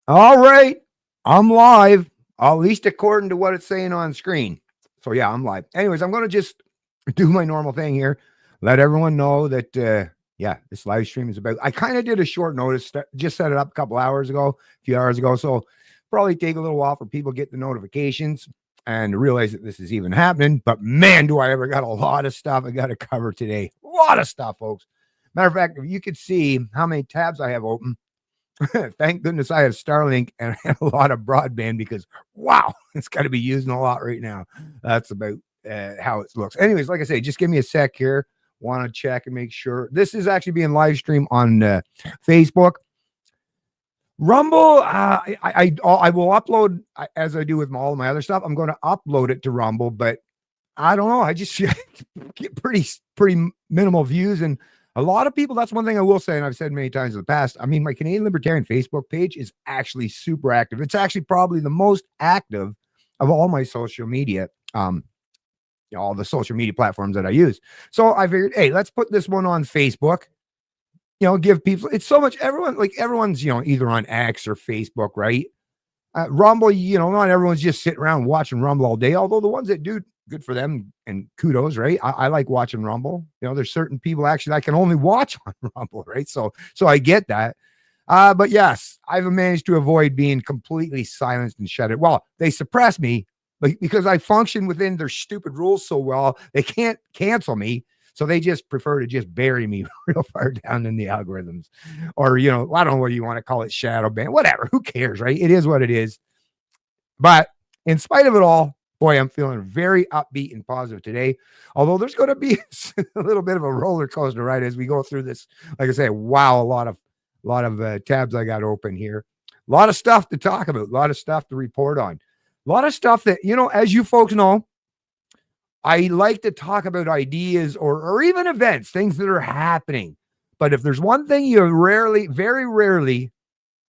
All right. I'm live, at least according to what it's saying on screen. So, yeah, I'm live. Anyways, I'm going to just do my normal thing here. Let everyone know that, yeah, this live stream is about. I kind of did a short notice, just set it up a couple hours ago, a few hours ago. So, probably take a little while for people to get the notifications and realize that this is even happening. But man, do I ever got a lot of stuff I got to cover today. A lot of stuff, folks. Matter of fact, if you could see how many tabs I have open, thank goodness I have Starlink and a lot of broadband because wow, it's got to be using a lot right now. That's about how it looks. Anyways, like I say, just give me a sec here. Want to check and make sure this is actually being live streamed on Facebook. Rumble, I will upload as I do with all my other stuff. I'm going to upload it to Rumble, but I don't know. I just get pretty minimal views, and a lot of people. That's one thing I will say, and I've said many times in the past. I mean, my Canadian Libertarian Facebook page is actually super active. It's actually probably the most active of all my social media. All the social media platforms that I use. So I figured, hey, let's put this one on Facebook. Give people. It's so much. Everyone's either on X or Facebook, right? Rumble, not everyone's just sitting around watching Rumble all day. Although the ones that do, good for them and kudos, right? I like watching Rumble. There's certain people actually I can only watch on Rumble, right? So I get that. But yes, I've managed to avoid being completely silenced and shut it. Well, they suppress me, but because I function within their stupid rules so well, they can't cancel me. So they just prefer to just bury me real far down in the algorithms. Or, I don't know what you want to call it, shadow ban, whatever. Who cares, right? It is what it is. But in spite of it all, boy, I'm feeling very upbeat and positive today. Although there's going to be a little bit of a roller coaster ride as we go through this. Like I say, wow, a lot of tabs I got open here. A lot of stuff to talk about, a lot of stuff to report on, a lot of stuff that, as you folks know, I like to talk about ideas or even events, things that are happening. But if there's one thing you very rarely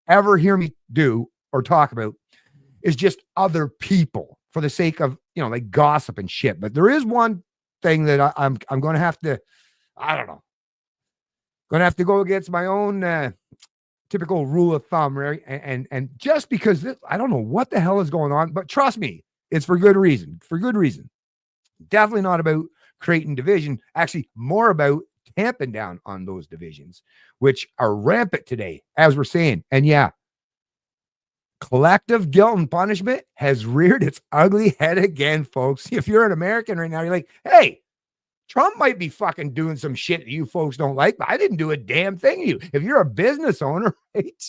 ever hear me do or talk about, is just other people for the sake of, like gossip and shit. But there is one thing that I'm going to have to, I don't know, going to have to go against my own typical rule of thumb, right? And just because I don't know what the hell is going on, but trust me, it's for good reason. For good reason. Definitely not about creating division, actually more about tamping down on those divisions, which are rampant today, as we're saying. And yeah, collective guilt and punishment has reared its ugly head again, folks. If you're an American right now, you're like, hey, Trump might be fucking doing some shit that you folks don't like, but I didn't do a damn thing to you. If you're a business owner, right?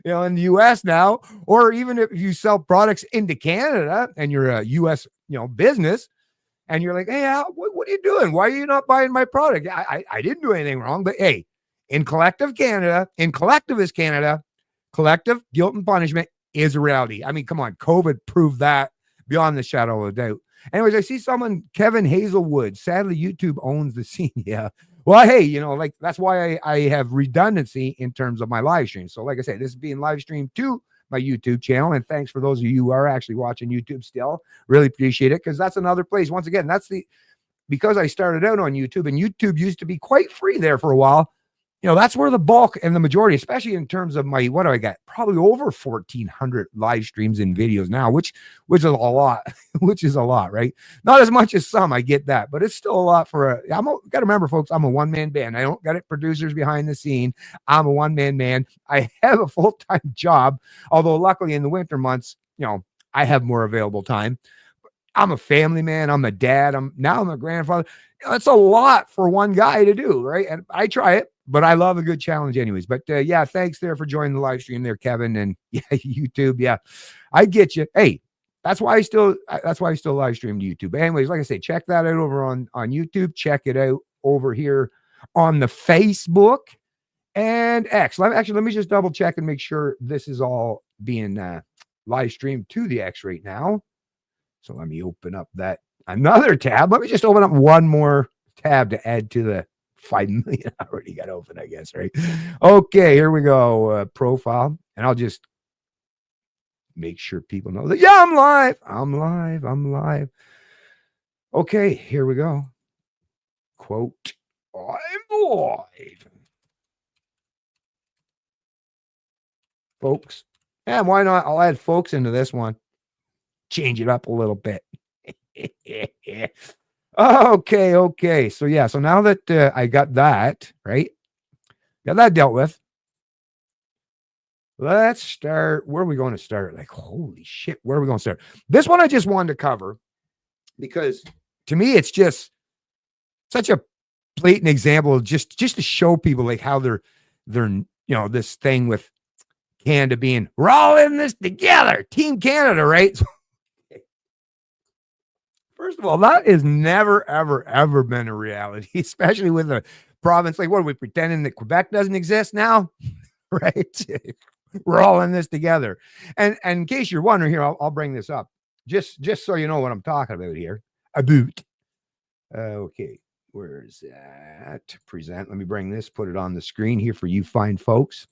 In the US now, or even if you sell products into Canada and you're a US, business, and you're like, hey, Al, what are you doing? Why are you not buying my product? I didn't do anything wrong, but hey, in collectivist Canada, collective guilt and punishment is a reality. I mean, come on, COVID proved that beyond the shadow of a doubt. Anyways, I see someone, Kevin Hazelwood. Sadly, YouTube owns the scene. Yeah. Well, hey, like that's why I have redundancy in terms of my live stream. So, like I said, this is being live streamed to my YouTube channel. And thanks for those of you who are actually watching YouTube still. Really appreciate it, because that's another place. Once again, because I started out on YouTube, and YouTube used to be quite free there for a while. That's where the bulk and the majority, especially in terms of my, what do I got? Probably over 1,400 live streams and videos now, which is a lot, which is a lot, right? Not as much as some, I get that, but it's still a lot got to remember, folks, I'm a one-man band. I don't got it producers behind the scene. I'm a one-man man. I have a full-time job, although luckily in the winter months, I have more available time. I'm a family man. I'm a dad. I'm a grandfather. That's a lot for one guy to do, right? And I try it, but I love a good challenge anyways. But yeah, thanks there for joining the live stream there, Kevin. And yeah, YouTube. Yeah, I get you. Hey, that's why I still live stream to YouTube. But anyways, like I say, check that out over on YouTube. Check it out over here on the Facebook and X. Let me just double check and make sure this is all being live streamed to the X right now. So let me open up another tab. Let me just open up one more tab to add to the 5 million I already got open, I guess, right? Okay, here we go. Profile. And I'll just make sure people know that, yeah, I'm live. I'm live. Okay, here we go. Quote, I'm live. Folks, Yeah, why not? I'll add folks into this one. Change it up a little bit. Okay. So yeah, so now that I got that, right? Got that dealt with. Let's start. Where are we going to start? Like, holy shit, where are we going to start? This one I just wanted to cover because to me, it's just such a blatant example of just to show people like how they're this thing with Canada being, we're all in this together, Team Canada, right? First of all, that has never, ever been a reality, especially with a province like, what are we pretending that Quebec doesn't exist now? Right? We're all in this together. And in case you're wondering here, I'll bring this up just so you know what I'm talking about here. About. Okay. Where's that? Present. Let me bring this, put it on the screen here for you fine folks.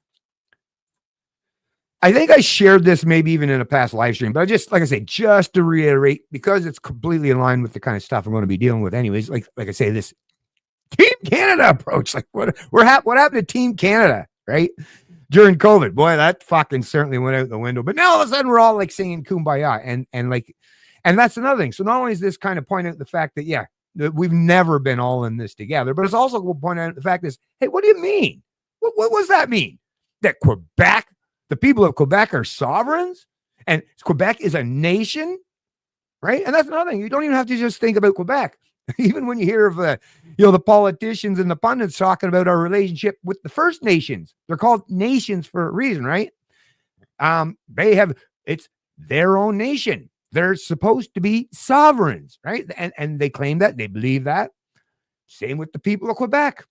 I think I shared this maybe even in a past live stream, but I just, like I say, just to reiterate, because it's completely in line with the kind of stuff I'm going to be dealing with anyways, like I say, this Team Canada approach, like what happened to Team Canada, right? During COVID, boy, that fucking certainly went out the window. But now all of a sudden we're all like singing Kumbaya, and that's another thing. So not only is this kind of point out the fact that, yeah, that we've never been all in this together, but it's also going to point out the fact is, hey, what do you mean? What does that mean? That Quebec, the people of Quebec are sovereigns, and Quebec is a nation, right? And that's another thing. You don't even have to just think about Quebec. Even when you hear of the politicians and the pundits talking about our relationship with the First Nations, they're called nations for a reason, right? It's their own nation. They're supposed to be sovereigns, right? And they claim that, they believe that. Same with the people of Quebec.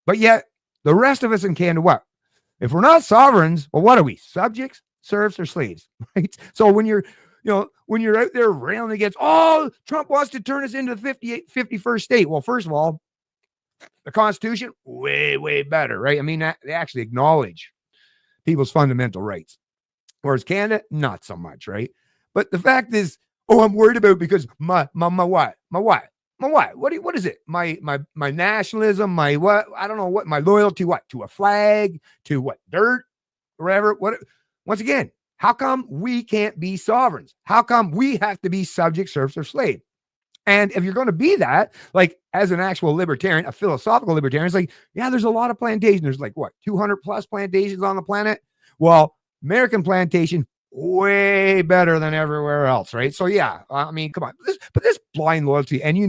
But yet, the rest of us in Canada, what? If we're not sovereigns, well, what are we? Subjects, serfs, or slaves, right? So when you're out there railing against, oh, Trump wants to turn us into the 51st state. Well, first of all, the Constitution, way better, right? I mean, they actually acknowledge people's fundamental rights. Whereas Canada, not so much, right? But the fact is, oh, I'm worried about because my what? What is it? My nationalism, my what? I don't know what, my loyalty, what? To a flag, to what? Dirt, whatever. What? Once again, how come we can't be sovereigns? How come we have to be subject, serfs, or slave? And if you're going to be that, like as an actual libertarian, a philosophical libertarian, it's like, yeah, there's a lot of plantations. There's like what, 200 plus plantations on the planet? Well, American plantation, way better than everywhere else, right? So yeah, I mean, come on, but this blind loyalty, and you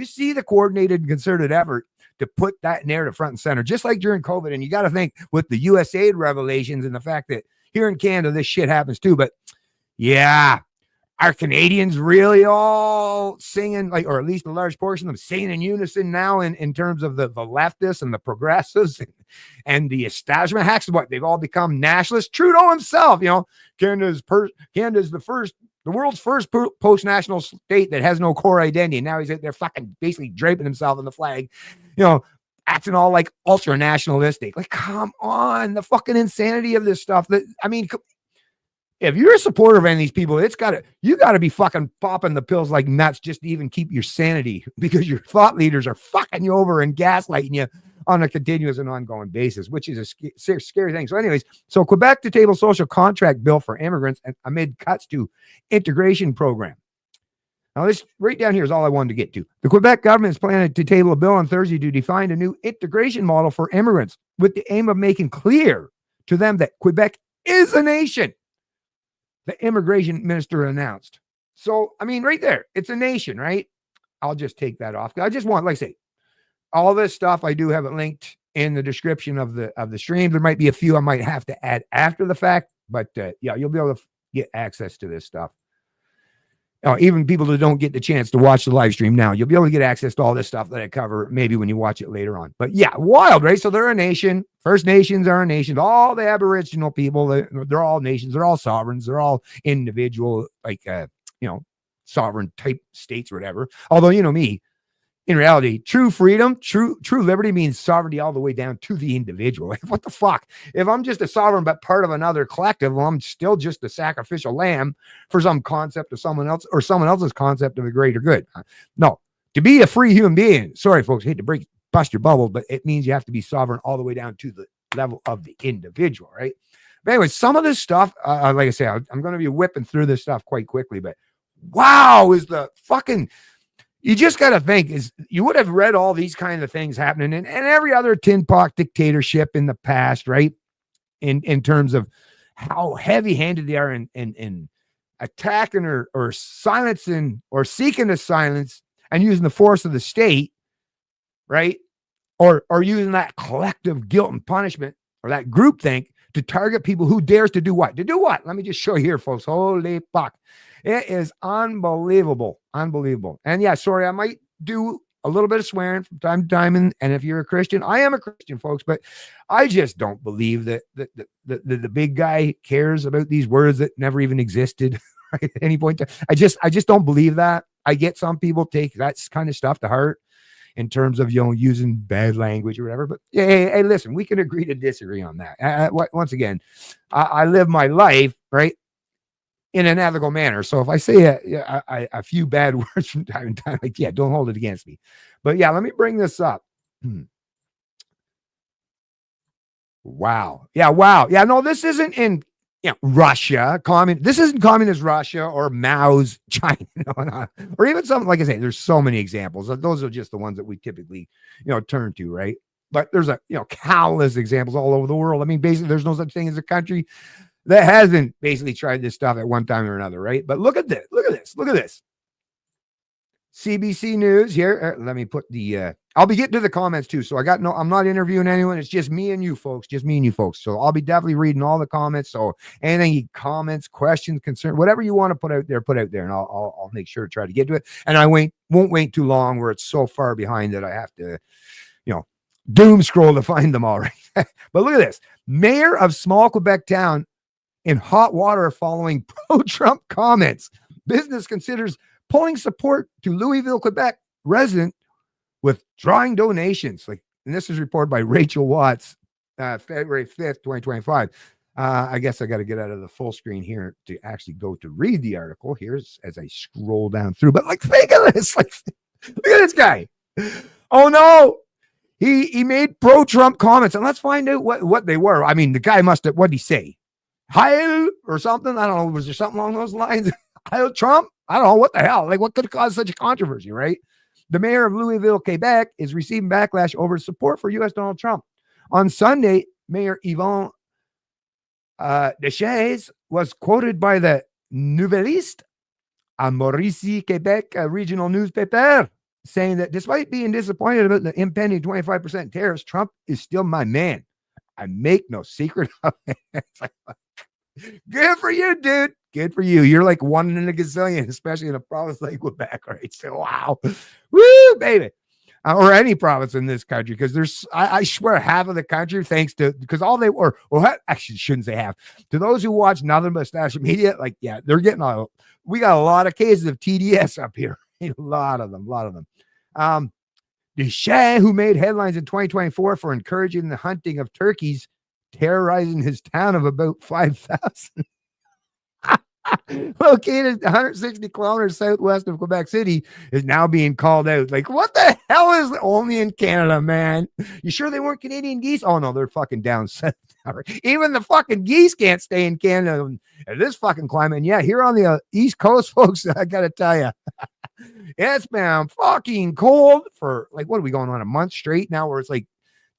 see the coordinated and concerted effort to put that narrative front and center, just like during COVID. And you got to think with the USAID revelations and the fact that here in Canada, this shit happens too. But yeah, are Canadians really all singing, like, or at least a large portion of them singing in unison now in terms of the leftists and the progressives and the establishment hacks? What, they've all become nationalists? Trudeau himself, Canada's the world's first post-national state that has no core identity. And now he's out there fucking basically draping himself in the flag, acting all like ultra nationalistic. Like, come on, the fucking insanity of this stuff. If you're a supporter of any of these people, you got to be fucking popping the pills like nuts just to even keep your sanity, because your thought leaders are fucking you over and gaslighting you on a continuous and ongoing basis, which is a scary thing. So anyways, Quebec to table social contract bill for immigrants and amid cuts to integration program. Now, this right down here is all I wanted to get to. The Quebec government is planning to table a bill on Thursday to define a new integration model for immigrants with the aim of making clear to them that Quebec is a nation, the immigration minister announced. So, I mean, right there, it's a nation, right? I'll just take that off. I just want, like I say, all this stuff, I do have it linked in the description of the stream. There might be a few I might have to add after the fact, but yeah, you'll be able to get access to this stuff. Even people that don't get the chance to watch the live stream now, you'll be able to get access to all this stuff that I cover maybe when you watch it later on. But yeah, wild, right? So they're a nation. First Nations are a nation. All the Aboriginal people, they're all nations. They're all sovereigns. They're all individual, sovereign type states or whatever. Although, me, in reality, true freedom, true liberty means sovereignty all the way down to the individual. Like, what the fuck? If I'm just a sovereign but part of another collective, well, I'm still just a sacrificial lamb for some concept of someone else or someone else's concept of the greater good. No, to be a free human being, sorry, folks, I hate to bust your bubble, but it means you have to be sovereign all the way down to the level of the individual, right? But anyway, some of this stuff, like I say, I'm going to be whipping through this stuff quite quickly, but wow, is the fucking, you just got to think, is you would have read all these kind of things happening and every other tin pot dictatorship in the past, right? In terms of how heavy-handed they are in attacking or silencing or seeking to silence and using the force of the state, right? Or using that collective guilt and punishment or that groupthink to target people who dares to do what? To do what? Let me just show you here, folks. Holy fuck. It is unbelievable. Unbelievable. And yeah, sorry, I might do a little bit of swearing from time to time. And if you're a Christian, I am a Christian, folks, but I just don't believe that the big guy cares about these words that never even existed right, at any point. I just don't believe that. I get some people take that kind of stuff to heart in terms of, using bad language or whatever. But hey, listen, we can agree to disagree on that. Once again, I live my life, right, in an ethical manner. So if I say a few bad words from time to time, like, yeah, don't hold it against me. But yeah, let me bring this up. Wow. Yeah, wow. Yeah, no, this isn't in Russia, this isn't communist Russia or Mao's China, or even something, like I say, there's so many examples. Those are just the ones that we typically, turn to, right? But there's countless examples all over the world. I mean, basically, there's no such thing as a country that hasn't basically tried this stuff at one time or another, right? But look at this. Look at this. CBC News here. Let me put the, I'll be getting to the comments too. So I'm not interviewing anyone. It's just me and you folks, So I'll be definitely reading all the comments. So anything, comments, questions, concern, whatever you want to put out there. And I'll make sure to try to get to it. And I won't wait too long where it's so far behind that I have to, doom scroll to find them all, right? But look at this. Mayor of small Quebec town in hot water following pro-Trump comments. Business considers pulling support to Louisville, Quebec resident withdrawing donations. And this is reported by Rachel Watts, February 5th, 2025. I guess I got to get out of the full screen here to actually go to read the article. Here's as I scroll down through. But think of this. Look at this guy. Oh no. He made pro-Trump comments, and let's find out what they were. I mean, the guy must have, what did he say? Heil or something? I don't know. Was there something along those lines? Heil Trump? I don't know. What the hell? What could have caused such a controversy, right? The mayor of Louisville, Quebec is receiving backlash over support for U.S. Donald Trump. On Sunday, Mayor Yvon Deschamps was quoted by the Nouvelliste, a Mauricie, Quebec regional newspaper, saying that despite being disappointed about the impending 25% tariffs, Trump is still my man. I make no secret of it. Good for you, dude. Good for you. You're like one in a gazillion, especially in a province like Quebec, right? So, wow. Woo, baby. Or any province in this country, because I swear, half of the country, thanks to, because all they were, well, actually, shouldn't say half. To those who watch nothing but Stash Media, they're getting we got a lot of cases of TDS up here. A lot of them. Deschamps, who made headlines in 2024 for encouraging the hunting of turkeys, terrorizing his town of about 5,000. Located 160 kilometers southwest of Quebec City, is now being called out. What the hell is only in Canada, man? You sure they weren't Canadian geese? Oh, no, they're fucking down south. Even the fucking geese can't stay in Canada in this fucking climate. And yeah, here on the East Coast, folks, I got to tell you, it's been fucking cold for what are we going on, a month straight now, where it's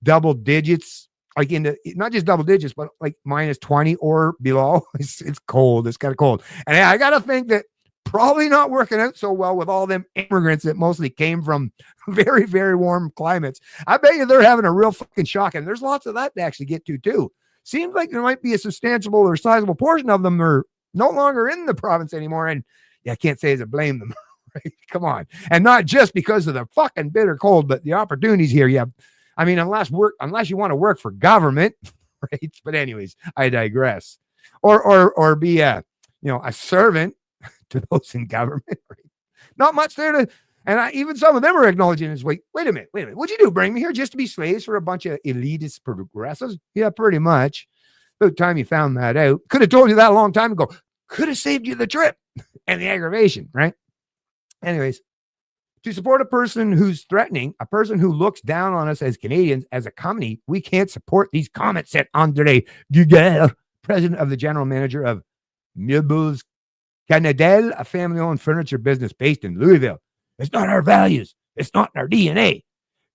double digits. Into not just double digits, but minus 20 or below. It's cold. It's kind of cold. And I got to think that probably not working out so well with all them immigrants that mostly came from very, very warm climates. I bet you they're having a real fucking shock. And there's lots of that to actually get to too. Seems like there might be a substantial or sizable portion of them are no longer in the province anymore. And I can't say to blame them. Right? Come on. And not just because of the fucking bitter cold, but the opportunities here. Yeah. I mean, unless you want to work for government, right? But anyways, I digress. Or be a servant to those in government. Right? Not much there to, and even some of them are acknowledging this. Wait a minute. What'd you do? Bring me here just to be slaves for a bunch of elitist progressives? Yeah, pretty much. About time you found that out. Could have told you that a long time ago. Could have saved you the trip and the aggravation, right? Anyways. To support a person who's threatening, a person who looks down on us as Canadians, as a company, we can't support these comments, said Andre Duguerre, president of the general manager of Meubles Canadel, a family-owned furniture business based in Louisville. It's not our values. It's not in our DNA.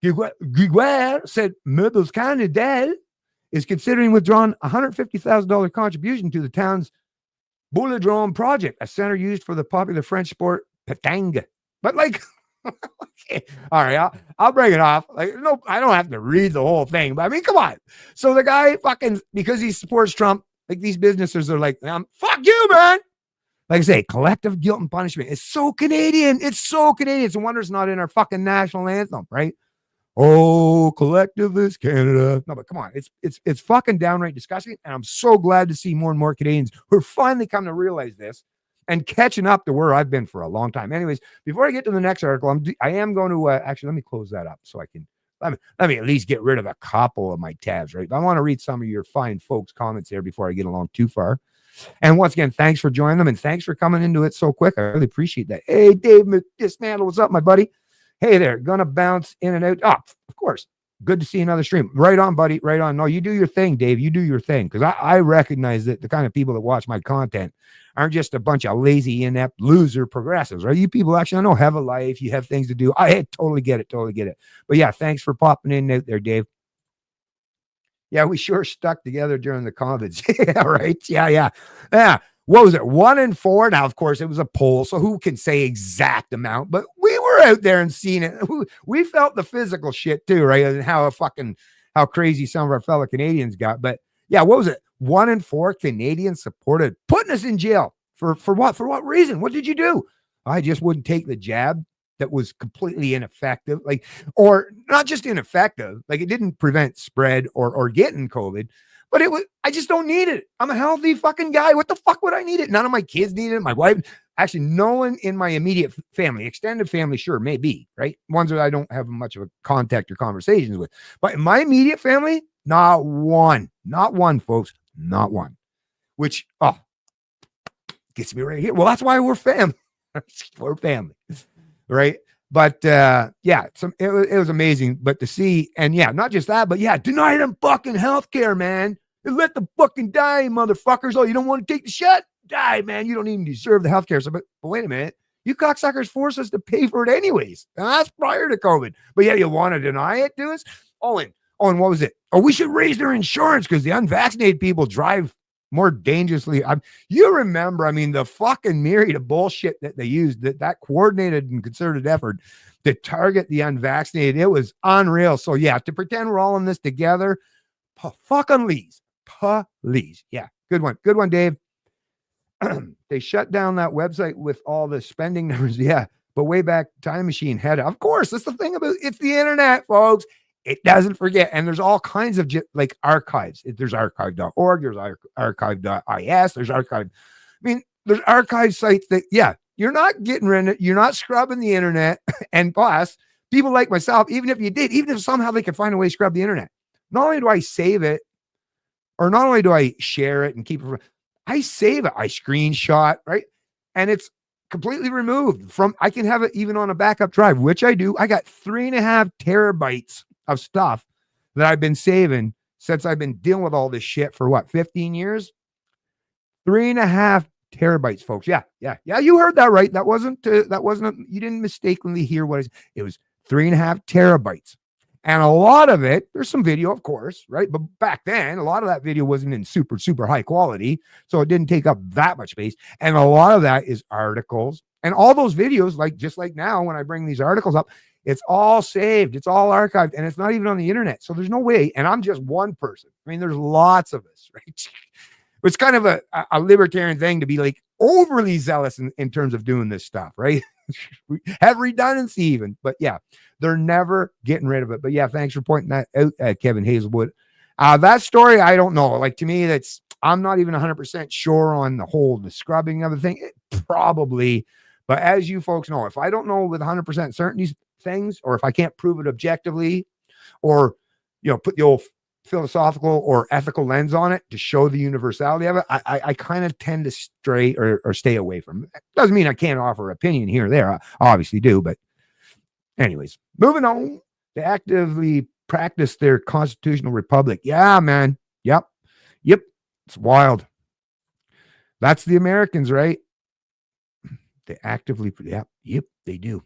Giguere said Meubles Canadel is considering withdrawing a $150,000 contribution to the town's Boulodrome project, a center used for the popular French sport pétanque. But like, okay, all right, I'll bring it off. Like, no, I don't have to read the whole thing, but I mean, come on. So the guy fucking, because he supports Trump, like these businesses are like, fuck you, man. Like I say, collective guilt and punishment. It's so Canadian. It's so Canadian. It's a wonder it's not in our fucking national anthem, right? Oh, collectivist Canada. No, but come on. It's fucking downright disgusting. And I'm so glad to see more and more Canadians who are finally come to realize this and catching up to where I've been for a long time. Anyways, before I get to the next article, I am going to actually, let me close that up so I can, let me at least get rid of a couple of my tabs, right? But I want to read some of your fine folks' comments here before I get along too far. And once again, thanks for joining them and thanks for coming into it so quick. I really appreciate that. Hey, Dave Dismantle, what's up, my buddy? Hey there, gonna bounce in and out. Oh, of course. Good to see another stream. Right on, buddy. Right on. No, you do your thing, Dave. You do your thing. Because I recognize that the kind of people that watch my content aren't just a bunch of lazy, inept, loser progressives, right? You people actually, I know, have a life. You have things to do. I totally get it. Totally get it. But yeah, thanks for popping in out there, Dave. Yeah, we sure stuck together during the COVID. Yeah, right. Yeah. What was it? 1 in 4. Now, of course, it was a poll, so who can say exact amount? But we were out there and seeing it. We felt the physical shit too, right? And how crazy some of our fellow Canadians got. But yeah, what was it? 1 in 4 Canadians supported putting us in jail for what? For what reason? What did you do? I just wouldn't take the jab. That was completely ineffective, like, or not just ineffective, like it didn't prevent spread or getting COVID, but it was, I just don't need it. I'm a healthy fucking guy. What the fuck would I need it? None of my kids need it. My wife, actually, no one in my immediate family, extended family, sure, maybe, right? Ones that I don't have much of a contact or conversations with, but in my immediate family, not one, folks, not one, which, gets me right here. Well, that's why we're family. We're family. Right. But yeah, it was amazing. But to see, and yeah, not just that, but yeah, deny them fucking healthcare, man. And let them fucking die, motherfuckers. Oh, you don't want to take the shot? Die, man. You don't even deserve the healthcare. So, but wait a minute. You cocksuckers force us to pay for it anyways. And that's prior to COVID. But yeah, you want to deny it to us? And what was it? Oh, we should raise their insurance because the unvaccinated people drive more dangerously. You remember, I mean, the fucking myriad of bullshit that they used, that coordinated and concerted effort to target the unvaccinated, it was unreal. So yeah, to pretend we're all in this together, fucking please. Yeah, good one, Dave. They shut down that website with all the spending numbers. Yeah, but way back, Time Machine had it. Of course, that's the thing about it's the internet, folks. It doesn't forget. And there's all kinds of like archives. There's archive.org, there's archive.is, there's archive. I mean, there's archive sites that, yeah, you're not getting rid of it. You're not scrubbing the internet. And plus, people like myself, even if somehow they can find a way to scrub the internet, not only do I save it, or not only do I share it and keep it, I save it. I screenshot, right? And it's completely removed from, I can have it even on a backup drive, which I do. I got 3.5 terabytes of stuff that I've been saving since I've been dealing with all this shit for what, 15 years? 3.5 terabytes, folks. Yeah. You heard that right. That wasn't you didn't mistakenly hear what it was 3.5 terabytes. And a lot of it, there's some video, of course, right? But back then, a lot of that video wasn't in super, super high quality. So it didn't take up that much space. And a lot of that is articles and all those videos, just like now, when I bring these articles up, it's all saved. It's all archived, and it's not even on the internet. So there's no way. And I'm just one person. I mean, there's lots of us, right? It's kind of a libertarian thing to be like overly zealous in terms of doing this stuff, right? We have redundancy even. But yeah, they're never getting rid of it. But yeah, thanks for pointing that out, Kevin Hazelwood. That story, I don't know. Like, to me, I'm not even 100% sure on the scrubbing of the thing. Probably. But as you folks know, if I don't know with 100% certainty things, or if I can't prove it objectively, or put the old philosophical or ethical lens on it to show the universality of it, I kind of tend to stray or stay away from it. Doesn't mean I can't offer opinion here or there. I obviously do. But anyways, moving on, to actively practice their constitutional republic. Yeah, man. Yep. It's wild. That's the Americans, right? They actively, yep, they do.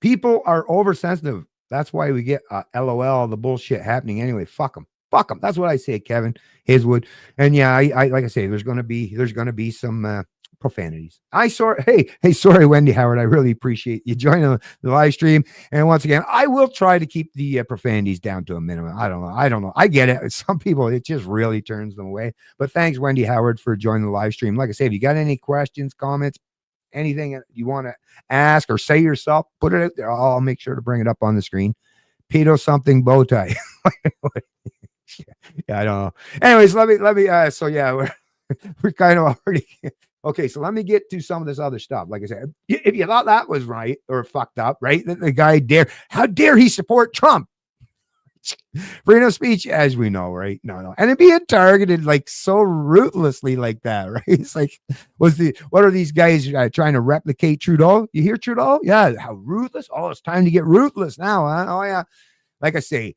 People are oversensitive. That's why we get LOL, the bullshit happening anyway. Fuck them. Fuck them. That's what I say, Kevin Hiswood. And yeah, I like I say, there's gonna be some profanities. Sorry, Wendy Howard. I really appreciate you joining the live stream. And once again, I will try to keep the profanities down to a minimum. I don't know. I get it. Some people, it just really turns them away. But thanks, Wendy Howard, for joining the live stream. Like I say, if you got any questions, comments, anything you want to ask or say yourself, put it out there. I'll make sure to bring it up on the screen. Pedo something bow tie. Yeah, I don't know. Anyways, let me so yeah, we're kind of already okay. So let me get to some of this other stuff. Like I said, if you thought that was right or fucked up, right? The guy how dare he support Trump? Freedom of speech, as we know, right? No, and it being targeted like so ruthlessly like that, right? It's like, what are these guys trying to replicate Trudeau? You hear Trudeau? Yeah, how ruthless? Oh, it's time to get ruthless now, huh? Oh yeah, like I say,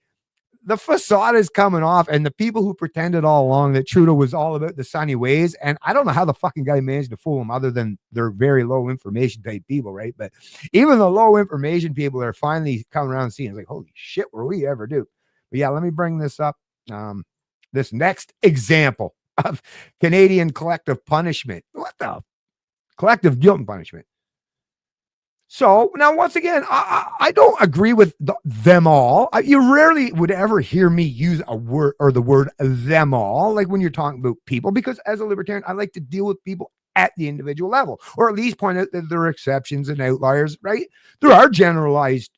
the facade is coming off, and the people who pretended all along that Trudeau was all about the sunny ways, and I don't know how the fucking guy managed to fool them, other than they're very low information type people, right? But even the low information people are finally coming around and seeing, it's like, holy shit, were we ever do? But yeah, let me bring this up. This next example of Canadian collective punishment. What the collective guilt and punishment? So now, once again, I don't agree with them all. You rarely would ever hear me use a word or the word them all, like when you're talking about people, because as a libertarian, I like to deal with people at the individual level, or at least point out that there are exceptions and outliers, right? There are generalized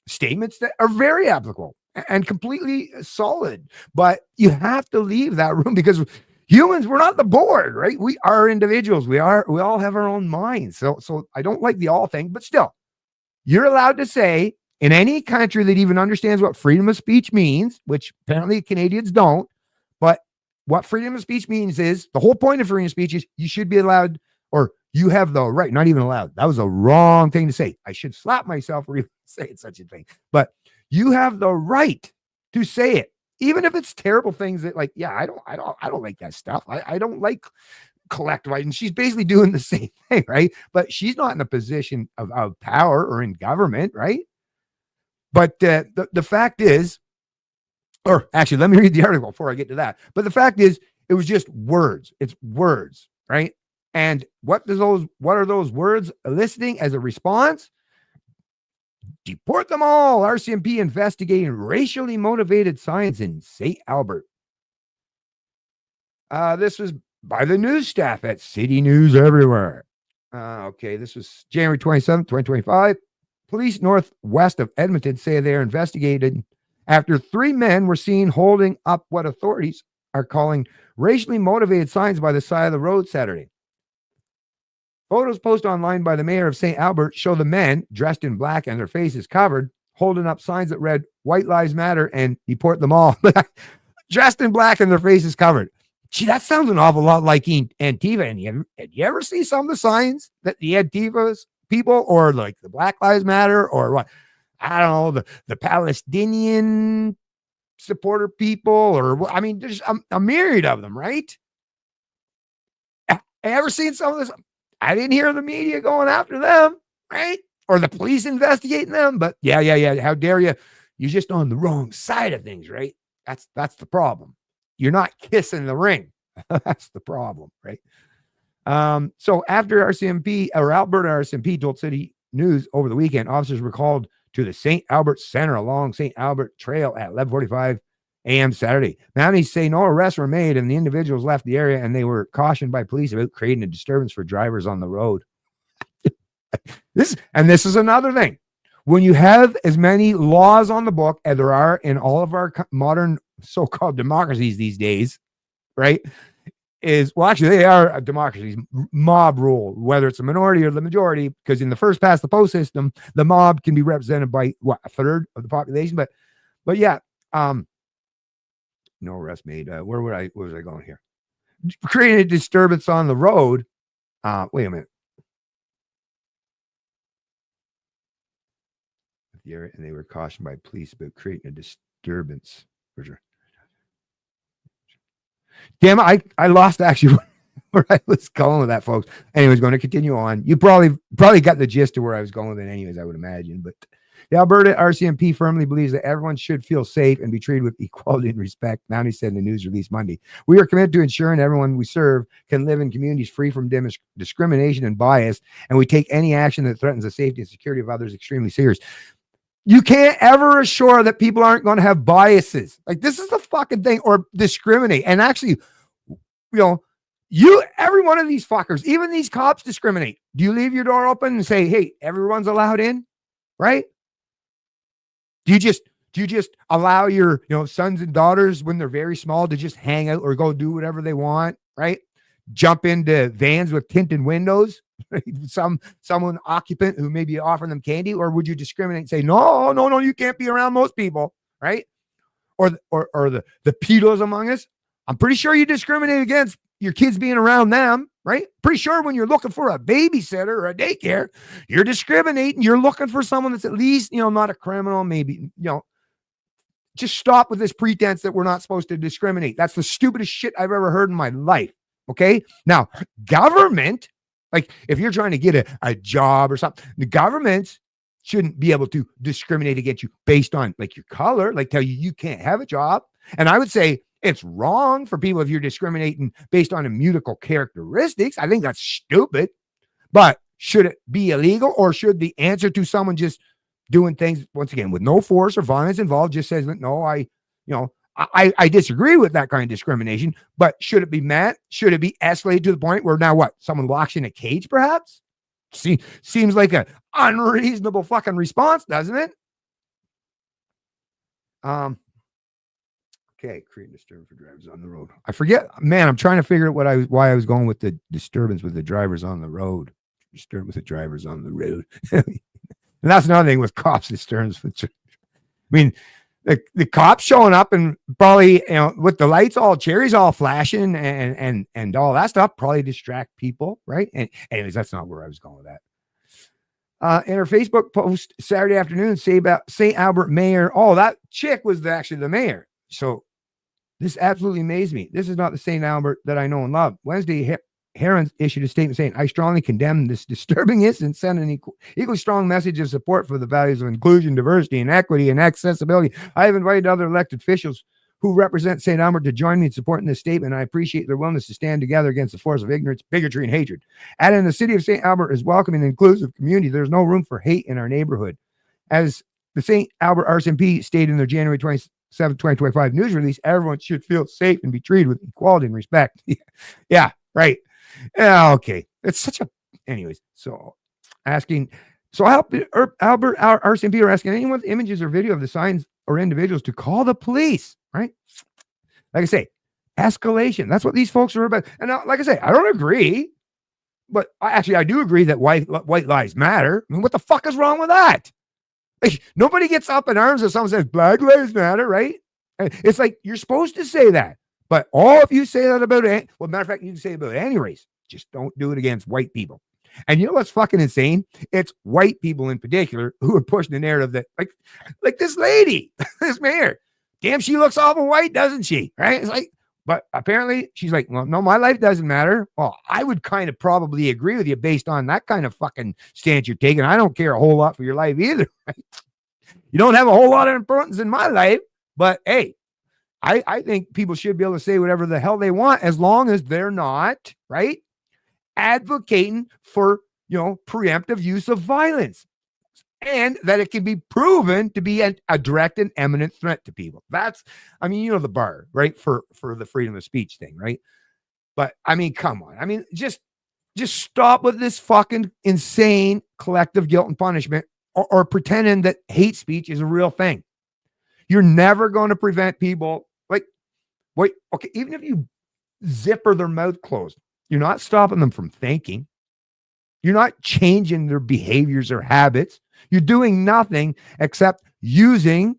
statements that are very applicable and completely solid, but you have to leave that room because humans, we're not the board, right? We are individuals. We all have our own minds. So I don't like the all thing, but still, you're allowed to say in any country that even understands what freedom of speech means, which apparently Canadians don't. But what freedom of speech means is the whole point of freedom of speech is you should be allowed, or you have the right, not even allowed. That was a wrong thing to say. I should slap myself for even saying such a thing. But you have the right to say it, even if it's terrible things that, like, yeah, I don't like that stuff. I don't like collective, and she's basically doing the same thing, right? But she's not in a position of power or in government, right? But the fact is, or actually, let me read the article before I get to that. But the fact is, it was just words. It's words, right? And what are those words eliciting as a response? Deport them all. RCMP investigating racially motivated signs in St. Albert. This was by the news staff at City News Everywhere. Okay, this was January 27th, 2025. Police northwest of Edmonton say they are investigated after 3 men were seen holding up what authorities are calling racially motivated signs by the side of the road Saturday. Photos posted online by the mayor of St. Albert show the men dressed in black and their faces covered, holding up signs that read "White Lives Matter" and "Deport them all." Dressed in black and their faces covered. Gee, that sounds an awful lot like Antifa. And you ever see some of the signs that the Antifa's people, or like the Black Lives Matter, or what? I don't know, the Palestinian supporter people, or I mean, there's a myriad of them, right? Ever seen some of this? I didn't hear the media going after them, right? Or the police investigating them. But yeah. How dare you? You're just on the wrong side of things, right? That's the problem. You're not kissing the ring. That's the problem, right? So after RCMP, or Alberta RCMP, told City News over the weekend, officers were called to the St. Albert Center along St. Albert Trail at 11:45 a.m. Saturday. Mounties say no arrests were made and the individuals left the area, and they were cautioned by police about creating a disturbance for drivers on the road. This is another thing. When you have as many laws on the book as there are in all of our modern so-called democracies these days, right? Actually, they are democracies. Mob rule, whether it's a minority or the majority, because in the first past the post system, the mob can be represented by a third of the population. But yeah, no arrest made. Where was I going here? Creating a disturbance on the road. Wait a minute. And they were cautioned by police about creating a disturbance. Damn, I lost actually where I was going with that, folks. Anyways, going to continue on. You probably got the gist of where I was going with it, anyways, I would imagine. But the Alberta RCMP firmly believes that everyone should feel safe and be treated with equality and respect. Mountie said in the news release Monday. We are committed to ensuring everyone we serve can live in communities free from discrimination and bias, and we take any action that threatens the safety and security of others extremely serious. You can't ever assure that people aren't going to have biases. Like, this is the fucking thing, or discriminate. And actually, every one of these fuckers, even these cops, discriminate. Do you leave your door open and say, hey, everyone's allowed in? Right? Do you just allow your sons and daughters when they're very small to just hang out or go do whatever they want? Right? Jump into vans with tinted windows, right? Someone occupant who may be offering them candy, or would you discriminate and say, no, you can't be around most people, right? Or the pedos among us. I'm pretty sure you discriminate against your kids being around them, right? Pretty sure when you're looking for a babysitter or a daycare, you're discriminating. You're looking for someone that's at least, not a criminal, maybe, just stop with this pretense that we're not supposed to discriminate. That's the stupidest shit I've ever heard in my life. Okay. Now, government, like if you're trying to get a job or something, the government shouldn't be able to discriminate against you based on like your color, like tell you can't have a job. And I would say it's wrong for people if you're discriminating based on immutable characteristics. I think that's stupid. But should it be illegal, or should the answer to someone just doing things, once again, with no force or violence involved, just says that, no, I disagree with that kind of discrimination, but should it be met? Should it be escalated to the point where now what? Someone locks in a cage, perhaps? Seems like an unreasonable fucking response, doesn't it? Okay, create disturbance for drivers on the road. I forget, man. I'm trying to figure out why I was going with the disturbance with the drivers on the road. Disturbance with the drivers on the road. And that's another thing with cops. Disturbance with. I mean, the cops showing up and probably with the lights all cherries all flashing and all that stuff probably distract people, right? And anyways, that's not where I was going with that. In her Facebook post Saturday afternoon, say about St. Albert mayor. Oh, that chick was actually the mayor. So this absolutely amazed me. This is not the St. Albert that I know and love. Wednesday, Herons issued a statement saying, I strongly condemn this disturbing incident, send an equally strong message of support for the values of inclusion, diversity, and equity and accessibility. I have invited other elected officials who represent St. Albert to join me in supporting this statement. I appreciate their willingness to stand together against the force of ignorance, bigotry, and hatred. Adding, the city of St. Albert is welcoming and inclusive community. There's no room for hate in our neighborhood. As the St. Albert RCMP stated in their January 27, 2025 news release, everyone should feel safe and be treated with equality and respect. Yeah, right. Yeah, okay. It's such a, anyways. So Albert RCMP are asking anyone with images or video of the signs or individuals to call the police, right? Like I say, escalation. That's what these folks are about. And now, like I say, I don't agree, but I do agree that white lives matter. I mean, what the fuck is wrong with that? Like, nobody gets up in arms if someone says Black Lives Matter, right? It's like you're supposed to say that. But all if you say that about it, well, matter of fact, you can say about any race. Just don't do it against white people. And you know what's fucking insane? It's white people in particular who are pushing the narrative that, like this lady, this mayor, damn, she looks awful white, doesn't she? Right? It's like, but apparently she's like, well, no, my life doesn't matter. Well, I would kind of probably agree with you based on that kind of fucking stance you're taking. I don't care a whole lot for your life either. Right? You don't have a whole lot of importance in my life, but hey, I think people should be able to say whatever the hell they want as long as they're not, right, advocating for, preemptive use of violence, and that it can be proven to be a direct and imminent threat to people. That's, the bar, right, for the freedom of speech thing, right? But come on. Just stop with this fucking insane collective guilt and punishment, or pretending that hate speech is a real thing. You're never going to prevent people. Wait, okay, even if you zipper their mouth closed, you're not stopping them from thinking. You're not changing their behaviors or habits. You're doing nothing except using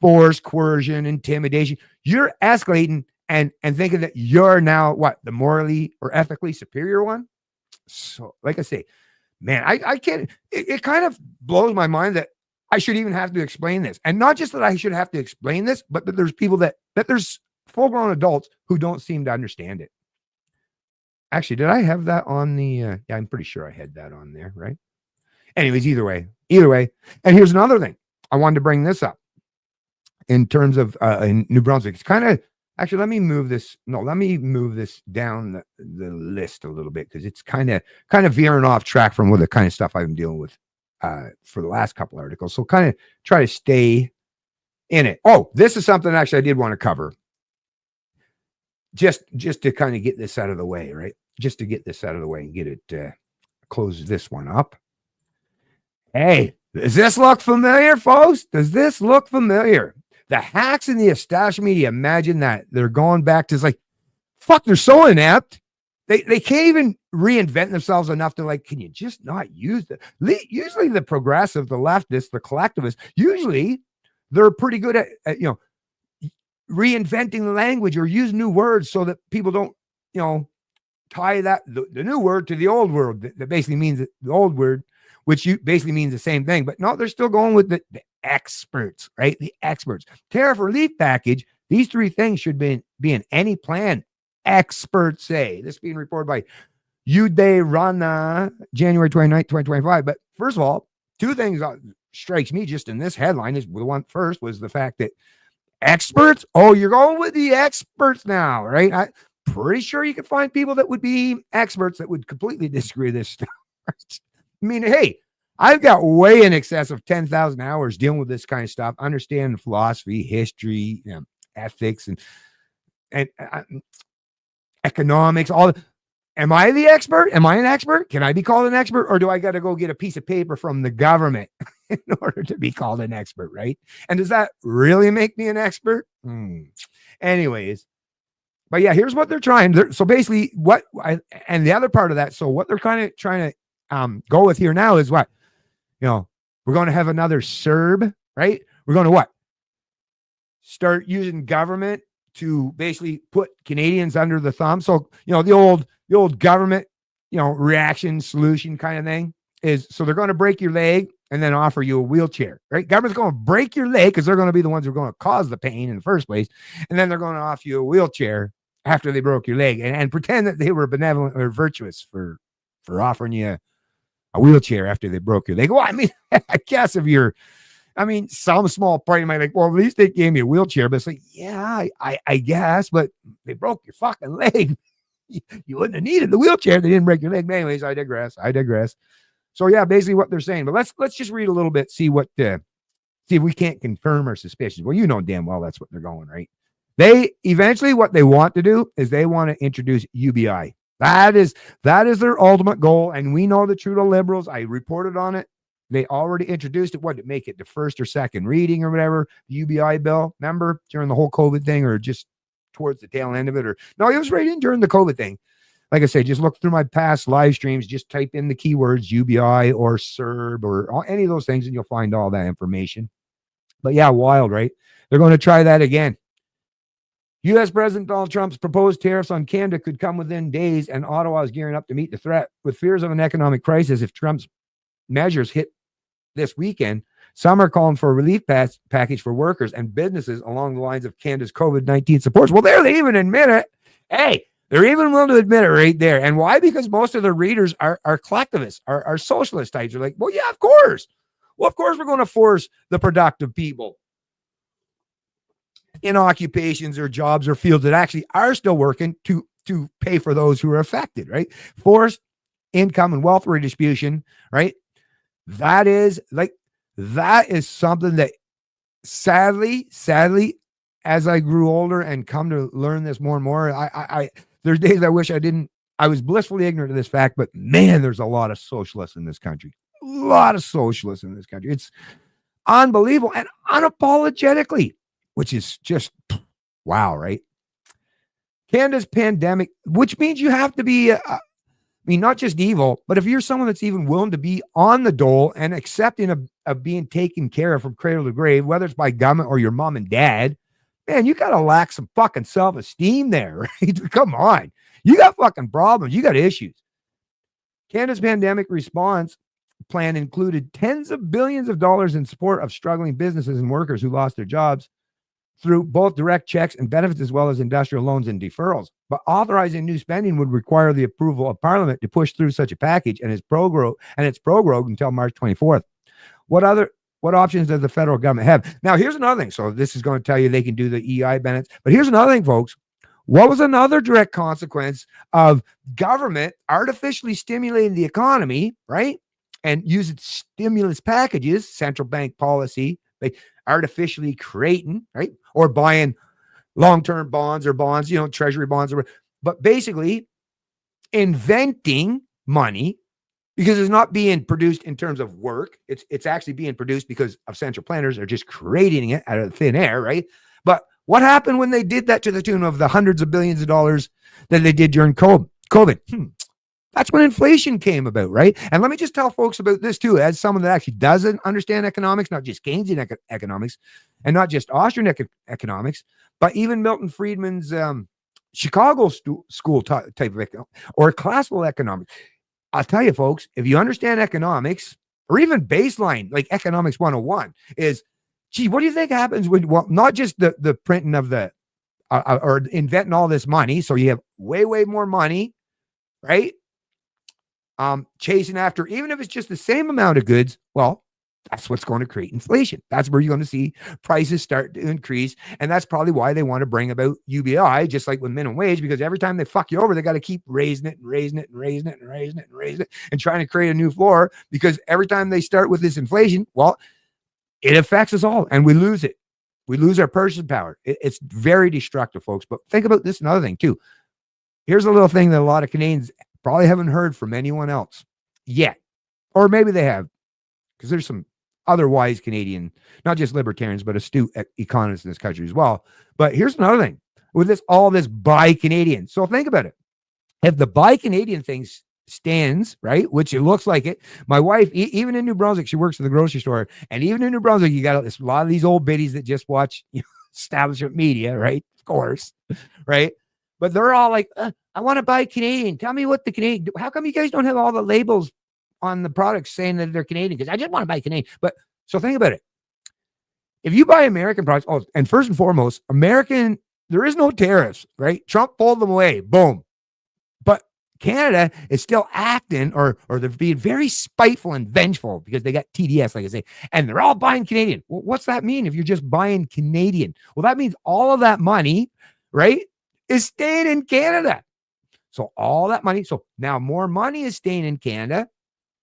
force, coercion, intimidation. You're escalating and thinking that you're now the morally or ethically superior one. So, like I say, man, I can't. It kind of blows my mind that I should even have to explain this, and not just that I should have to explain this, but that there's people that there's full-grown adults who don't seem to understand it. Actually, did I have that on the, yeah, I'm pretty sure I had that on there, right? Anyways, either way. And here's another thing. I wanted to bring this up in terms of in New Brunswick. It's kind of, actually, let me move this down the list a little bit, because it's kind of veering off track from what the kind of stuff I've been dealing with for the last couple articles. So kind of try to stay in it. Oh, this is something actually I did want to cover. Just to kind of get this out of the way, right? Just to get this out of the way and get it, close this one up. Hey, does this look familiar, folks? Does this look familiar? The hacks in the established media, imagine that. They're going back to, it's like, fuck, they're so inept. They can't even reinvent themselves enough to, like, can you just not use it? Usually the progressive, the leftists, the collectivists, usually they're pretty good at reinventing the language or use new words so that people don't, tie that the new word to the old word that basically means the old word, which basically means the same thing. But no, they're still going with the experts, right? The experts. Tariff relief package. These three things should be in any plan. Experts say. This being reported by Uday Rana, January 29th, 2025. But first of all, two things strikes me just in this headline. Is the one first was the fact that experts. Oh, you're going with the experts now, right? I'm pretty sure you can find people that would be experts that would completely disagree with this stuff. I mean, hey, I've got way in excess of 10,000 hours dealing with this kind of stuff, understanding philosophy, history, ethics, and economics. All. Am I the expert? Am I an expert? Can I be called an expert, or do I got to go get a piece of paper from the government in order to be called an expert, right? And does that really make me an expert? Anyways, but yeah, here's what they're trying. So basically, and the other part of that. So what they're kind of trying to go with here now is what, we're going to have another CERB, right? We're going to what? Start using government to basically put Canadians under the thumb. So the old government, reaction solution kind of thing is, so they're going to break your leg and then offer you a wheelchair, right? Government's going to break your leg because they're going to be the ones who are going to cause the pain in the first place. And then they're going to offer you a wheelchair after they broke your leg and pretend that they were benevolent or virtuous for offering you a wheelchair after they broke your leg. Well, I mean, I guess some small party might be like, well, at least they gave me a wheelchair. But it's like, yeah, I guess, but they broke your fucking leg. You wouldn't have needed the wheelchair. They didn't break your leg. But anyways, I digress. So yeah, basically what they're saying. But let's just read a little bit, see if we can't confirm our suspicions. Well, damn well that's what they're going, right? They eventually, what they want to do is they want to introduce UBI. That is their ultimate goal. And we know the Trudeau Liberals. I reported on it. They already introduced it. What did it make it the first or second reading or whatever? The UBI bill. Remember during the whole COVID thing, or just towards the tail end of it? Or no, it was right in during the COVID thing. Like I say, just look through my past live streams. Just type in the keywords UBI or CERB or any of those things, and you'll find all that information. But yeah, wild, right? They're going to try that again. U.S. President Donald Trump's proposed tariffs on Canada could come within days, and Ottawa is gearing up to meet the threat. With fears of an economic crisis if Trump's measures hit this weekend, some are calling for a relief package for workers and businesses along the lines of Canada's COVID-19 supports. Well, there they even admit it. Hey, they're even willing to admit it right there. And why? Because most of their readers are collectivists, are socialist types. They're like, well, yeah, of course. Well, of course we're going to force the productive people in occupations or jobs or fields that actually are still working to pay for those who are affected, right? Forced income and wealth redistribution, right? That is something that sadly, as I grew older and come to learn this more and more, there's days I wish I was blissfully ignorant of this fact, but man, there's a lot of socialists in this country. It's unbelievable and unapologetically, which is just wow, right? Canada's pandemic, which means you have to be, not just evil, but if you're someone that's even willing to be on the dole and accepting of being taken care of from cradle to grave, whether it's by government or your mom and dad, man, you got to lack some fucking self-esteem there, right? Come on. You got fucking problems. You got issues. Canada's pandemic response plan included tens of billions of dollars in support of struggling businesses and workers who lost their jobs through both direct checks and benefits, as well as industrial loans and deferrals. But authorizing new spending would require the approval of Parliament to push through such a package, and it's prorogued until March 24th. What options does the federal government have? Now, here's another thing. So this is going to tell you they can do the EI benefits. But here's another thing, folks. What was another direct consequence of government artificially stimulating the economy, right? And using stimulus packages, central bank policy, like artificially creating, right? Or buying long-term bonds or bonds, treasury bonds, but basically inventing money, because it's not being produced in terms of work. It's actually being produced because of central planners are just creating it out of thin air, right? But what happened when they did that to the tune of the hundreds of billions of dollars that they did during COVID? That's when inflation came about, right? And let me just tell folks about this too, as someone that actually doesn't understand economics, not just Keynesian economics, and not just Austrian economics, but even Milton Friedman's Chicago school type of economics, or classical economics. I'll tell you, folks, if you understand economics, or even baseline, like economics 101, is, gee, what do you think happens when, well, not just the printing of the, or inventing all this money, so you have way, way more money, right? Chasing after, even if it's just the same amount of goods, well, that's what's going to create inflation. That's where you're going to see prices start to increase. And that's probably why they want to bring about UBI, just like with minimum wage, because every time they fuck you over, they got to keep raising it and raising it and raising it and raising it and raising it and trying to create a new floor, because every time they start with this inflation, well, it affects us all and we lose it. We lose our purchasing power. It's very destructive, folks. But think about this another thing too. Here's a little thing that a lot of Canadians probably haven't heard from anyone else yet, or maybe they have, because there's some otherwise Canadian, not just libertarians, but astute economists in this country as well. But here's another thing with all this buy Canadian. So think about it. If the buy Canadian thing stands, right, which it looks like it, my wife, even in New Brunswick, she works at the grocery store, and even in New Brunswick, you got a lot of these old biddies that just watch establishment media, right? Of course, right? But they're all like, I want to buy Canadian. Tell me what the Canadian, how come you guys don't have all the labels on the products saying that they're Canadian? Because I just want to buy Canadian. But so think about it. If you buy American products, and first and foremost, American, there is no tariffs, right? Trump pulled them away. Boom. But Canada is still acting, or they're being very spiteful and vengeful because they got TDS, like I say, and they're all buying Canadian. Well, what's that mean if you're just buying Canadian? Well, that means all of that money, right, is staying in Canada. So all that money, so now more money is staying in Canada.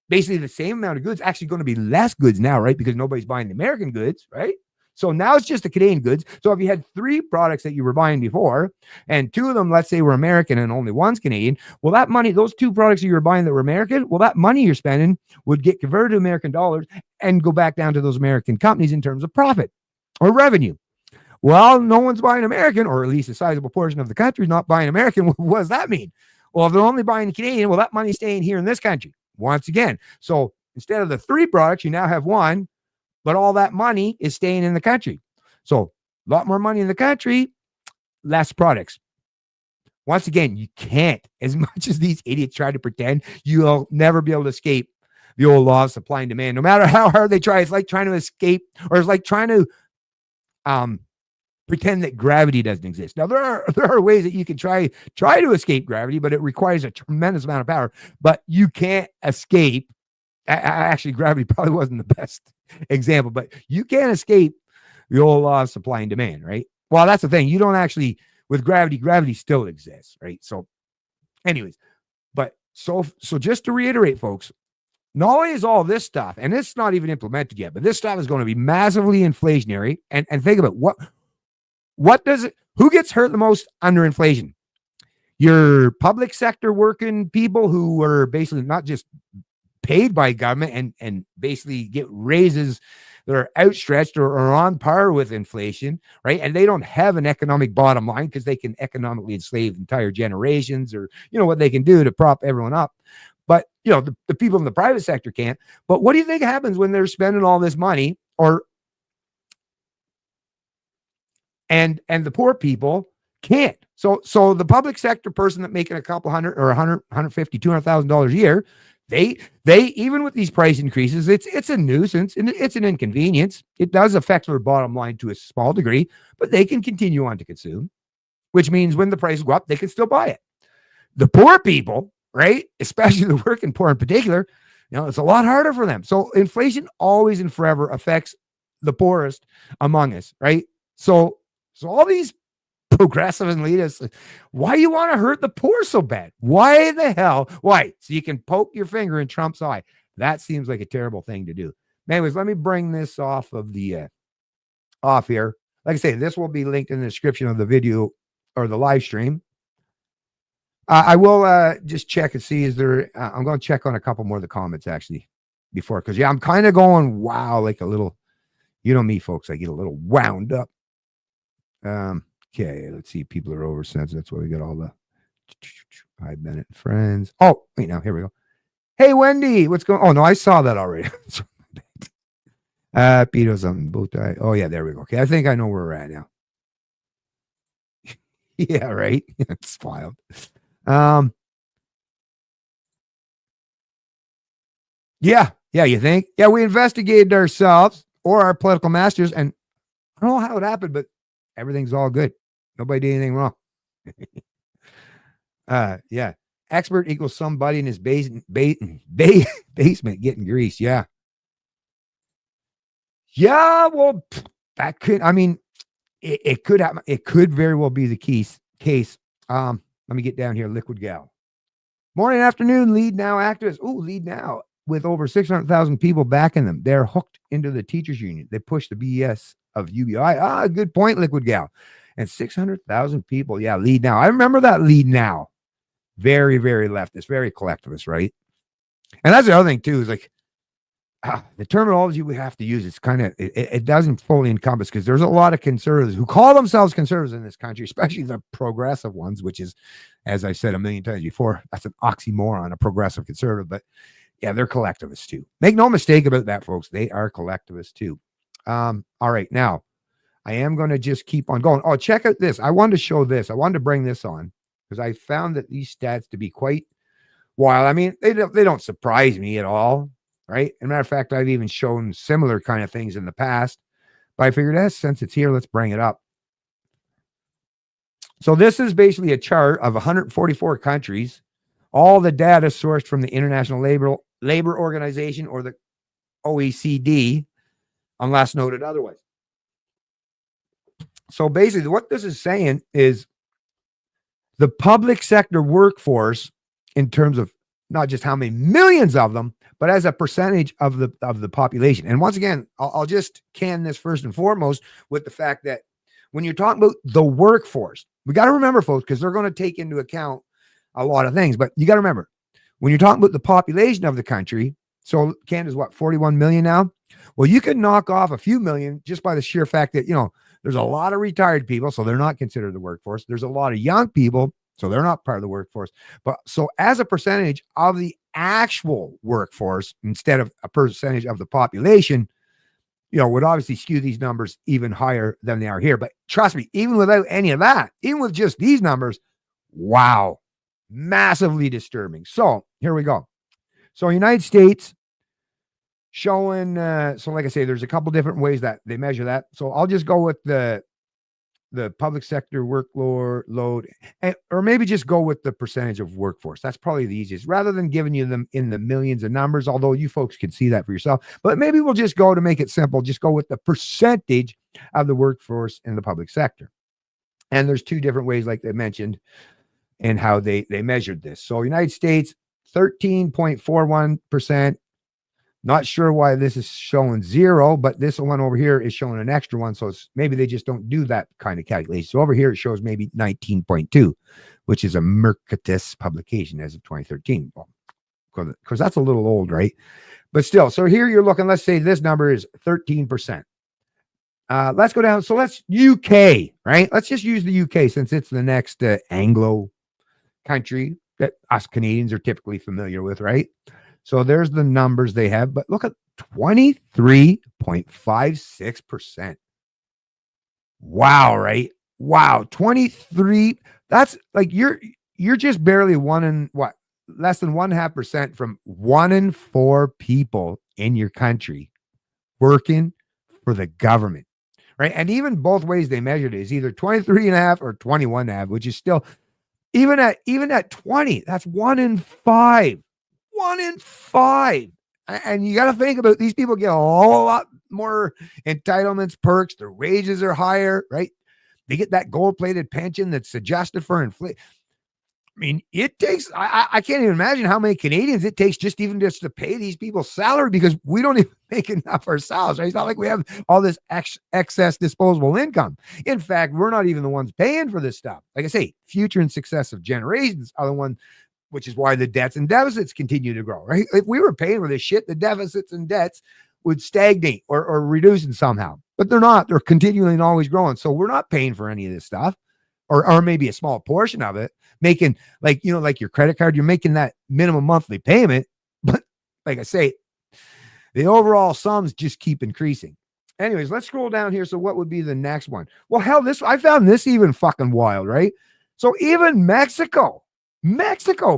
Basically the same amount of goods, actually going to be less goods now, right? Because nobody's buying the American goods, right? So now it's just the Canadian goods. So if you had 3 products that you were buying before, and 2 of them, let's say, were American and only one's Canadian, well, that money, those 2 products that you were buying that were American, well, that money you're spending would get converted to American dollars and go back down to those American companies in terms of profit or revenue. Well, no one's buying American, or at least a sizable portion of the country is not buying American. What does that mean? Well, if they're only buying Canadian, well, that money's staying here in this country once again. So instead of the 3 products, you now have 1, but all that money is staying in the country. So a lot more money in the country, less products. Once again, you can't, as much as these idiots try to pretend, you'll never be able to escape the old law of supply and demand. No matter how hard they try, it's like trying to escape, or it's like trying to pretend that gravity doesn't exist. Now, there are ways that you can try to escape gravity, but it requires a tremendous amount of power. But you can't escape. Actually, gravity probably wasn't the best example, but you can't escape the old law of supply and demand, right? Well, that's the thing. You don't actually, with gravity still exists, right? So anyways, but so just to reiterate, folks, not only is all this stuff, and it's not even implemented yet, but this stuff is going to be massively inflationary. And think about who gets hurt the most under inflation? Your public sector working people who are basically not just paid by government and basically get raises that are outstretched or are on par with inflation, right? And they don't have an economic bottom line because they can economically enslave entire generations, or, what they can do to prop everyone up. But, the people in the private sector can't. But what do you think happens when they're spending all this money, and the poor people can't? So the public sector person that making a couple hundred or $100, $150, $200,000 a year, They even with these price increases, it's a nuisance and it's an inconvenience. It does affect their bottom line to a small degree, but they can continue on to consume, which means when the prices go up, they can still buy it. The poor people, right, especially the working poor in particular, it's a lot harder for them. So inflation always and forever affects the poorest among us, right? So all these progressive and elitists, why you want to hurt the poor so bad? Why the hell? Why? So you can poke your finger in Trump's eye. That seems like a terrible thing to do. Anyways, let me bring this off of the off here. Like I say, this will be linked in the description of the video or the live stream. I will just check and see, is there, I'm going to check on a couple more of the comments actually before, because I'm kind of going, wow, like a little, me folks, I get a little wound up. Okay, let's see, people are over since that's why we got all the hi Bennett and friends. Oh, wait, now here we go. Hey Wendy, what's going on? Oh no, I saw that already. Peter something, bow tie. Oh yeah, there we go. Okay, I think I know where we're at now. Yeah, right. It's wild. Yeah, you think? Yeah, we investigated ourselves or our political masters, and I don't know how it happened, but everything's all good. Nobody did anything wrong. Yeah. Expert equals somebody in his basement getting greased. Yeah. Yeah, well, that could, it could happen. It could very well be the case. Let me get down here. Liquid Gal. Morning, afternoon, Lead Now activists. Oh, Lead Now with over 600,000 people backing them. They're hooked into the teachers union. They push the BS of UBI. Good point, Liquid Gal. And 600,000 people. Yeah, Lead Now. I remember that Lead Now. Very, very leftist, very collectivist, right? And that's the other thing too, is like the terminology we have to use. It's kind of, it doesn't fully encompass, because there's a lot of conservatives who call themselves conservatives in this country, especially the progressive ones, which is, as I said a million times before, that's an oxymoron, a progressive conservative. But yeah, they're collectivists too. Make no mistake about that, folks. They are collectivists too. All right, now I am going to just keep on going. Oh, check out this. I wanted to show this. I wanted to bring this on because I found that these stats to be quite wild. They don't surprise me at all, right? As a matter of fact, I've even shown similar kind of things in the past, but I figured, since it's here, let's bring it up. So this is basically a chart of 144 countries, all the data sourced from the International Labor Organization or the OECD, unless noted otherwise. So basically what this is saying is the public sector workforce, in terms of not just how many millions of them, but as a percentage of the population. And once again, I'll just can this first and foremost with the fact that when you're talking about the workforce, we got to remember, folks, because they're going to take into account a lot of things, but you got to remember, when you're talking about the population of the country, so Canada's what, 41 million now? Well, you can knock off a few million just by the sheer fact that, there's a lot of retired people, so they're not considered the workforce. There's a lot of young people, so they're not part of the workforce. But so as a percentage of the actual workforce, instead of a percentage of the population, would obviously skew these numbers even higher than they are here. But trust me, even without any of that, even with just these numbers, wow, massively disturbing. So here we go. So United States showing, so like I say, there's a couple different ways that they measure that. So I'll just go with the public sector workload, or maybe just go with the percentage of workforce. That's probably the easiest, rather than giving you them in the millions of numbers, although you folks can see that for yourself. But maybe we'll just go, to make it simple, just go with the percentage of the workforce in the public sector. And there's two different ways, like they mentioned, and how they measured this. So United States, 13.41%. Not sure why this is showing 0, but this one over here is showing an extra one. So maybe they just don't do that kind of calculation. So over here, it shows maybe 19.2, which is a Mercatus publication as of 2013. Well, because that's a little old, right? But still, so here you're looking, let's say this number is 13%. Let's go down. So let's UK, right? Let's just use the UK since it's the next Anglo country that us Canadians are typically familiar with, right? So there's the numbers they have, but look at 23.56%. Wow, right? Wow, 23. That's like you're just barely 1 in what? less than 1.5% from 1 in 4 people in your country working for the government, right? And even both ways they measured it is either 23.5 or 21.5, which is still even at 20, that's 1 in 5. 1 in 5. And you got to think about these people get a whole lot more entitlements, perks, their wages are higher, right? They get that gold-plated pension that's adjusted for inflation. I mean, it takes, I can't even imagine how many Canadians it takes just to pay these people's salary, because we don't even make enough ourselves, right? It's not like we have all this excess disposable income. In fact, we're not even the ones paying for this stuff. Like I say, future and successive generations are the ones, which is why the debts and deficits continue to grow, right? If we were paying for this shit, the deficits and debts would stagnate or reducing somehow, but they're not. They're continually and always growing. So we're not paying for any of this stuff, or maybe a small portion of it. Making like your credit card, you're making that minimum monthly payment, but like I say, the overall sums just keep increasing. Anyways, let's scroll down here. So what would be the next one? Well, hell, I found this even fucking wild, right? So even Mexico,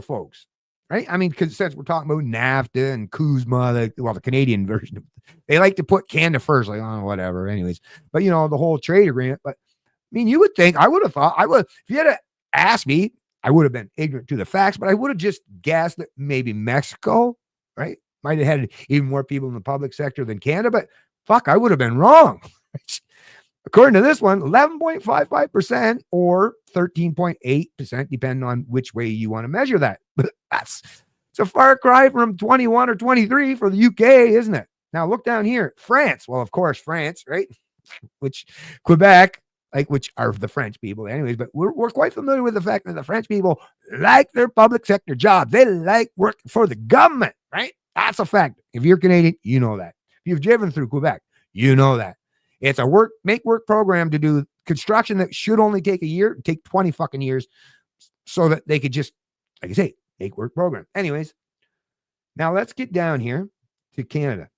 folks, right? I mean, because since we're talking about NAFTA and CUSMA, the Canadian version, they like to put Canada first, like, oh, whatever. Anyways, but the whole trade agreement. But I mean, you would think, I would have thought, if you had to ask me, I would have been ignorant to the facts, but I would have just guessed that maybe Mexico, right, might have had even more people in the public sector than Canada, but fuck, I would have been wrong. According to this one, 11.55% or 13.8%, depending on which way you want to measure that. But it's a far cry from 21 or 23 for the UK, isn't it? Now look down here, France. Well, of course, France, right? Which Quebec, which are the French people anyways, but we're quite familiar with the fact that the French people like their public sector jobs. They like working for the government, right? That's a fact. If you're Canadian, you know that. If you've driven through Quebec, you know that. It's a make work program to do construction that should only take a year, take 20 fucking years, so that they could just, like I say, make work program. Anyways, now let's get down here to Canada.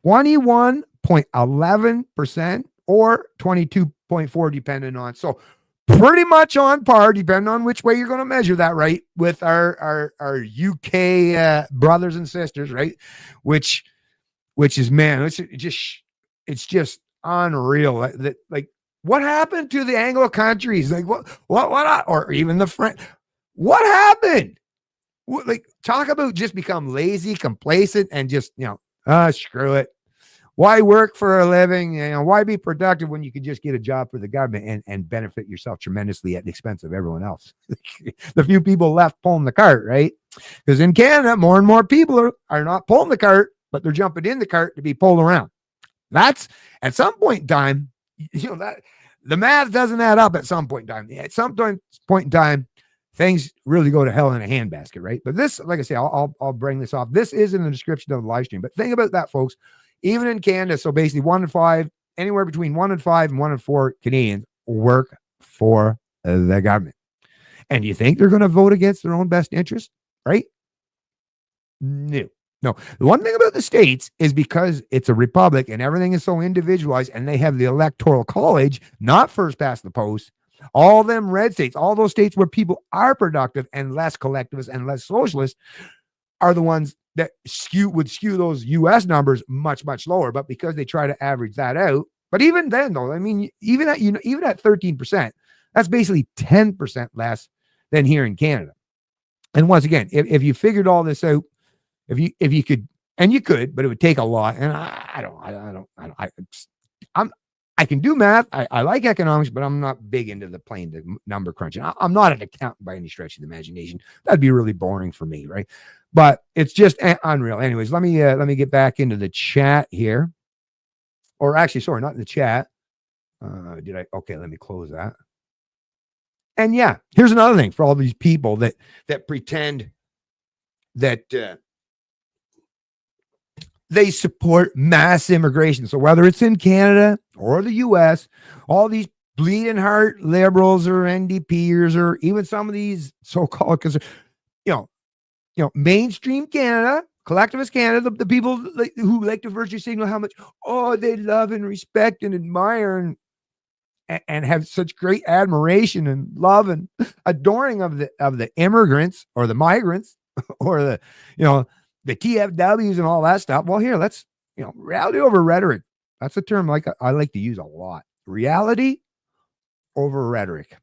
21.11% or 22.4%, depending on. So pretty much on par, depending on which way you're going to measure that, right? With our UK brothers and sisters, right? Which is, man, it's just unreal. Like what happened to the Anglo countries? Like what, or even the French? What happened? Like, talk about just become lazy, complacent, and just screw it. Why work for a living? Why be productive when you can just get a job for the government and benefit yourself tremendously at the expense of everyone else? The few people left pulling the cart, right? Because in Canada, more and more people are not pulling the cart, but they're jumping in the cart to be pulled around. That's at some point in time, that the math doesn't add up at some point in time. At some point in time, things really go to hell in a handbasket, right? But this, like I say, I'll bring this off. This is in the description of the live stream. But think about that, folks. Even in Canada, so basically 1 in 5, anywhere between 1 in 5 and 1 in 4 Canadians work for the government. And you think they're going to vote against their own best interest, right? No. The one thing about the States is because it's a republic and everything is so individualized, and they have the electoral college, not first past the post. All them red states, all those states where people are productive and less collectivist and less socialist, are the ones that would skew those U.S. numbers much, much lower. But because they try to average that out, but even then, though, I mean, even at 13%, that's basically 10% less than here in Canada. And once again, if you figured all this out, if you could, and you could, but it would take a lot. And I can do math. I like economics, but I'm not big into the number crunching. I'm not an accountant by any stretch of the imagination. That'd be really boring for me, right? But it's just unreal. Anyways, let me get back into the chat here. Or actually, sorry, not in the chat. Okay, let me close that. And yeah, here's another thing for all these people that pretend that they support mass immigration. So whether it's in Canada or the US, all these bleeding heart liberals or NDPers or even some of these so-called, because mainstream Canada, collectivist Canada, the people who like to virtue signal how much they love and respect and admire and have such great admiration and love and adoring of the immigrants or the migrants or the, the TFWs and all that stuff. Well, here, let's, reality over rhetoric. That's a term I like to use a lot. Reality over rhetoric.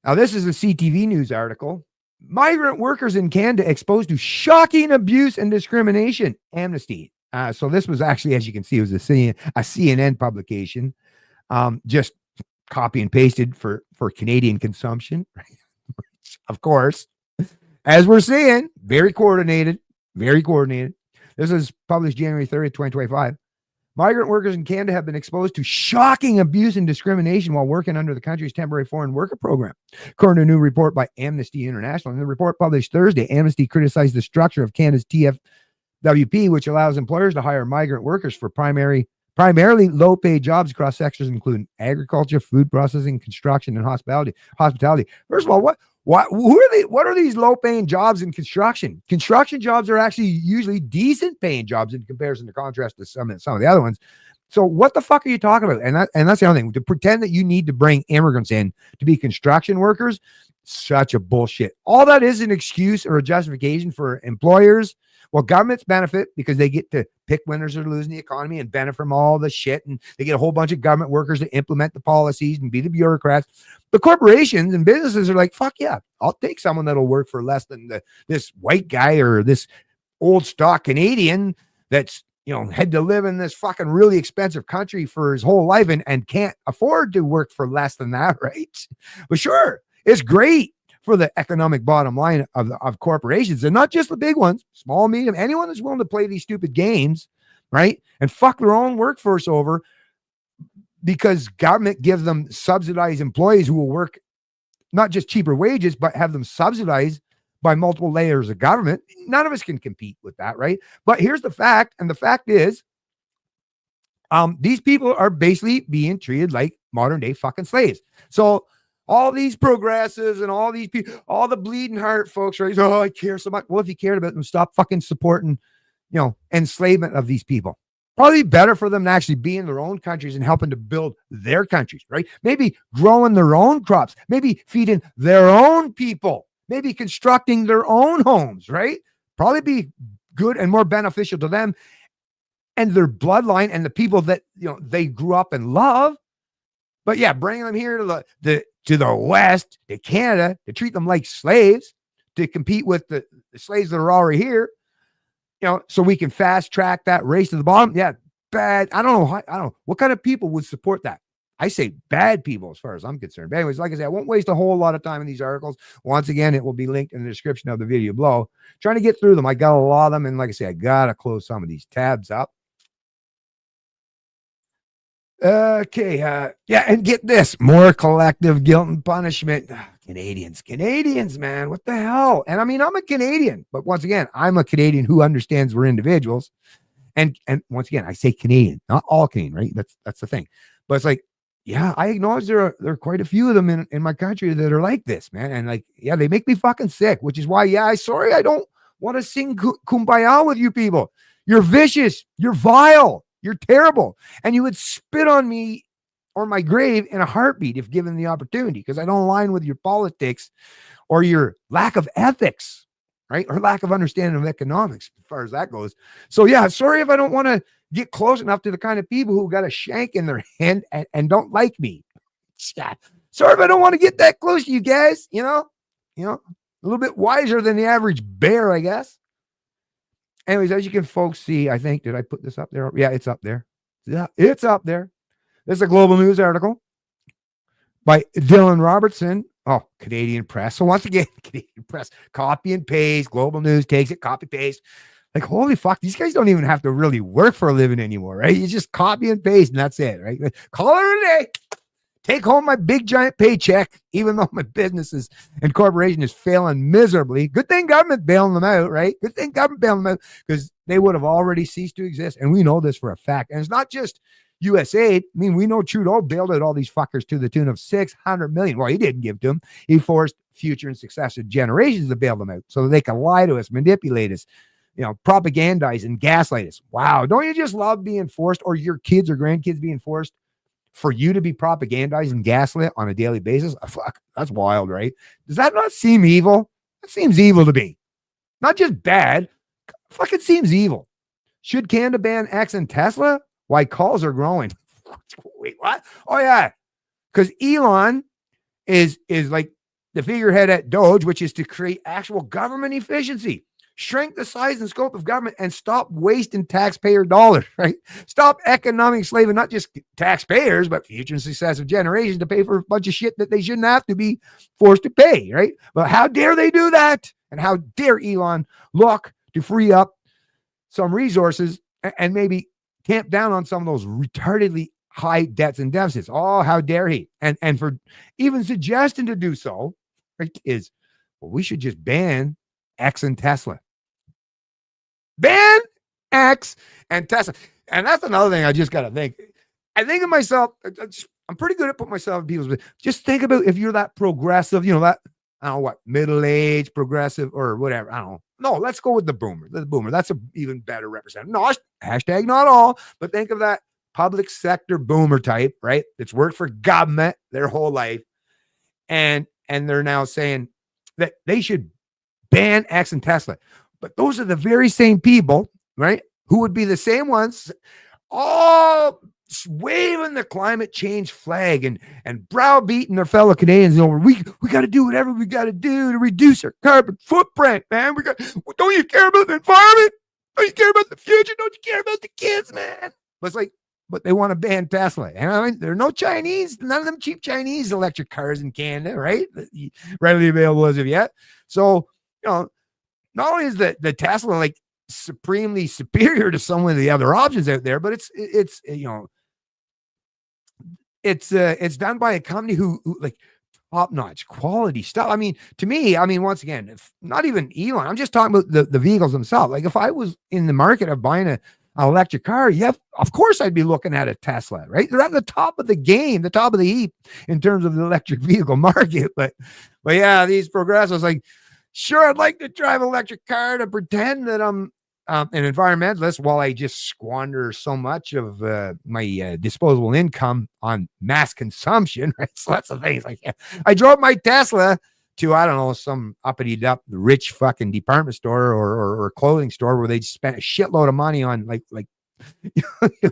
Now, this is a CTV News article. Migrant workers in Canada exposed to shocking abuse and discrimination. Amnesty. So this was actually, as you can see, it was a CNN publication, just copy and pasted for Canadian consumption. Of course, as we're seeing, very coordinated. This is published January 30th, 2025. Migrant workers in Canada have been exposed to shocking abuse and discrimination while working under the country's temporary foreign worker program, according to a new report by Amnesty International. In the report published Thursday, Amnesty criticized the structure of Canada's TFWP, which allows employers to hire migrant workers for primarily low-paid jobs across sectors including agriculture, food processing, construction, and hospitality. First of all, what are these low-paying jobs in construction? Construction jobs are actually usually decent-paying jobs in comparison to contrast to some of the other ones. So what the fuck are you talking about? And that's the other thing. To pretend that you need to bring immigrants in to be construction workers, such a bullshit. All that is an excuse or a justification for employers. Well, governments benefit because they get to pick winners or lose in the economy and benefit from all the shit. And they get a whole bunch of government workers to implement the policies and be the bureaucrats. The corporations and businesses are like, fuck yeah, I'll take someone that'll work for less than this white guy or this old stock Canadian that's, had to live in this fucking really expensive country for his whole life and can't afford to work for less than that, right? But sure, it's great for the economic bottom line of corporations, and not just the big ones, small, medium, anyone that's willing to play these stupid games, right? And fuck their own workforce over because government gives them subsidized employees who will work not just cheaper wages, but have them subsidized by multiple layers of government. None of us can compete with that, right? But here's the fact, and the fact is, these people are basically being treated like modern day fucking slaves. So all these progressives and all these people, all the bleeding heart folks, right? Oh, I care so much. Well, if you cared about them, stop fucking supporting, enslavement of these people. Probably better for them to actually be in their own countries and helping to build their countries, right? Maybe growing their own crops, maybe feeding their own people, maybe constructing their own homes, right? Probably be good and more beneficial to them and their bloodline and the people that, they grew up and love. But yeah, bringing them here to the West, to Canada, to treat them like slaves, to compete with the slaves that are already here, so we can fast track that race to the bottom. Yeah, bad. I don't know what kind of people would support that. I say bad people as far as I'm concerned. But anyways, like I said, I won't waste a whole lot of time in these articles. Once again, it will be linked in the description of the video below. Trying to get through them. I got a lot of them. And like I say, I got to close some of these tabs up. Okay. And get this, more collective guilt and punishment. Canadians, man, what the hell? And I mean, I'm a Canadian, but once again, I'm a Canadian who understands we're individuals. And once again, I say Canadian, not all Canadian, right? That's the thing. But it's like, yeah, I acknowledge there are quite a few of them in my country that are like this, man. And like, yeah, they make me fucking sick, which is why, I'm sorry, I don't want to sing kumbaya with you people. You're vicious. You're vile. You're terrible. And you would spit on me or my grave in a heartbeat if given the opportunity, because I don't align with your politics or your lack of ethics, right? Or lack of understanding of economics as far as that goes. So yeah, sorry if I don't want to get close enough to the kind of people who got a shank in their hand and don't like me. Sorry if I don't want to get that close to you guys, a little bit wiser than the average bear, I guess. Anyways, as you can folks see, I think, did I put this up there? Yeah, it's up there. Yeah, it's up there. This is a Global News article by Dylan Robertson. Oh, Canadian Press. So once again, Canadian Press, copy and paste. Global News takes it, copy, paste. Like, holy fuck, these guys don't even have to really work for a living anymore, right? You just copy and paste and that's it, right? Call it a day. Take home my big giant paycheck, even though my businesses and corporation is failing miserably. Good thing government bailing them out, right? Good thing government bailing them out because they would have already ceased to exist. And we know this for a fact. And it's not just USAID. I mean, we know Trudeau bailed out all these fuckers to the tune of $600 million. Well, he didn't give to them. He forced future and successive generations to bail them out so that they can lie to us, manipulate us, propagandize and gaslight us. Wow. Don't you just love being forced, or your kids or grandkids being forced for you to be propagandizing gaslit on a daily basis, fuck, that's wild, right? Does that not seem evil? It seems evil to me. Not just bad, fucking seems evil. Should Canada ban X and Tesla? Why calls are growing. Wait, what? Oh yeah, because Elon is like the figurehead at Doge, which is to create actual government efficiency, shrink the size and scope of government, and stop wasting taxpayer dollars, right? Stop economic slaving, not just taxpayers, but future and successive generations to pay for a bunch of shit that they shouldn't have to be forced to pay, right? But how dare they do that? And how dare Elon look to free up some resources and maybe tamp down on some of those retardedly high debts and deficits. Oh, how dare he? And for even suggesting to do so, right, is, well, we should just ban X and Tesla. Ban X and Tesla. And that's another thing I just got to think. I think of myself, I'm pretty good at putting myself in people's, just think about if you're that progressive, that, I don't know what, middle-aged, progressive, or whatever. I don't know. No, let's go with the boomer. The boomer. That's an even better representative. No, hashtag not all, but think of that public sector boomer type, right? It's worked for government their whole life. And they're now saying that they should ban X and Tesla. But those are the very same people, right, who would be the same ones all waving the climate change flag and browbeating their fellow Canadians over. We got to do whatever we got to do to reduce our carbon footprint, man. Don't you care about the environment? Don't you care about the future? Don't you care about the kids, man? But it's like, but they want to ban Tesla. And I mean, there are no Chinese, none of them cheap Chinese electric cars in Canada, right? Readily available as of yet. So, not only is the Tesla like supremely superior to some of the other options out there, but it's done by a company who like top-notch quality stuff. I mean, to me, once again, if not even Elon, I'm just talking about the vehicles themselves. Like if I was in the market of buying an electric car, yeah, of course I'd be looking at a Tesla, right? They're at the top of the game, the top of the heap in terms of the electric vehicle market. But yeah, these progressives, like, sure, I'd like to drive an electric car to pretend that I'm an environmentalist while I just squander so much of my disposable income on mass consumption, right? So that's the thing. It's like, yeah, I drove my Tesla to, I don't know, some uppity up rich fucking department store or clothing store where they spent a shitload of money on like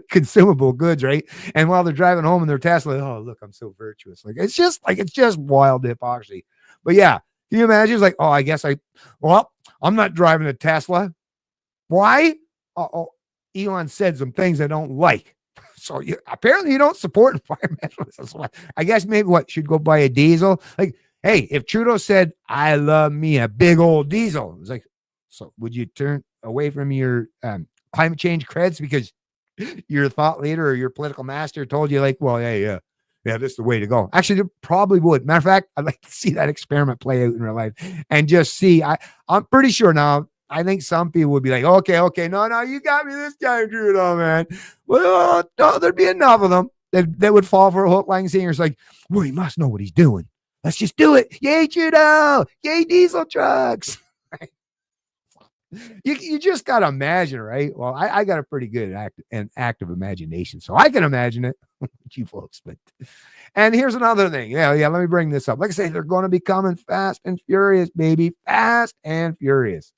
consumable goods, right? And while they're driving home in their Tesla, oh, look, I'm so virtuous. Like, it's just wild hypocrisy. But yeah, can you imagine? It's like, oh, I guess I'm not driving a Tesla. Why? Elon said some things I don't like. So apparently you don't support environmentalists. I guess maybe should go buy a diesel? Like, hey, if Trudeau said, I love me a big old diesel, it's like, so would you turn away from your climate change creds because your thought leader or your political master told you, like, well, yeah, this is the way to go? Actually, it probably would. Matter of fact, I'd like to see that experiment play out in real life and just see. I'm pretty sure now. I think some people would be like, okay, no, you got me this time, Trudeau, man. Well, no, there'd be enough of them that would fall for a hook, line, and sinker. It's like, well, he must know what he's doing. Let's just do it. Yay, Trudeau. Yay, diesel trucks. You just got to imagine, right? Well, I got a pretty good active imagination, so I can imagine it. You folks, and here's another thing. Yeah, let me bring this up. Like I say, they're going to be coming fast and furious, baby. Fast and furious.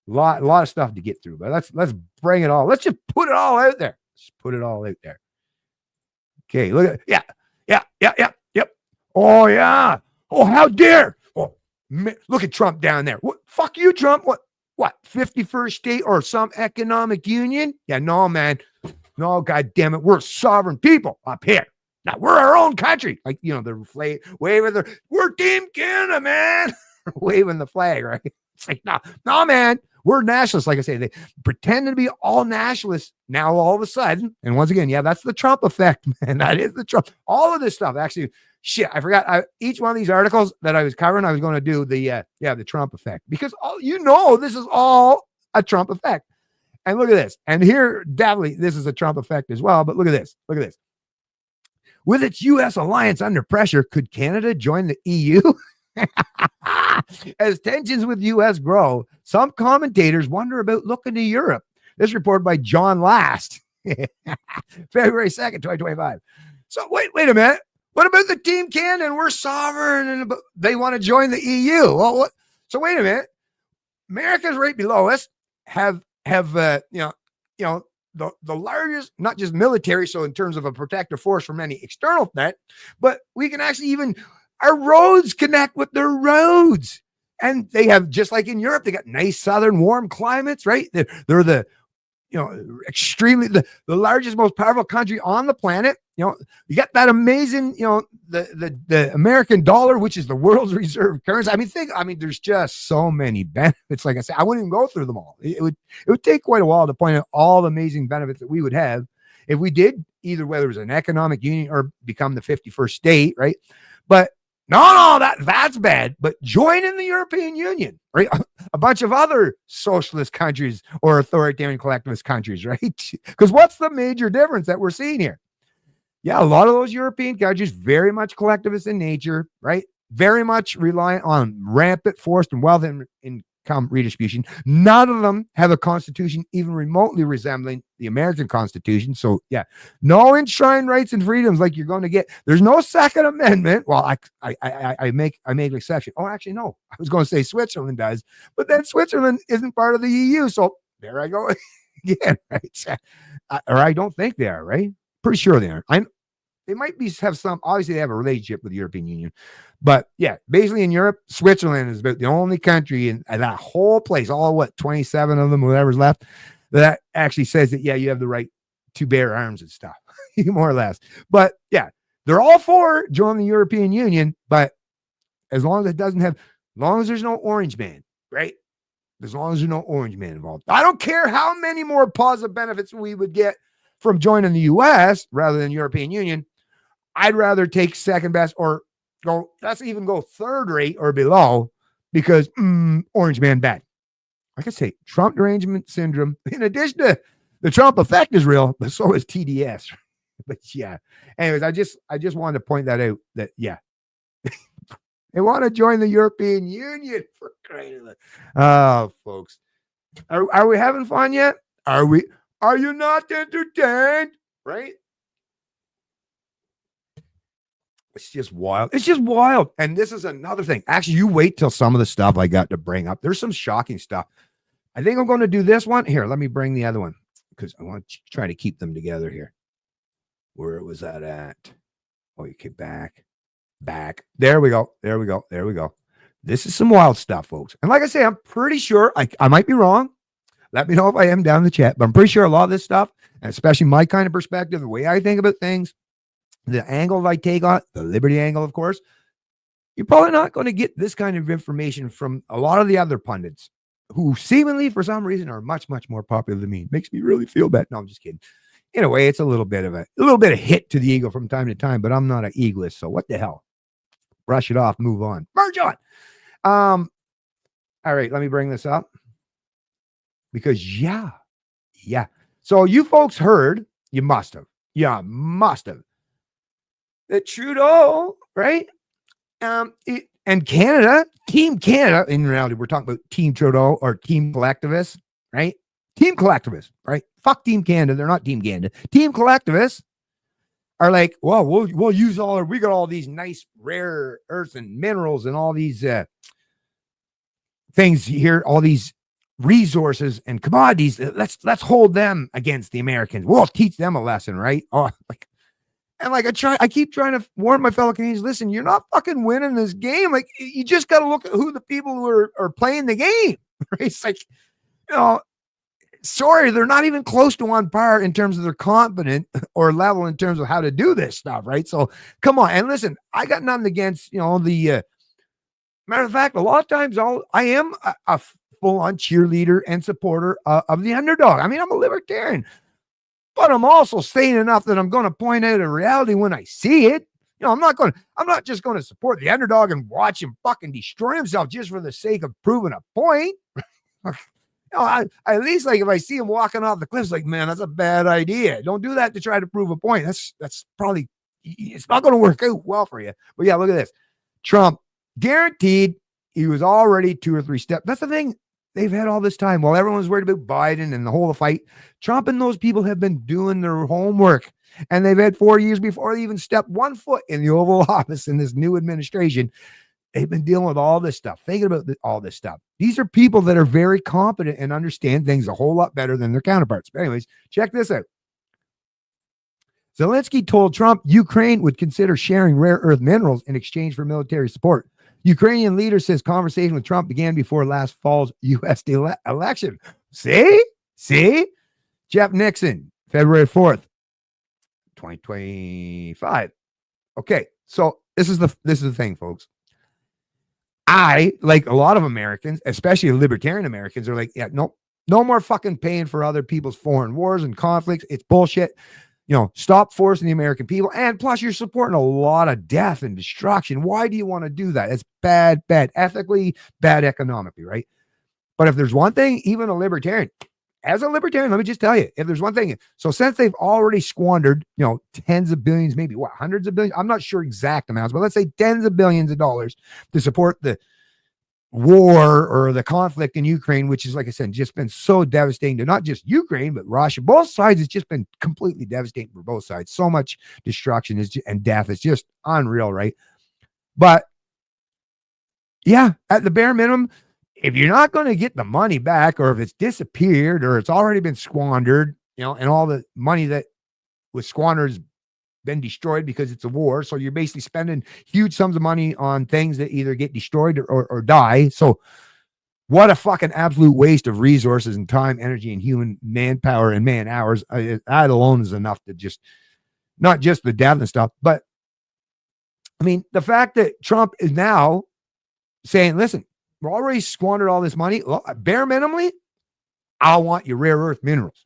A lot of stuff to get through, but let's bring it all. Let's just put it all out there. Just put it all out there. Okay, look at yep. Oh yeah. Oh, how dare! Oh, look at Trump down there. What? Fuck you, Trump. What? 51st state or some economic union? Yeah, no, man. No, God damn it. We're sovereign people up here. Now we're our own country. Like, the waving we're Team Canada, man. Waving the flag, right? It's like, no, man. We're nationalists. Like I say, they pretend to be all nationalists now all of a sudden. And once again, yeah, that's the Trump effect, man. That is the Trump. All of this stuff, actually, shit, I forgot. Each one of these articles that I was covering, I was going to do the Trump effect. Because, this is all a Trump effect. And look at this. And here, definitely, this is a Trump effect as well. But look at this. Look at this. With its U.S. alliance under pressure, could Canada join the EU? As tensions with U.S. grow, some commentators wonder about looking to Europe. This report by John Last, February 2nd, 2025. So wait a minute. What about the Team Canada? And we're sovereign, and they want to join the EU. Well, what? So wait a minute. America's right below us. Have the largest, not just military, so in terms of a protective force from any external threat, but we can actually even our roads connect with their roads. And they have, just like in Europe, they got nice southern warm climates, right? They're the extremely the largest, most powerful country on the planet. You got that amazing, the American dollar, which is the world's reserve currency. There's just so many benefits. Like I said, I wouldn't even go through them all. It would take quite a while to point out all the amazing benefits that we would have if we did either, whether it was an economic union or become the 51st state, right? But no, that's bad. But join in the European Union, right? A bunch of other socialist countries or authoritarian collectivist countries, right? Because what's the major difference that we're seeing here? Yeah, a lot of those European countries, very much collectivist in nature, right? Very much reliant on rampant forced and wealth and income redistribution. None of them have a constitution even remotely resembling the American Constitution. So yeah, no enshrined rights and freedoms like you're going to get. There's no Second Amendment. Well, I make an exception. Oh, actually, no. I was going to say Switzerland does, but then Switzerland isn't part of the EU. So there I go again, right? Or I don't think they are, right? Pretty sure they are. They might have some, obviously they have a relationship with the European Union, but yeah, basically in Europe, Switzerland is about the only country in that whole place, all 27 of them, whatever's left, that actually says that, yeah, you have the right to bear arms and stuff, more or less. But yeah, they're all for joining the European Union, but as long as there's no orange man, right? As long as there's no orange man involved. I don't care how many more positive benefits we would get from joining the US rather than European Union. I'd rather take second best or let's even go third rate or below because orange man bad. Like I say, Trump derangement syndrome, in addition to the Trump effect is real, but so is TDS. But yeah, anyways, I just wanted to point that out that, yeah, they want to join the European Union for crying out loud. Oh, folks, are we having fun yet? Are you not entertained? Right? It's just wild. It's just wild. And this is another thing. Actually, you wait till some of the stuff I got to bring up. There's some shocking stuff. I think I'm going to do this one. Here, let me bring the other one because I want to try to keep them together here. Where was that at? Oh, you get back. There we go. This is some wild stuff, folks. And like I say, I'm pretty sure, I might be wrong. Let me know if I am down in the chat, but I'm pretty sure a lot of this stuff, and especially my kind of perspective, the way I think about things, the angle I take on it, the liberty angle, of course, you're probably not going to get this kind of information from a lot of the other pundits who seemingly, for some reason, are much, much more popular than me. It makes me really feel bad. No, I'm just kidding. In a way, it's a little bit of hit to the ego from time to time, but I'm not an egoist, so what the hell? Brush it off, move on. Merge on. All right, let me bring this up. Because yeah. So you folks heard, you must have, that Trudeau, right? And Canada, Team Canada, in reality, we're talking about Team Trudeau or Team Collectivists, right? Team Collectivists, right? Fuck Team Canada. They're not Team Canada. Team Collectivists are like, well, we'll use we got all these nice rare earths and minerals and all these things here, all these resources and commodities. Let's hold them against the Americans. We'll teach them a lesson, right? I keep trying to warn my fellow Canadians, listen, you're not fucking winning this game. Like, you just got to look at who the people who are playing the game. Right? It's like, sorry, they're not even close to on par in terms of their confidence or level in terms of how to do this stuff, right? So come on. And listen, I got nothing against, the matter of fact, a lot of times I am a full-on cheerleader and supporter of the underdog. I mean, I'm a libertarian, but I'm also sane enough that I'm going to point out a reality when I see it. I'm not just going to support the underdog and watch him fucking destroy himself just for the sake of proving a point. I at least, like, if I see him walking off the cliffs, like, man, that's a bad idea. Don't do that to try to prove a point. That's probably, it's not going to work out well for you. But yeah, look at this. Trump, guaranteed, he was already 2 or 3 steps. That's the thing. They've had all this time while everyone's worried about Biden and the whole fight. Trump and those people have been doing their homework. And they've had 4 years before they even stepped one foot in the Oval Office in this new administration. They've been dealing with all this stuff, thinking about all this stuff. These are people that are very competent and understand things a whole lot better than their counterparts. But anyways, check this out. Zelensky told Trump Ukraine would consider sharing rare earth minerals in exchange for military support. Ukrainian leader says conversation with Trump began before last fall's U.S. election. See? Jeff Nixon, February 4th, 2025. Okay, so this is the thing, folks. I, like a lot of Americans, especially libertarian Americans, are like, yeah, no more fucking paying for other people's foreign wars and conflicts. It's bullshit. Stop forcing the American people. And plus, you're supporting a lot of death and destruction. Why do you want to do that? It's bad ethically, bad economically, right? But if there's one thing, even a libertarian, as a libertarian, let me just tell you, if there's one thing, so since they've already squandered, tens of billions, maybe hundreds of billions, I'm not sure exact amounts, but let's say tens of billions of dollars to support the war or the conflict in Ukraine, which is, like I said, just been so devastating to not just Ukraine, but Russia. Both sides, it's just been completely devastating for both sides. So much destruction and death is just unreal, right? But yeah, at the bare minimum, if you're not going to get the money back, or if it's disappeared, or it's already been squandered, and all the money that was squandered has been destroyed because it's a war. So you're basically spending huge sums of money on things that either get destroyed or die. So what a fucking absolute waste of resources and time, energy, and human manpower and man hours. That alone is enough to just, not just the death and stuff, but I mean, the fact that Trump is now saying, listen, we're already squandered all this money. Well, bare minimally, I want your rare earth minerals.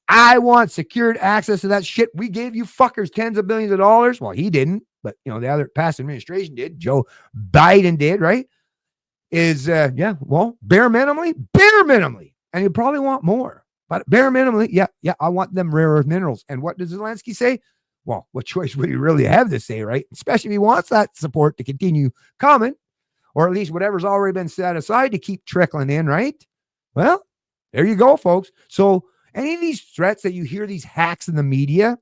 I want secured access to that shit. We gave you fuckers tens of billions of dollars. Well, he didn't, but the other past administration did. Joe Biden did, right? Bare minimally. And you probably want more, but bare minimally, yeah, I want them rare earth minerals. And what does Zelensky say? Well, what choice would he really have to say, right? Especially if he wants that support to continue coming, or at least whatever's already been set aside to keep trickling in, right? Well, there you go, folks. So any of these threats that you hear, these hacks in the media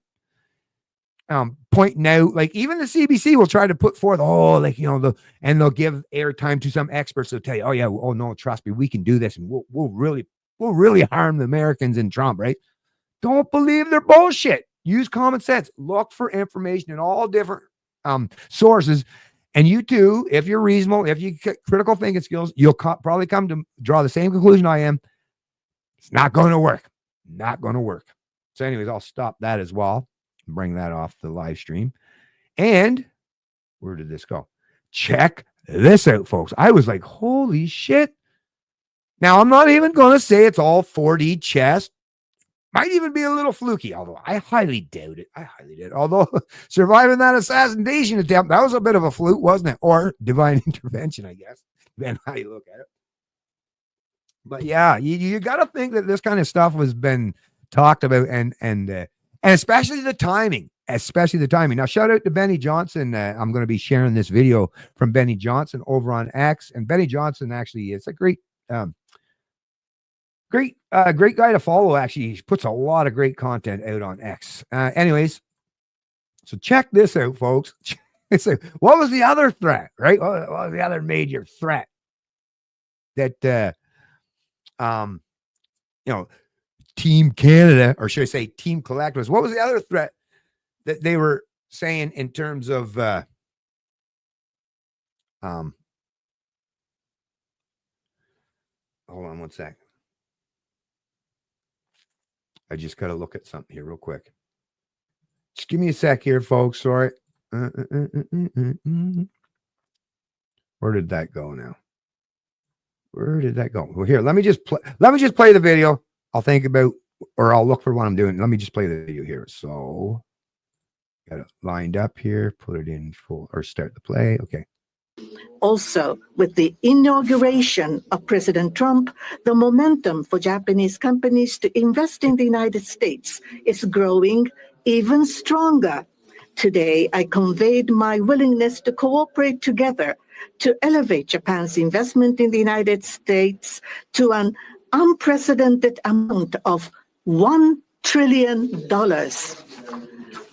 pointing out, like even the CBC will try to put forth, and they'll give airtime to some experts. They'll tell you, oh no, trust me, we can do this, and we'll really harm the Americans and Trump, right? Don't believe their bullshit. Use common sense. Look for information in all different sources. And you too, if you're reasonable, if you get critical thinking skills, you'll probably come to draw the same conclusion I am. It's not going to work. Not going to work. So anyways, I'll stop that as well. Bring that off the live stream. And where did this go? Check this out, folks. I was like, holy shit. Now, I'm not even going to say it's all 4D chess. Might even be a little fluky, although I highly doubt it. Although surviving that assassination attempt, that was a bit of a fluke, wasn't it? Or divine intervention, I guess. Depending on how you look at it. But yeah, you got to think that this kind of stuff has been talked about, and especially the timing. Now, shout out to Benny Johnson. I'm going to be sharing this video from Benny Johnson over on X, and Benny Johnson actually is a great guy to follow. Actually, he puts a lot of great content out on X. Anyways, so check this out, folks. So what was the other threat, right? What was the other major threat that Team Canada, or should I say Team Collectivists, what was the other threat that they were saying in terms of hold on one sec. I just got to look at something here real quick. Just give me a sec here, folks. Sorry. Where did that go now? Where did that go? Well, here, let me just play the video. I'll think about, or I'll look for what I'm doing. Let me just play the video here. So got it lined up here, put it in full, or start the play. Okay. Also, with the inauguration of President Trump, the momentum for Japanese companies to invest in the United States is growing even stronger. Today, I conveyed my willingness to cooperate together to elevate Japan's investment in the United States to an unprecedented amount of $1 trillion.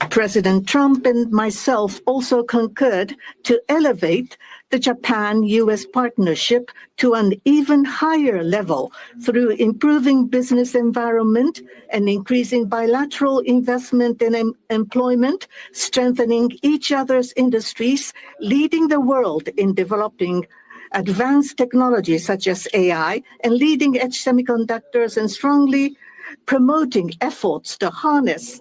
President Trump and myself also concurred to elevate the Japan-US partnership to an even higher level through improving business environment and increasing bilateral investment and employment, strengthening each other's industries, leading the world in developing advanced technologies such as AI and leading-edge semiconductors, and strongly promoting efforts to harness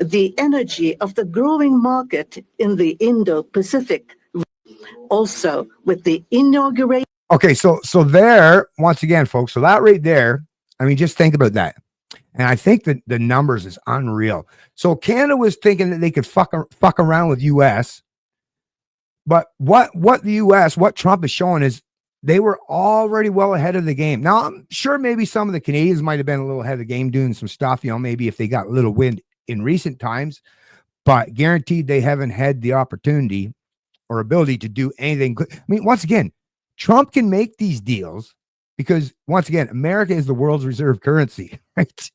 the energy of the growing market in the Indo-Pacific. Also, with the inauguration. Okay, so there, once again, folks, so that right there, I mean, just think about that. And I think that the numbers is unreal. So Canada was thinking that they could fuck around with US, but what the US, what Trump is showing is they were already well ahead of the game. Now, I'm sure maybe some of the Canadians might have been a little ahead of the game doing some stuff, maybe if they got a little wind in recent times, but guaranteed they haven't had the opportunity or ability to do anything good. I mean, once again, Trump can make these deals because, once again, America is the world's reserve currency, right?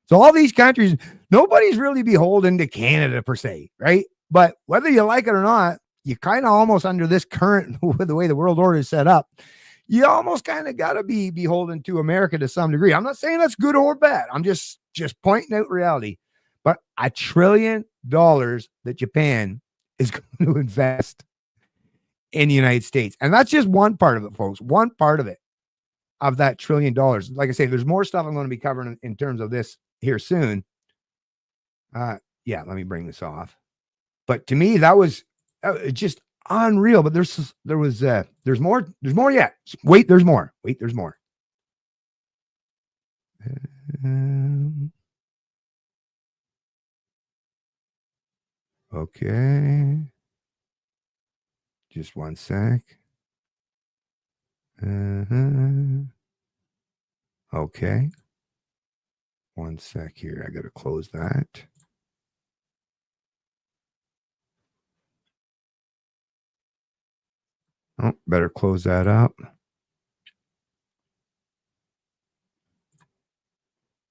So all these countries, nobody's really beholden to Canada per se, right? But whether you like it or not, you kind of almost under this current, with the way the world order is set up, you almost kind of got to be beholden to America to some degree. I'm not saying that's good or bad. I'm just pointing out reality. But $1 trillion that Japan is going to invest in the United States. And that's just one part of it, folks. One part of it, of that $1 trillion. Like I say, there's more stuff I'm going to be covering in terms of this here soon. Yeah, let me bring this off. But to me, that was just unreal. But there's more. There's more yet. Wait, there's more. Wait, there's more. Okay. Just one sec. Okay. One sec here. I got to close that. Oh, better close that up.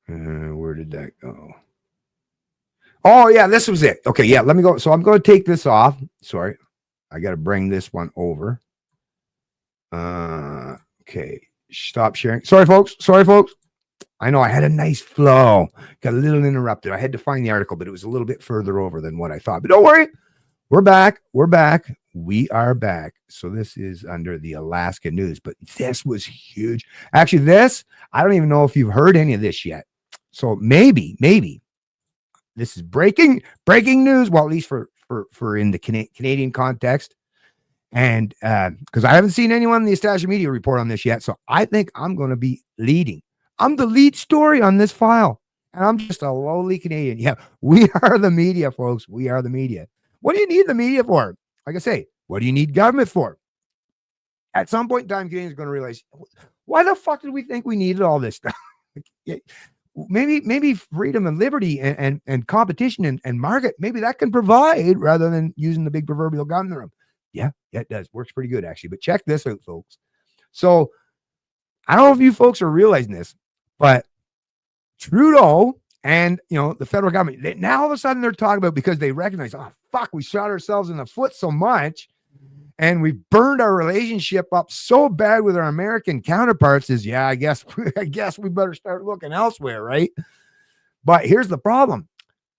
Where did that go? Oh, yeah, this was it. Okay, yeah, let me go. So I'm going to take this off. Sorry. I got to bring this one over. Okay. Stop sharing. Sorry, folks. I know I had a nice flow. Got a little interrupted. I had to find the article, but it was a little bit further over than what I thought. But don't worry. We're back. We are back. So this is under the Alaska news, but this was huge. Actually, this, I don't even know if you've heard any of this yet. So maybe this is breaking news. Well, at least for in the Canadian context. And because I haven't seen anyone in the Established Media report on this yet. So I think I'm going to be leading. I'm the lead story on this file. And I'm just a lowly Canadian. Yeah, we are the media, folks. We are the media. What do you need the media for? Like I say, what do you need government for? At some point in time, Canadians are going to realize, why the fuck did we think we needed all this stuff? Maybe freedom and liberty and competition and market, maybe that can provide rather than using the big proverbial gun in the room. Yeah, it does. Works pretty good, actually. But check this out, folks. So I don't know if you folks are realizing this, but Trudeau and, the federal government, now all of a sudden they're talking about, because they recognize, oh, fuck, we shot ourselves in the foot so much and we burned our relationship up so bad with our American counterparts is, I guess we better start looking elsewhere, right? But here's the problem.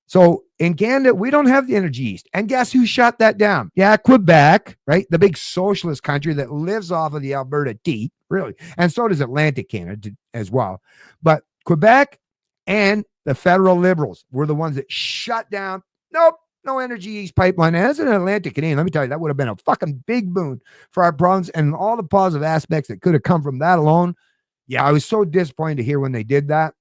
So in Canada, we don't have the Energy East. And guess who shut that down? Yeah, Quebec, right? The big socialist country that lives off of the Alberta tea, really. And so does Atlantic Canada as well. But Quebec and the federal Liberals were the ones that shut down. Nope, no Energy East pipeline. As an Atlantic Canadian, let me tell you, that would have been a fucking big boon for our province and all the positive aspects that could have come from that alone. Yeah, I was so disappointed to hear when they did that.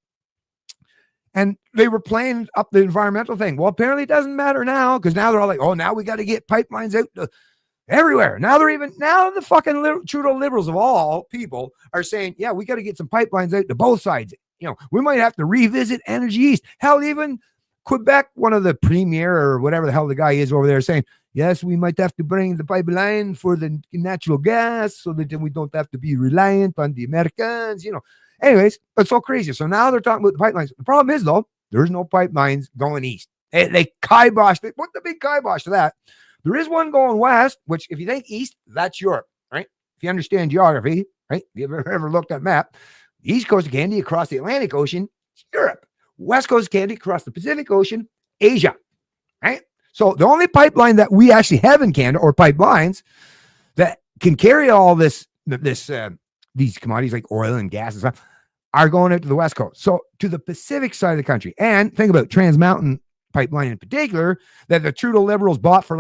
And they were playing up the environmental thing. Well, apparently it doesn't matter now, because now they're all like, oh, now we got to get pipelines out to everywhere. Now the fucking Trudeau Liberals of all people are saying, yeah, we got to get some pipelines out to both sides. We might have to revisit Energy East. Hell, even Quebec, one of the premier or whatever the hell the guy is over there, saying, yes, we might have to bring the pipeline for the natural gas so that we don't have to be reliant on the Americans, Anyways, it's so crazy. So now they're talking about the pipelines. The problem is, though, there's no pipelines going east. They kiboshed it. What the big kibosh to that? There is one going west, which if you think east, that's Europe, right? If you understand geography, right? If you've ever looked at a map, the east coast of Canada across the Atlantic Ocean, Europe. West coast of Canada across the Pacific Ocean, Asia, right? So the only pipeline that we actually have in Canada, or pipelines that can carry all these commodities like oil and gas and stuff, are going out to the west coast. So to the Pacific side of the country. And think about Trans Mountain Pipeline in particular, that the Trudeau Liberals bought for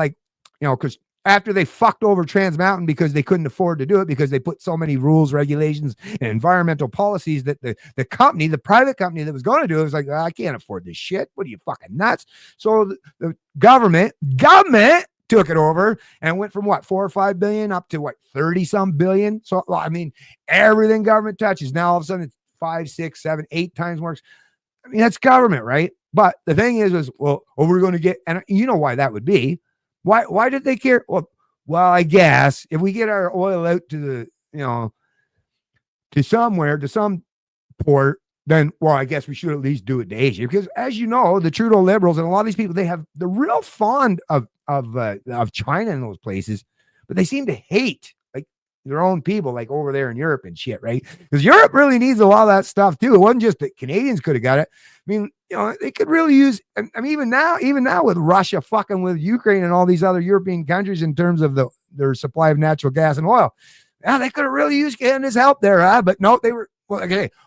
because after they fucked over Trans Mountain because they couldn't afford to do it because they put so many rules, regulations, and environmental policies that the private company that was going to do it was like, I can't afford this shit. What are you, fucking nuts? So the government took it over and went from what, 4 or 5 billion up to what, 30 some billion. So, I mean, everything government touches now, all of a sudden it's 5, 6, 7, 8 times more. I mean, that's government, right? But the thing is we're going to get, and you know why that would be. Why did they care? Well, I guess if we get our oil out to to some port, then, I guess we should at least do it to Asia. Because as you know, the Trudeau Liberals and a lot of these people, they're real fond of China in those places, but they seem to hate their own people, like over there in Europe and shit, right? Because Europe really needs a lot of that stuff too. It wasn't just that Canadians could have got it. I mean, they could really use, I mean, even now with Russia fucking with Ukraine and all these other European countries in terms of their supply of natural gas and oil. Yeah, they could have really used Canada's help there, huh? But no, they were,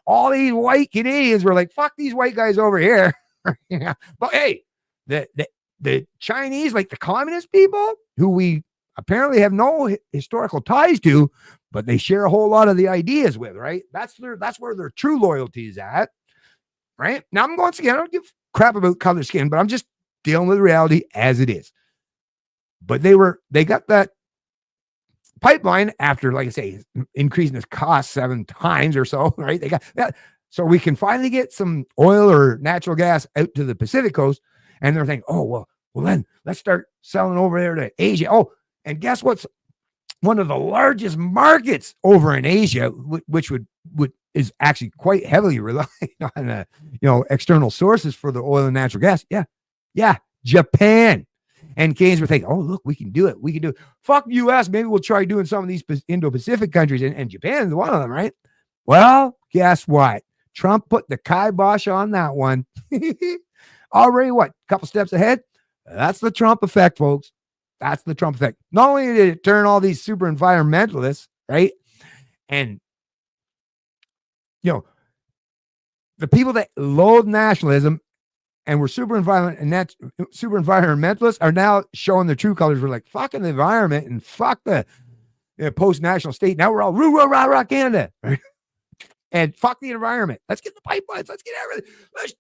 all these white Canadians were like, fuck these white guys over here. Yeah. But hey, the Chinese, like the communist people who we apparently have no historical ties to, but they share a whole lot of the ideas with, right? That's where their true loyalty is at, right? Now, once again, I don't give crap about color skin, but I'm just dealing with reality as it is. But they got that pipeline after, like I say, increasing its cost 7 times or so, right? They got that. So we can finally get some oil or natural gas out to the Pacific coast. And they're thinking, well, then let's start selling over there to Asia. Oh, and guess what's one of the largest markets over in Asia, which is actually quite heavily reliant on external sources for the oil and natural gas. Yeah, Japan. And Canadians were thinking, oh, look, we can do it. We can do it. Fuck US. Maybe we'll try doing some of these Indo-Pacific countries, and Japan is one of them, right? Well, guess what? Trump put the kibosh on that one. Already what? A couple steps ahead? That's the Trump effect, folks. That's the Trump effect. Not only did it turn all these super environmentalists, right? And, the people that loathe nationalism and were super environmentalists are now showing their true colors. We're like, fucking the environment and fuck the post-national state. Now we're all rah, Canada. Right? And fuck the environment. Let's get the pipelines. Let's get everything. Let's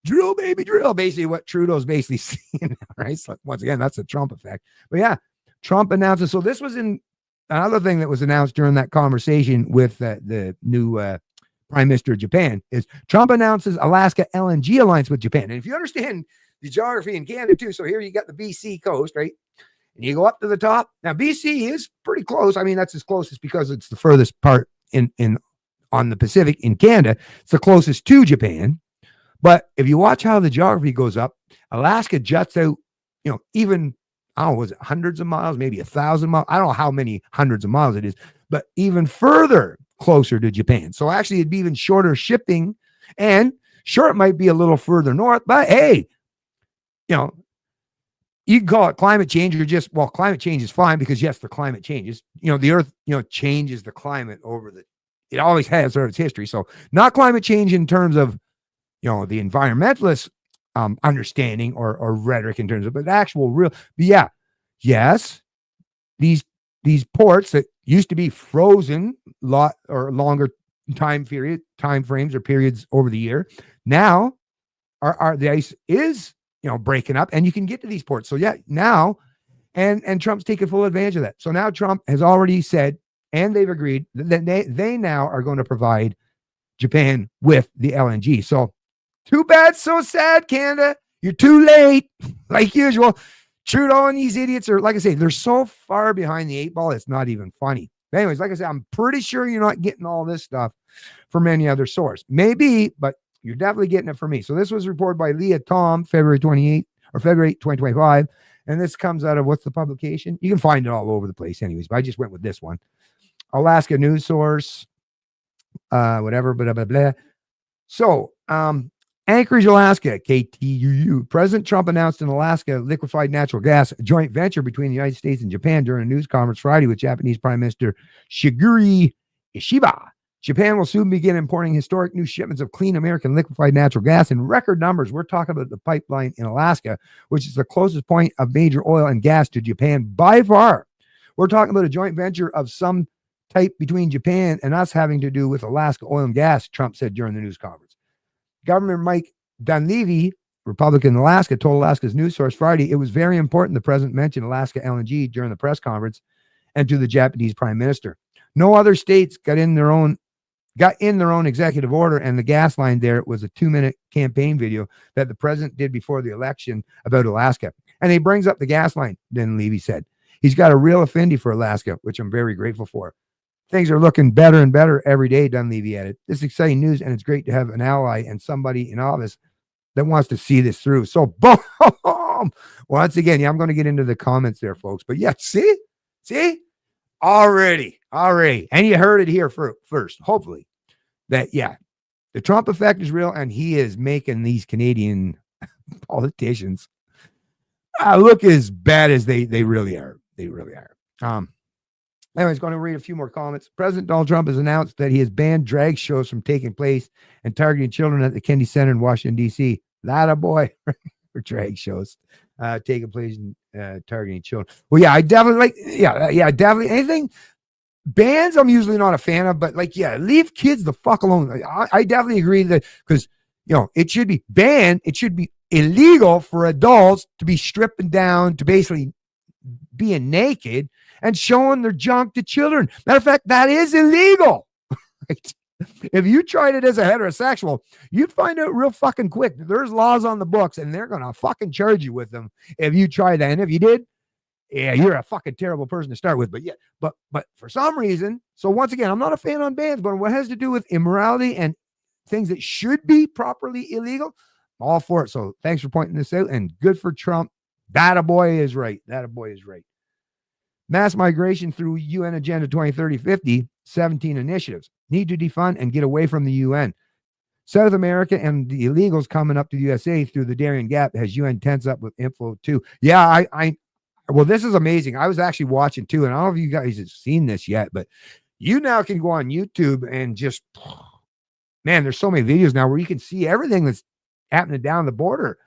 drill, baby, drill. Basically what Trudeau's basically seeing, right? So once again, that's the Trump effect. But yeah, Trump announces. So this was in another thing that was announced during that conversation with the new Prime Minister of Japan is Trump announces Alaska LNG alliance with Japan. And if you understand the geography in Canada too, so here you got the BC coast, right? And you go up to the top. Now BC is pretty close. I mean, that's as closest because it's the furthest part on the Pacific in Canada. It's the closest to Japan. But if you watch how the geography goes up, Alaska juts out, even, I don't know, was it hundreds of miles, maybe 1,000 miles? I don't know how many hundreds of miles it is, but even further closer to Japan. So actually it'd be even shorter shipping, and sure, it might be a little further north, but hey, you can call it climate change or just, climate change is fine because yes, the climate changes, the earth, changes the climate it always has throughout its history. So not climate change in terms of, the environmentalist understanding or rhetoric in terms of, but actual real, yes, these ports that used to be frozen or longer time frames or periods over the year, now the ice is breaking up and you can get to these ports. So yeah, now and Trump's taking full advantage of that. So now Trump has already said, and they've agreed that they now are going to provide Japan with the LNG. So too bad, so sad, Canada. You're too late, like usual. Trudeau and these idiots are, like I say, they're so far behind the 8 ball, it's not even funny. But anyways, like I said, I'm pretty sure you're not getting all this stuff from any other source. Maybe, but you're definitely getting it from me. So this was reported by Leah Tom, February 28th, or February 2025. And this comes out of what's the publication? You can find it all over the place, anyways, but I just went with this one. Alaska News Source, whatever, blah, blah, blah. So, Anchorage, Alaska, KTUU. President Trump announced an Alaska liquefied natural gas joint venture between the United States and Japan during a news conference Friday with Japanese Prime Minister Shigeru Ishiba. Japan will soon begin importing historic new shipments of clean American liquefied natural gas in record numbers. We're talking about the pipeline in Alaska, which is the closest point of major oil and gas to Japan by far. We're talking about a joint venture of some type between Japan and us having to do with Alaska oil and gas, Trump said during the news conference. Governor Mike Dunleavy, Republican in Alaska, told Alaska's News Source Friday it was very important the president mentioned Alaska LNG during the press conference and to the Japanese prime minister. No other states got in their own executive order, and the gas line there was a 2-minute campaign video that the president did before the election about Alaska. And he brings up the gas line, Dunleavy said. He's got a real affinity for Alaska, which I'm very grateful for. Things are looking better and better every day, Dunleavy added. This is exciting news, and it's great to have an ally and somebody in office that wants to see this through. So, boom! Once again, I'm going to get into the comments there, folks. But yeah, see? Already. And you heard it here first, hopefully, that, the Trump effect is real, and he is making these Canadian politicians look as bad as they really are. They really are. Anyways, going to read a few more comments. President Donald Trump has announced that he has banned drag shows from taking place and targeting children at the Kennedy Center in Washington, D.C. That a boy for drag shows taking place and targeting children. Well, I definitely definitely anything. Bans, I'm usually not a fan of, but leave kids the fuck alone. I definitely agree that because, it should be banned. It should be illegal for adults to be stripping down to basically being naked and showing their junk to children. Matter of fact, that is illegal. Right? If you tried it as a heterosexual, you'd find out real fucking quick. There's laws on the books, and they're going to fucking charge you with them if you try that. And if you did, you're a fucking terrible person to start with. But for some reason, so once again, I'm not a fan on bans, but what has to do with immorality and things that should be properly illegal, I'm all for it. So thanks for pointing this out, and good for Trump. That a boy is right. Mass migration through UN Agenda 2030-50, 17 initiatives. Need to defund and get away from the UN. South America and the illegals coming up to the USA through the Darien Gap has UN tense up with info too. Yeah, well, this is amazing. I was actually watching too, and I don't know if you guys have seen this yet, but you now can go on YouTube and just, man, there's so many videos now where you can see everything that's happening down the border.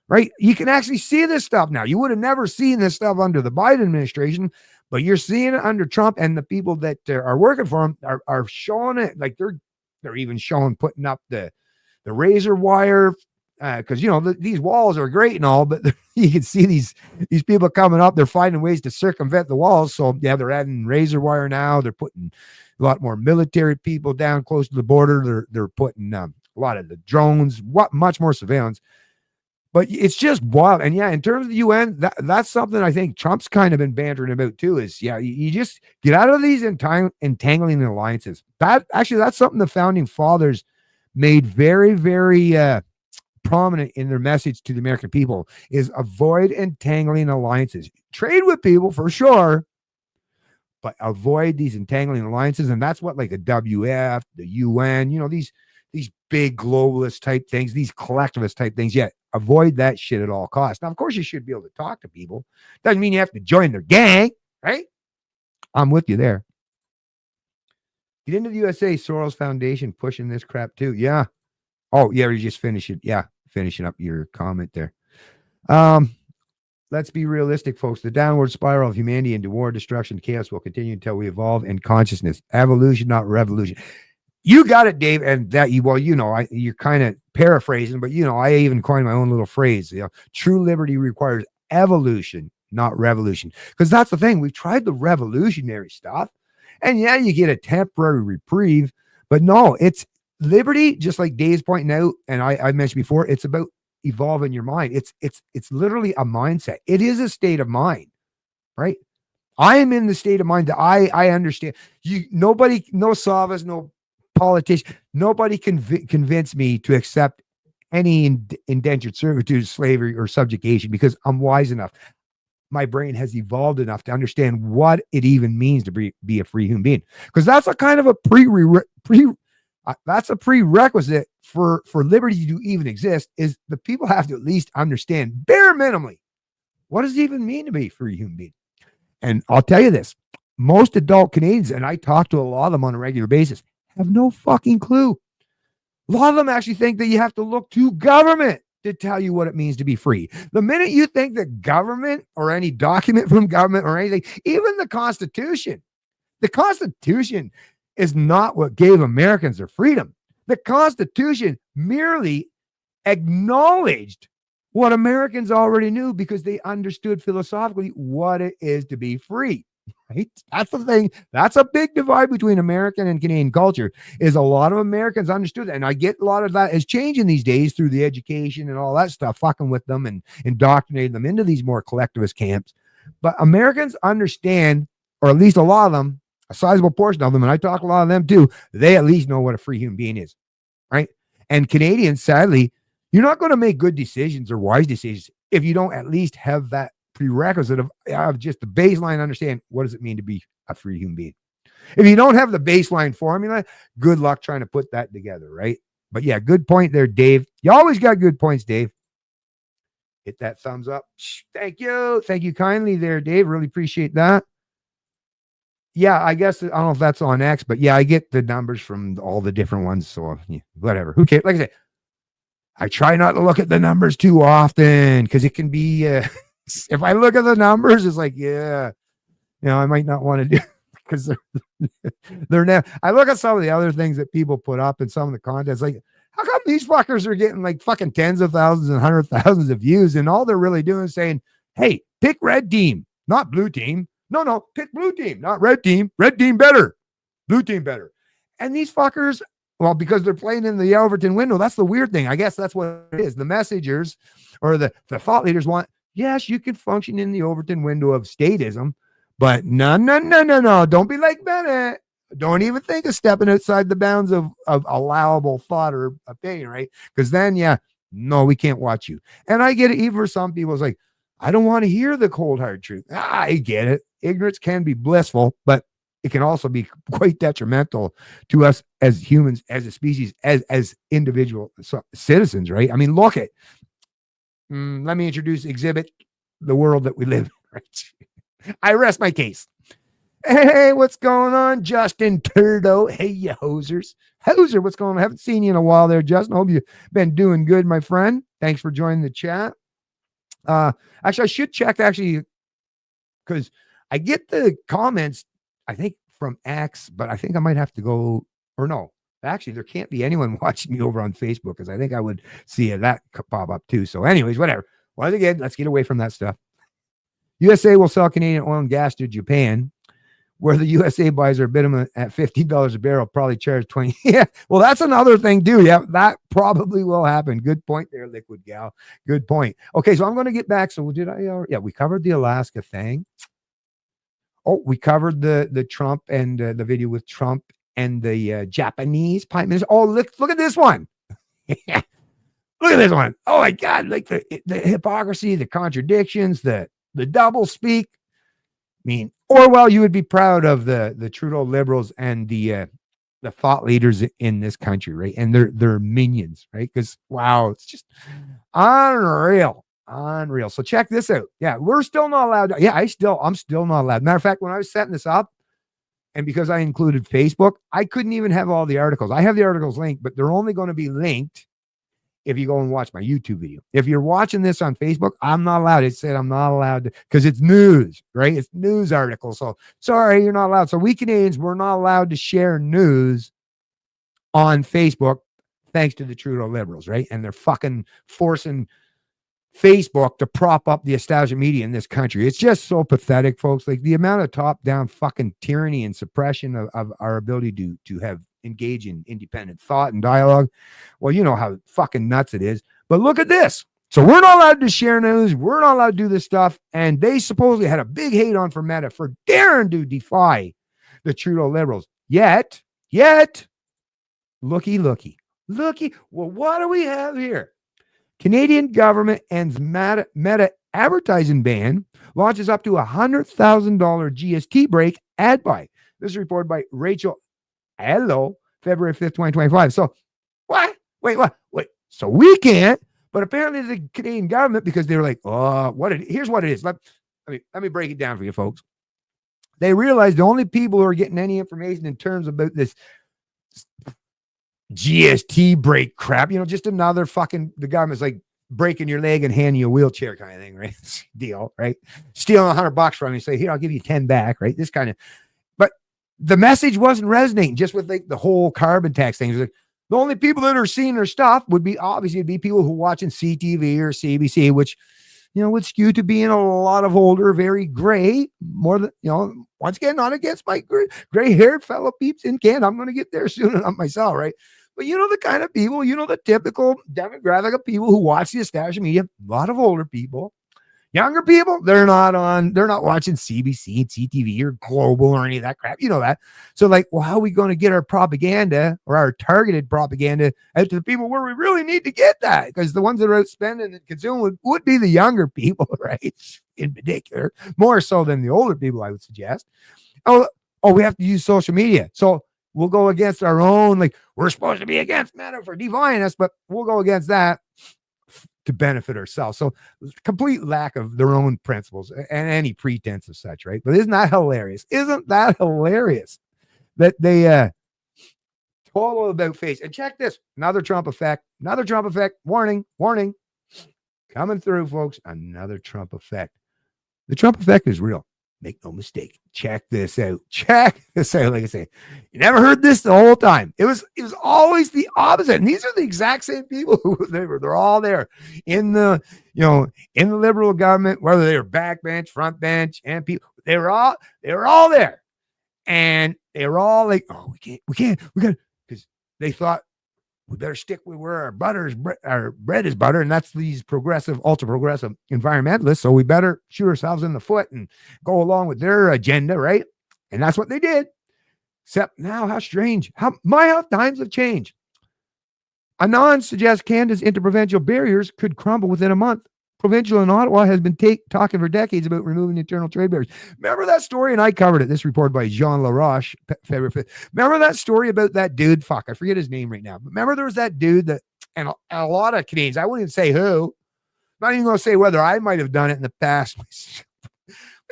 Right? You can actually see this stuff now. You would have never seen this stuff under the Biden administration, but you're seeing it under Trump, and the people that are working for him are showing it. Like they're even showing putting up the razor wire because these walls are great and all, but you can see these people coming up. They're finding ways to circumvent the walls. So they're adding razor wire now. They're putting a lot more military people down close to the border. They're putting a lot of the drones, much more surveillance. But it's just wild. And in terms of the UN, that's something I think Trump's kind of been bantering about too, is you just get out of these entangling alliances. That's something the founding fathers made very, very prominent in their message to the American people, is avoid entangling alliances. Trade with people for sure, but avoid these entangling alliances. And that's what the WF, the UN, these big globalist type things, these collectivist type things. Avoid that shit at all costs. Now, of course, you should be able to talk to people. Doesn't mean you have to join their gang, right? I'm with you there. Get into the USA. Soros Foundation pushing this crap too. Yeah. Oh, yeah. You just finish it. Yeah. Finishing up your comment there. Let's be realistic, folks. The downward spiral of humanity into war, destruction, chaos will continue until we evolve in consciousness. Evolution, not revolution. You got it, Dave. And that you're kind of paraphrasing, but I even coined my own little phrase. True liberty requires evolution, not revolution. Because that's the thing. We've tried the revolutionary stuff, and you get a temporary reprieve, but no, it's liberty. Just like Dave's pointing out, and I mentioned before, it's about evolving your mind. It's literally a mindset. It is a state of mind, right? I am in the state of mind that I understand. Nobody, no sovas, no politician, nobody convinced me to accept any indentured servitude, slavery, or subjugation because I'm wise enough. My brain has evolved enough to understand what it even means to be a free human being. Because that's a kind of a that's a prerequisite for liberty to even exist, is the people have to at least understand, bare minimally, what does it even mean to be a free human being? And I'll tell you this, most adult Canadians, and I talk to a lot of them on a regular basis, have no fucking clue. A lot of them actually think that you have to look to government to tell you what it means to be free. The minute you think that government or any document from government or anything, even the Constitution is not what gave Americans their freedom. The Constitution merely acknowledged what Americans already knew because they understood philosophically what it is to be free. Right? That's the thing. That's a big divide between American and Canadian culture, is a lot of Americans understood that. And I get a lot of that is changing these days through the education and all that stuff, fucking with them and indoctrinating them into these more collectivist camps. But Americans understand, or at least a lot of them, a sizable portion of them, and I talk a lot of them too, they at least know what a free human being is. Right? And Canadians, sadly, you're not going to make good decisions or wise decisions if you don't at least have that prerequisite of just the baseline understand what does it mean to be a free human being. If you don't have the baseline formula, good luck trying to put that together, right? But yeah, good point there, Dave. You always got good points, Dave. Hit that thumbs up. Thank you kindly there, Dave. Really appreciate that. Yeah, I guess I don't know if that's on X, but yeah, I get the numbers from all the different ones, so yeah, whatever. Who cares? Like I said, I try not to look at the numbers too often because it can be if I look at the numbers, it's like, yeah, I might not want to do because they're now. I look at some of the other things that people put up in some of the contents, like, how come these fuckers are getting like fucking tens of thousands and hundred thousands of views, and all they're really doing is saying, hey, pick red team, not blue team. No, pick blue team, not red team. Red team better, blue team better. And these fuckers, well, because they're playing in the Overton window, that's the weird thing. I guess that's what it is. The messengers or the thought leaders want, yes, you can function in the Overton window of statism, but no. Don't be like Bennett. Don't even think of stepping outside the bounds of allowable thought or opinion, right? Because then, no, we can't watch you. And I get it. Even for some people, it's like, I don't want to hear the cold hard truth. I get it. Ignorance can be blissful, but it can also be quite detrimental to us as humans, as a species, as individual citizens, right? I mean, look at, let me introduce exhibit the world that we live in, right? I rest my case. Hey, what's going on, Justin Turdo? Hey, you hosers. Hoser, what's going on? I haven't seen you in a while there, Justin. Hope you've been doing good, my friend. Thanks for joining the chat. Actually, I should check because I get the comments, I think, from X, but I think I might have to go, or no, actually, there can't be anyone watching me over on Facebook because I think I would see that pop up too. So anyways, whatever. Once again, let's get away from that stuff. USA will sell Canadian oil and gas to Japan, where the USA buys their bitumen at $15 a barrel, probably charge 20. Yeah, well, that's another thing too. Yeah, that probably will happen. Good point there, Liquid Gal. Good point. Okay, so I'm going to get back. So we covered the Alaska thing. Oh, we covered the Trump and the video with Trump and the Japanese Prime Minister. Oh, look at this one. Look at this one. Oh my God, like the hypocrisy, the contradictions, the double speak. I mean, Orwell, you would be proud of the Trudeau liberals and the thought leaders in this country, right? And their minions, right? Because wow, it's just unreal. So check this out. Yeah, we're still not allowed. I'm still not allowed. Matter of fact, when I was setting this up, and because I included Facebook, I couldn't even have all the articles. I have the articles linked, but they're only going to be linked if you go and watch my YouTube video. If you're watching this on Facebook, I'm not allowed. It said I'm not allowed to, because it's news, right? It's news articles. So sorry, you're not allowed. So we Canadians, we're not allowed to share news on Facebook thanks to the Trudeau liberals, right? And they're fucking forcing Facebook to prop up the establishment media in this country. It's just so pathetic, folks. Like the amount of top-down fucking tyranny and suppression of our ability to have engage in independent thought and dialogue. Well, you know how fucking nuts it is. But look at this. So we're not allowed to share news. We're not allowed to do this stuff. And they supposedly had a big hate on for Meta for daring to defy the Trudeau liberals. Yet, looky. Well, what do we have here? Canadian government ends Meta advertising ban, launches up to $100,000 GST break ad buy. This is reported by Rachel Allo, February 5th, 2025. So what? Wait. So we can't, but apparently the Canadian government, because they were like, here's what it is. Let me break it down for you folks. They realized the only people who are getting any information in terms about this GST break crap, just another the government's like breaking your leg and handing you a wheelchair kind of thing, right? Deal, right? Stealing $100 from you, say, here, I'll give you 10 back, right? This kind of, but the message wasn't resonating just with like the whole carbon tax thing. It was like, the only people that are seeing their stuff would be people who are watching CTV or CBC, which, would skew to being a lot of older, very gray, more than, once again, not against my gray-haired fellow peeps in Canada. I'm going to get there soon enough myself, right? But the kind of people, the typical demographic of people who watch the established media, a lot of older people. Younger people, they're not watching CBC and CTV or Global or any of that crap. You know that. So like, well, how are we going to get our propaganda or our targeted propaganda out to the people where we really need to get that? Because the ones that are out spending and consuming would be the younger people, right? In particular, more so than the older people, I would suggest. Oh, we have to use social media. So we'll go against our own, like we're supposed to be against Meta for defying us, but we'll go against that to benefit ourselves. So complete lack of their own principles and any pretense of such, right? But isn't that hilarious? Isn't that hilarious that they total about face? And check this, another Trump effect. Warning, coming through, folks. Another Trump effect. The Trump effect is real. Make no mistake. Check this out. Like I say, you never heard this the whole time. It was always the opposite. And these are the exact same people who they're all there in the, in the Liberal government, whether they were backbench, front bench, and people, they were all there. And they were all like, oh, we can't, because they thought we better stick with where our bread is butter, and that's these ultra progressive environmentalists. So we better shoot ourselves in the foot and go along with their agenda, right? And that's what they did. Except now, how strange! How times have changed. Anand suggests Canada's interprovincial barriers could crumble within a month. Provincial in Ottawa has been talking for decades about removing internal trade barriers. Remember that story? And I covered it. This report by Jean Laroche, February 5th. Remember that story about that dude? Fuck, I forget his name right now. But remember there was that dude and a lot of Canadians, I wouldn't even say who. I'm not even going to say whether I might have done it in the past.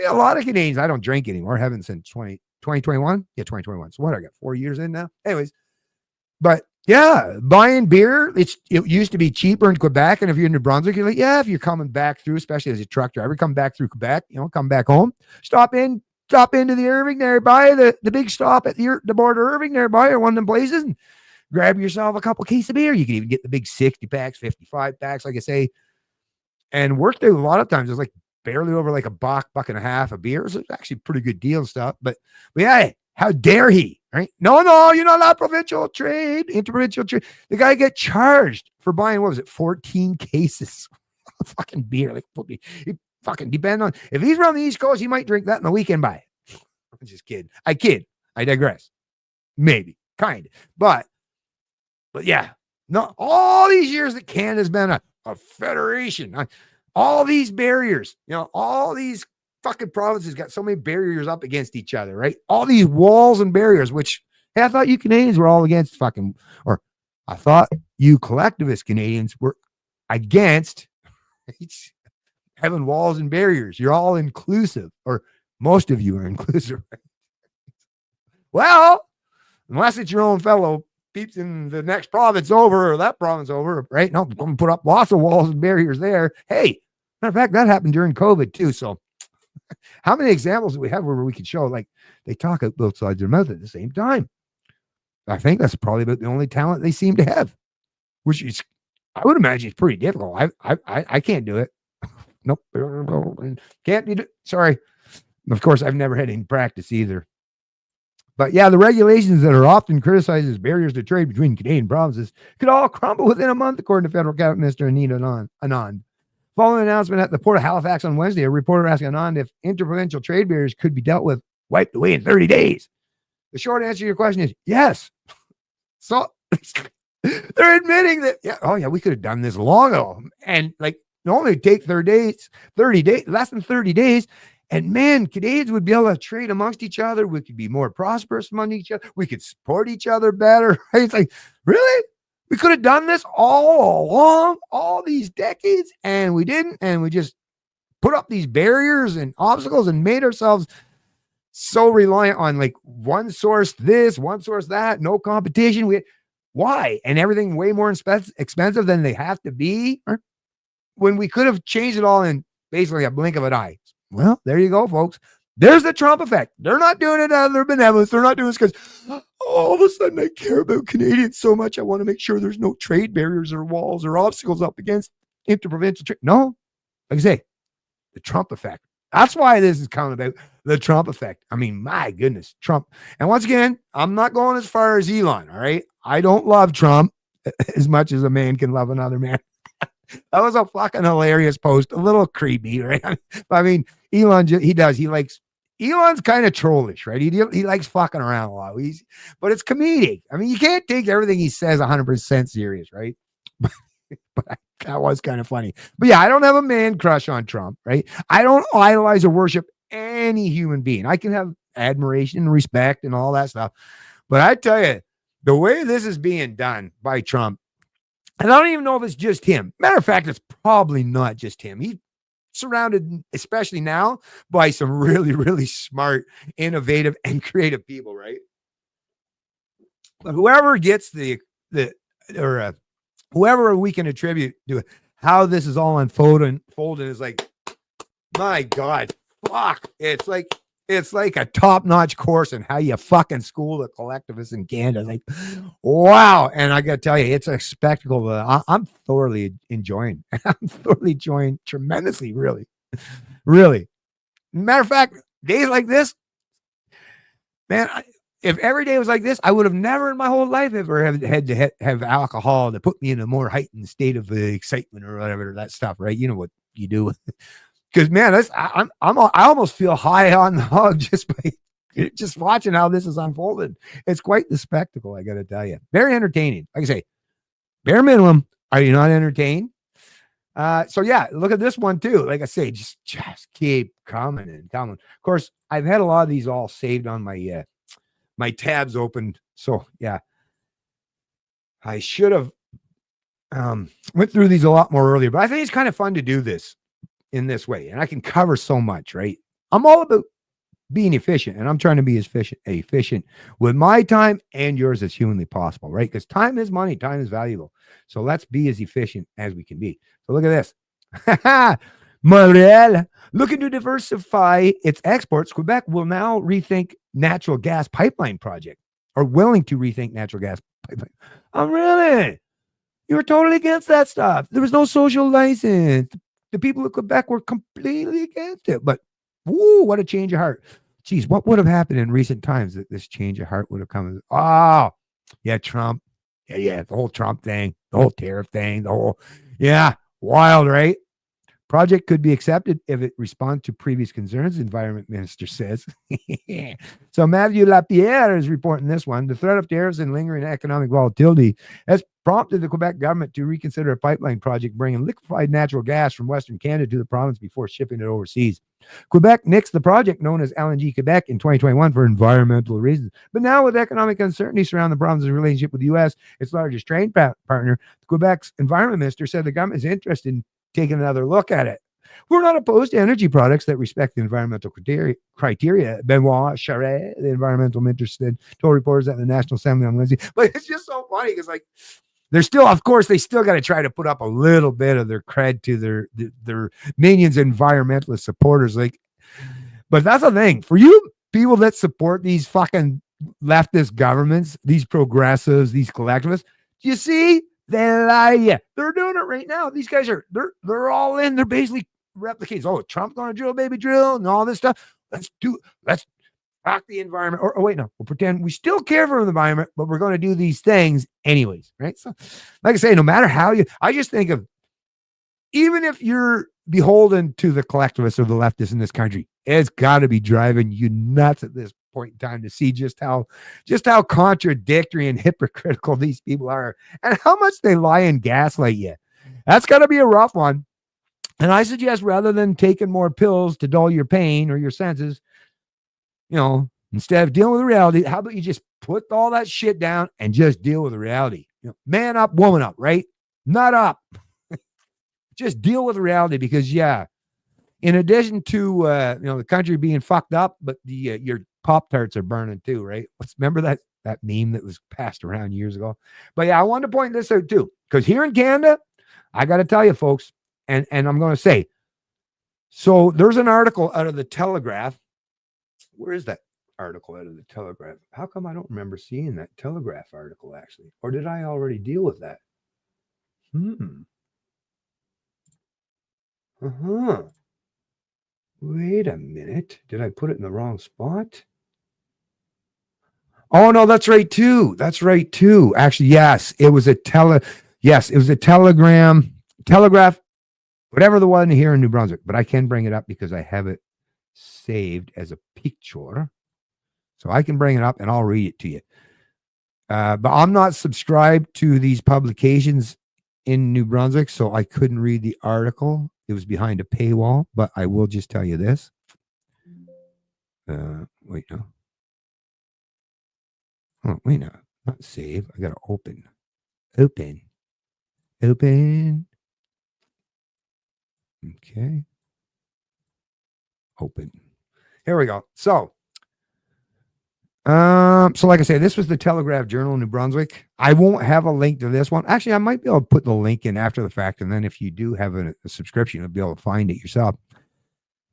A lot of Canadians, I don't drink anymore. I haven't since 2021. Yeah, 2021. So what, I got 4 years in now? Anyways, but yeah, buying beer, it used to be cheaper in Quebec. And if you're in New Brunswick, you're like, yeah, if you're coming back through, especially as a truck driver, come back through Quebec, come back home, stop into the Irving nearby, the big stop at the border Irving nearby, or one of them places, and grab yourself a couple cases of beer. You can even get the big 60 packs, 55 packs, like I say, and worked out a lot of times. It's like barely over like $1.50 a beer. So it's actually a pretty good deal and stuff. But yeah, how dare he? Right? No, you're not allowed interprovincial trade. The guy get charged for buying, what was it, 14 cases of fucking beer. Like, he fucking depend on, if he's around the East Coast, he might drink that in the weekend by. I'm just kidding. I digress. Maybe, kind of. But yeah, no, all these years that Canada's been a federation, all these barriers, all these fucking provinces got so many barriers up against each other, right? All these walls and barriers, which, hey, I thought you Canadians were all against or I thought you collectivist Canadians were against having walls and barriers. You're all inclusive, or most of you are inclusive. Right? Well, unless it's your own fellow peeps in the next province over, or that province over, right? No, I'm going to put up lots of walls and barriers there. Hey, matter of fact, that happened during COVID too. So how many examples do we have where we can show, like, they talk out both sides of their mouth at the same time? I think that's probably about the only talent they seem to have, which is, I would imagine, it's pretty difficult. I can't do it. Nope. Can't do it. Sorry. Of course, I've never had any practice either. But yeah, the regulations that are often criticized as barriers to trade between Canadian provinces could all crumble within a month, according to Federal Cabinet Minister Anita Anand. Following an announcement at the Port of Halifax on Wednesday, a reporter asked Anand if interprovincial trade barriers could be dealt with, wiped away in 30 days. The short answer to your question is yes. So They're admitting that, yeah, oh yeah, we could have done this long ago. And like, it only take 30 days, less than 30 days. And man, Canadians would be able to trade amongst each other. We could be more prosperous among each other. We could support each other better. Right? It's like, really? We could have done this all along, all these decades, and we didn't. And we just put up these barriers and obstacles and made ourselves so reliant on like one source this, one source that, no competition. Why? And everything way more expensive than they have to be, when we could have changed it all in basically a blink of an eye. Well, there you go, folks. There's the Trump effect. They're not doing it out of their benevolence. They're not doing this because all of a sudden I care about Canadians so much. I want to make sure there's no trade barriers or walls or obstacles up against interprovincial trade. No, like I say, the Trump effect. That's why this is coming about, the Trump effect. I mean, my goodness, Trump. And once again, I'm not going as far as Elon, all right? I don't love Trump as much as a man can love another man. That was a fucking hilarious post, a little creepy, right? I mean, Elon, Elon's kind of trollish, right? He likes fucking around a lot. But it's comedic. I mean, you can't take everything he says 100% serious, right? But that was kind of funny. But yeah, I don't have a man crush on Trump, right? I don't idolize or worship any human being. I can have admiration and respect and all that stuff. But I tell you, the way this is being done by Trump, and I don't even know if it's just him. Matter of fact, it's probably not just him. He's surrounded, especially now, by some really, really smart, innovative, and creative people, right? But whoever gets whoever we can attribute to how this is all unfolding is like, my God, fuck. It's like a top-notch course in how you fucking school the collectivists in Canada. Like, wow. And I got to tell you, it's a spectacle that I'm thoroughly enjoying. I'm thoroughly enjoying tremendously, really. Really. Matter of fact, days like this, man, if every day was like this, I would have never in my whole life ever had to have alcohol to put me in a more heightened state of excitement or whatever, that stuff, right? You know what you do. Because man, I almost feel high on the hog just by just watching how this is unfolded. It's quite the spectacle, I got to tell you. Very entertaining. Like I say, bare minimum. Are you not entertained? So yeah, look at this one too. Like I say, just keep coming and coming. Of course, I've had a lot of these all saved on my my tabs opened. So yeah, I should have went through these a lot more earlier, but I think it's kind of fun to do this in this way, and I can cover so much, right? I'm all about being efficient, and I'm trying to be as efficient with my time and yours as humanly possible, right? Because time is money, time is valuable. So let's be as efficient as we can be. So look at this. Montreal, looking to diversify its exports, Quebec will now rethink natural gas pipeline project, or willing to rethink natural gas pipeline. Oh, really? You were totally against that stuff. There was no social license. The people of Quebec were completely against it. But, woo, what a change of heart. Geez, what would have happened in recent times that this change of heart would have come? Oh, yeah, Trump. Yeah, the whole Trump thing, the whole tariff thing, wild, right? Project could be accepted if it responds to previous concerns, Environment Minister says. So Matthew Lapierre is reporting this one. The threat of tariffs and lingering economic volatility has prompted the Quebec government to reconsider a pipeline project bringing liquefied natural gas from Western Canada to the province before shipping it overseas. Quebec nixed the project known as LNG Quebec in 2021 for environmental reasons. But now with economic uncertainty surrounding the province's relationship with the U.S., its largest trade partner, Quebec's environment minister said the government is interested in taking another look at it. We're not opposed to energy products that respect the environmental criteria. Benoit Charest, the environmental minister, told reporters at the National Assembly on Wednesday. But it's just so funny because, like, they're still, of course, they still got to try to put up a little bit of their cred to their minions, environmentalist supporters. Like, but that's the thing for you people that support these fucking leftist governments, these progressives, these collectivists. You see, they lie to you. They're doing it right now. These guys they're all in. They're basically replicates. Oh, Trump's gonna drill, baby, drill, and all this stuff. Let's rock the environment. Or wait, no, we'll pretend we still care for the environment, but we're going to do these things anyways, right? So, like I say, no matter how I just think of, even if you're beholden to the collectivists or the leftists in this country, it's got to be driving you nuts at this point in time to see just how contradictory and hypocritical these people are and how much they lie and gaslight you. That's got to be a rough one. And I suggest rather than taking more pills to dull your pain or your senses, instead of dealing with the reality, how about you just put all that shit down and just deal with the reality? Man up, woman up, right? Nut up. Just deal with the reality because, in addition to, the country being fucked up, but your Pop-Tarts are burning too, right? Remember that meme that was passed around years ago? But I wanted to point this out too, because here in Canada, I got to tell you, folks, and I'm going to say, so there's an article out of the Telegraph. Where is that article out of the Telegraph? How come I don't remember seeing that Telegraph article actually? Or did I already deal with that? Wait a minute. Did I put it in the wrong spot? Oh, no, that's right too. Actually, yes, it was a Telegraph, whatever the one here in New Brunswick, but I can bring it up because I have it saved as a picture. So I can bring it up and I'll read it to you. But I'm not subscribed to these publications in New Brunswick, so I couldn't read the article. It was behind a paywall, but I will just tell you this. Wait, no. Oh, wait, no. Not save. I got to open. Open. Okay. Open. Here we go. So like I say, this was the Telegraph Journal in New Brunswick. I won't have a link to this one. Actually, I might be able to put the link in after the fact, and then if you do have a subscription, you'll be able to find it yourself.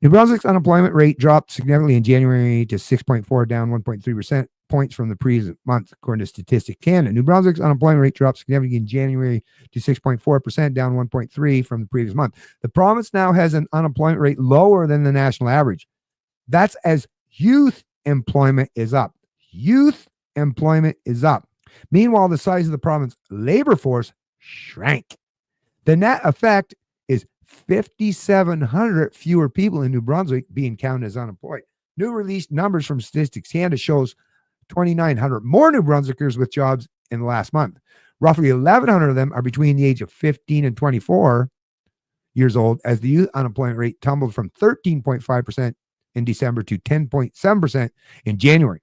New Brunswick's unemployment rate dropped significantly in January to 6.4, down 1.3% points from the previous month, according to Statistics Canada. New Brunswick's unemployment rate dropped significantly in January to 6.4%, down 1.3% from the previous month. The province now has an unemployment rate lower than the national average. That's as youth employment is up. Meanwhile, the size of the province labor force shrank. The net effect is 5,700 fewer people in New Brunswick being counted as unemployed. New released numbers from Statistics Canada shows 2,900 more New Brunswickers with jobs in the last month. Roughly 1,100 of them are between the age of 15 and 24 years old, as the youth unemployment rate tumbled from 13.5% in December to 10.7% in January.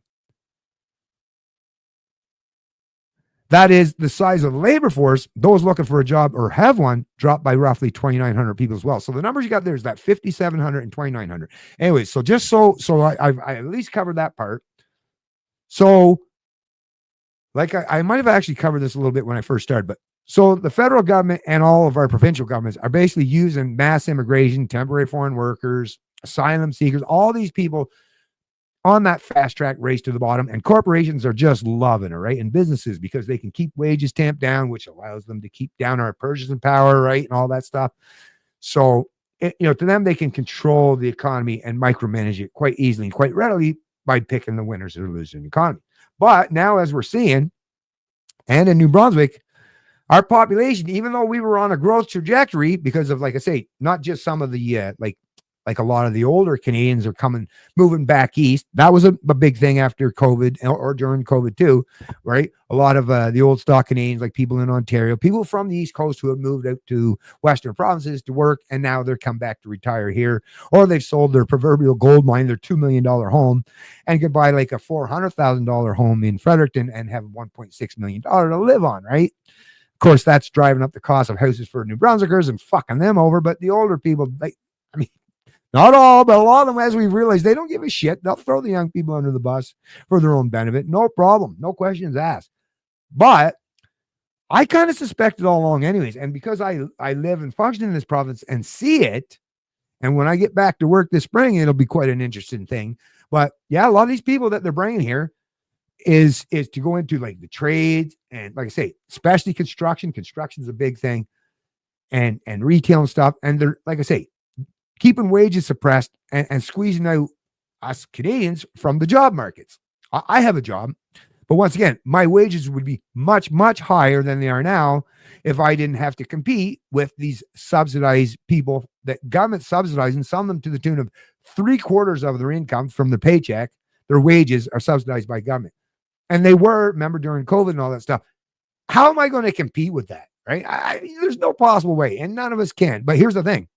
That is, the size of the labor force, those looking for a job or have one, dropped by roughly 2,900 people as well. So the numbers you got there is that 5,700 and 2,900. Anyways, so just so I at least covered that part. So, like I might have actually covered this a little bit when I first started, but so the federal government and all of our provincial governments are basically using mass immigration, temporary foreign workers, asylum seekers, all these people on that fast track race to the bottom, and corporations are just loving it, right? And businesses, because they can keep wages tamped down, which allows them to keep down our purchasing power, right? And all that stuff. So, to them, they can control the economy and micromanage it quite easily and quite readily by picking the winners or losers in the economy. But now, as we're seeing, and in New Brunswick, our population, even though we were on a growth trajectory because of, like I say, not just some of the, like a lot of the older Canadians are moving back east. That was a big thing after COVID or during COVID too, right? A lot of the old stock Canadians, like people in Ontario, people from the East Coast who have moved out to Western provinces to work, and now they're come back to retire here, or they've sold their proverbial gold mine, their $2 million home, and could buy like a $400,000 home in Fredericton and have $1.6 million to live on, right? Of course, that's driving up the cost of houses for New Brunswickers and fucking them over. But the older people, not all, but a lot of them, as we've realized, they don't give a shit. They'll throw the young people under the bus for their own benefit. No problem. No questions asked. But I kind of suspected all along anyways. And because I live and function in this province and see it, and when I get back to work this spring, it'll be quite an interesting thing. But yeah, a lot of these people that they're bringing here is to go into like the trades and, like I say, especially construction. Construction's a big thing, and retail and stuff. And they're, like I say, keeping wages suppressed and squeezing out us Canadians from the job markets. I have a job, but once again, my wages would be much, much higher than they are now if I didn't have to compete with these subsidized people that government subsidizing, some of them to the tune of 3/4 of their income from the paycheck their wages are subsidized by government. And they were, remember, during COVID and all that stuff. How am I going to compete with that? Right? There's no possible way, and none of us can. But here's the thing.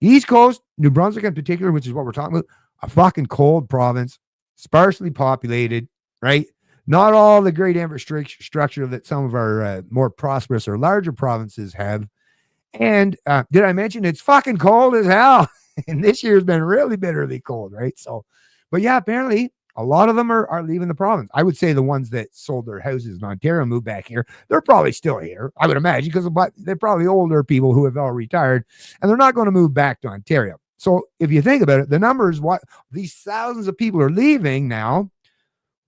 East Coast, New Brunswick in particular, which is what we're talking about, a fucking cold province, sparsely populated, right? Not all the great infrastructure that some of our more prosperous or larger provinces have. And did I mention it's fucking cold as hell? And this year's been really bitterly cold, right? So, but yeah, apparently a lot of them are leaving the province. I would say the ones that sold their houses in Ontario and moved back here, they're probably still here, I would imagine, because they're probably older people who have all retired, and they're not going to move back to Ontario. So if you think about it, the numbers, what these thousands of people are leaving now,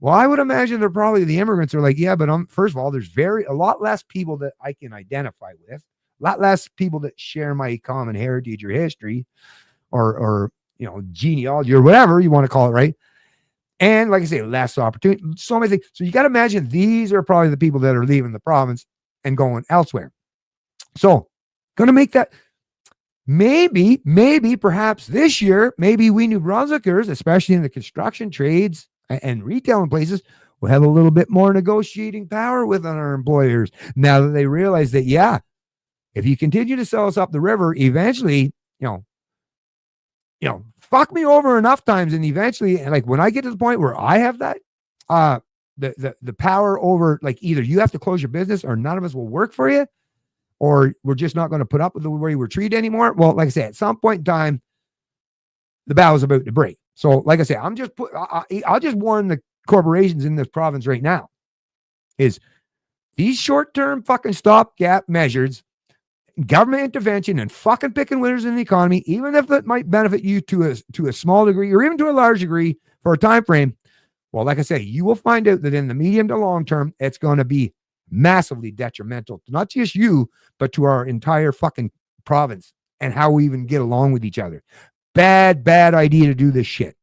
well, I would imagine they're probably the immigrants are like, yeah, but first of all, there's a lot less people that I can identify with, a lot less people that share my common heritage or history or genealogy or whatever you want to call it, right? And like I say, less opportunity, so many things. So you got to imagine these are probably the people that are leaving the province and going elsewhere. So going to make that maybe, perhaps this year, maybe we New Brunswickers, especially in the construction trades and retail and places, will have a little bit more negotiating power with our employers now that they realize that, yeah, if you continue to sell us up the river, eventually, fuck me over enough times, and eventually, and like when I get to the point where I have that, the power over, like, either you have to close your business or none of us will work for you, or we're just not going to put up with the way we're treated anymore. Well, like I say, at some point in time, the bow is about to break. So, like I say, I'll just warn the corporations in this province right now: is these short-term fucking stopgap measures, government intervention, and fucking picking winners in the economy, even if it might benefit you to a small degree or even to a large degree for a time frame, well, like I say, you will find out that in the medium to long term, it's going to be massively detrimental to not just you, but to our entire fucking province and how we even get along with each other. Bad idea to do this shit,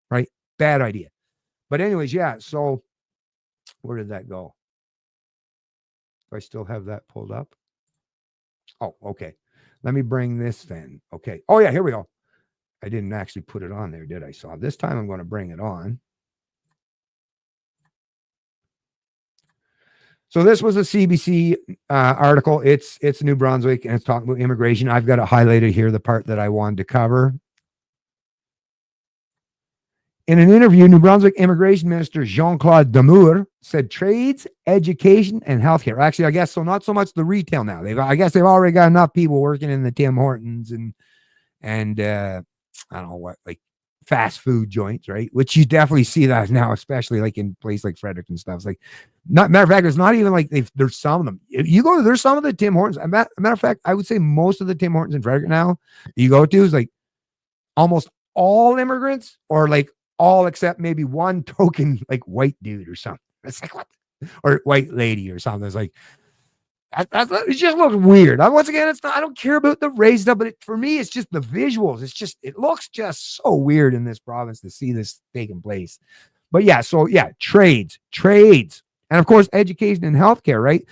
right? Bad idea. But anyways, yeah, so where did that go? Do I still have that pulled up? Oh, okay. Let me bring this then. Okay. Oh, yeah, here we go. I didn't actually put it on there, did I? So this time I'm going to bring it on. So this was a CBC article. It's New Brunswick, and it's talking about immigration. I've got it highlighted here, the part that I wanted to cover. In an interview, New Brunswick Immigration Minister Jean-Claude Damour said trades, education, and healthcare. Actually, I guess so. Not so much the retail now. I guess they've already got enough people working in the Tim Hortons and I don't know what, like fast food joints, right? Which you definitely see that now, especially like in places like Frederick and stuff. It's like, matter of fact, it's not even like there's some of them. If you go to, there's some of the Tim Hortons. Matter of fact, I would say most of the Tim Hortons in Frederick now you go to is like almost all immigrants, or like all except maybe one token like white dude or something. It's like, what? Or white lady or something. It's like, it just looks weird. Once again, it's not, I don't care about the race stuff, but for me, it's just the visuals. It looks just so weird in this province to see this taking place. But yeah, so yeah, trades, and of course, education and healthcare, right?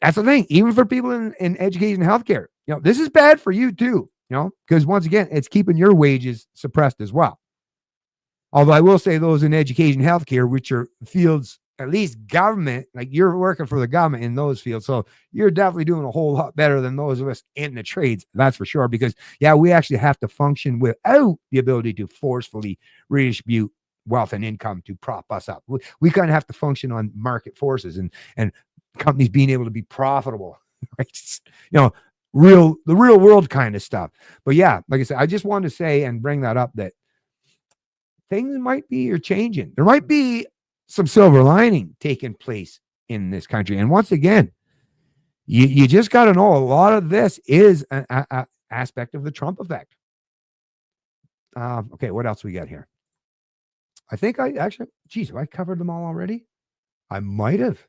That's the thing. Even for people in education and healthcare, this is bad for you too, because once again, it's keeping your wages suppressed as well. Although I will say those in education and healthcare, which are fields, at least government, like you're working for the government in those fields. So you're definitely doing a whole lot better than those of us in the trades. That's for sure. Because yeah, we actually have to function without the ability to forcefully redistribute wealth and income to prop us up. We kind of have to function on market forces and companies being able to be profitable, right? The real world kind of stuff. But yeah, like I said, I just wanted to say and bring that up, that things might be changing. There might be some silver lining taking place in this country. And once again, you just got to know a lot of this is an aspect of the Trump effect. Okay, what else we got here? I think have I covered them all already? I might have.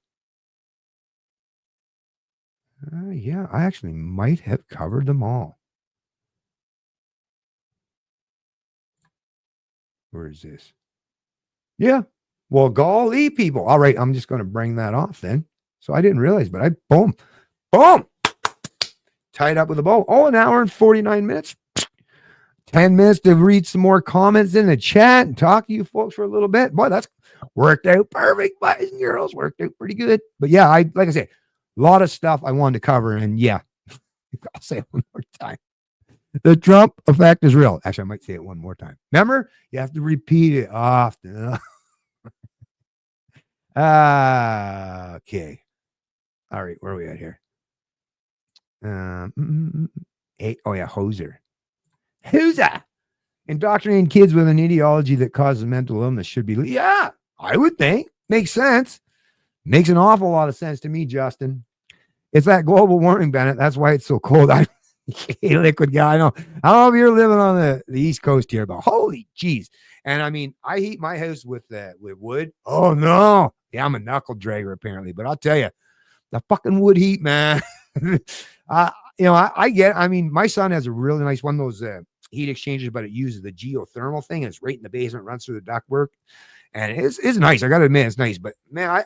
Yeah, I actually might have covered them all. Where is this? Yeah. Well, golly, people. All right, I'm just going to bring that off then. So I didn't realize, but boom, tied up with a bow. Oh, an hour and 49 minutes. 10 minutes to read some more comments in the chat and talk to you folks for a little bit. Boy, that's worked out perfect, boys and girls. Worked out pretty good. But yeah, like I say, a lot of stuff I wanted to cover. And yeah, I'll say it one more time. The Trump effect is real. Actually, I might say it one more time. Remember, you have to repeat it often. Okay. All right, where are we at here? Oh yeah, Hoser. Indoctrinating kids with an ideology that causes mental illness should be. Yeah, I would think. Makes sense. Makes an awful lot of sense to me, Justin. It's that global warming, Bennett. That's why it's so cold. Liquid guy. I don't know if you're living on the East Coast here, but holy jeez. And I mean, I heat my house with wood. Oh no. Yeah, I'm a knuckle dragger apparently, but I'll tell you, the fucking wood heat, man. I mean, my son has a really nice one of those heat exchangers, but it uses the geothermal thing, and it's right in the basement, runs through the ductwork, and it's nice. I gotta admit, it's nice. But man,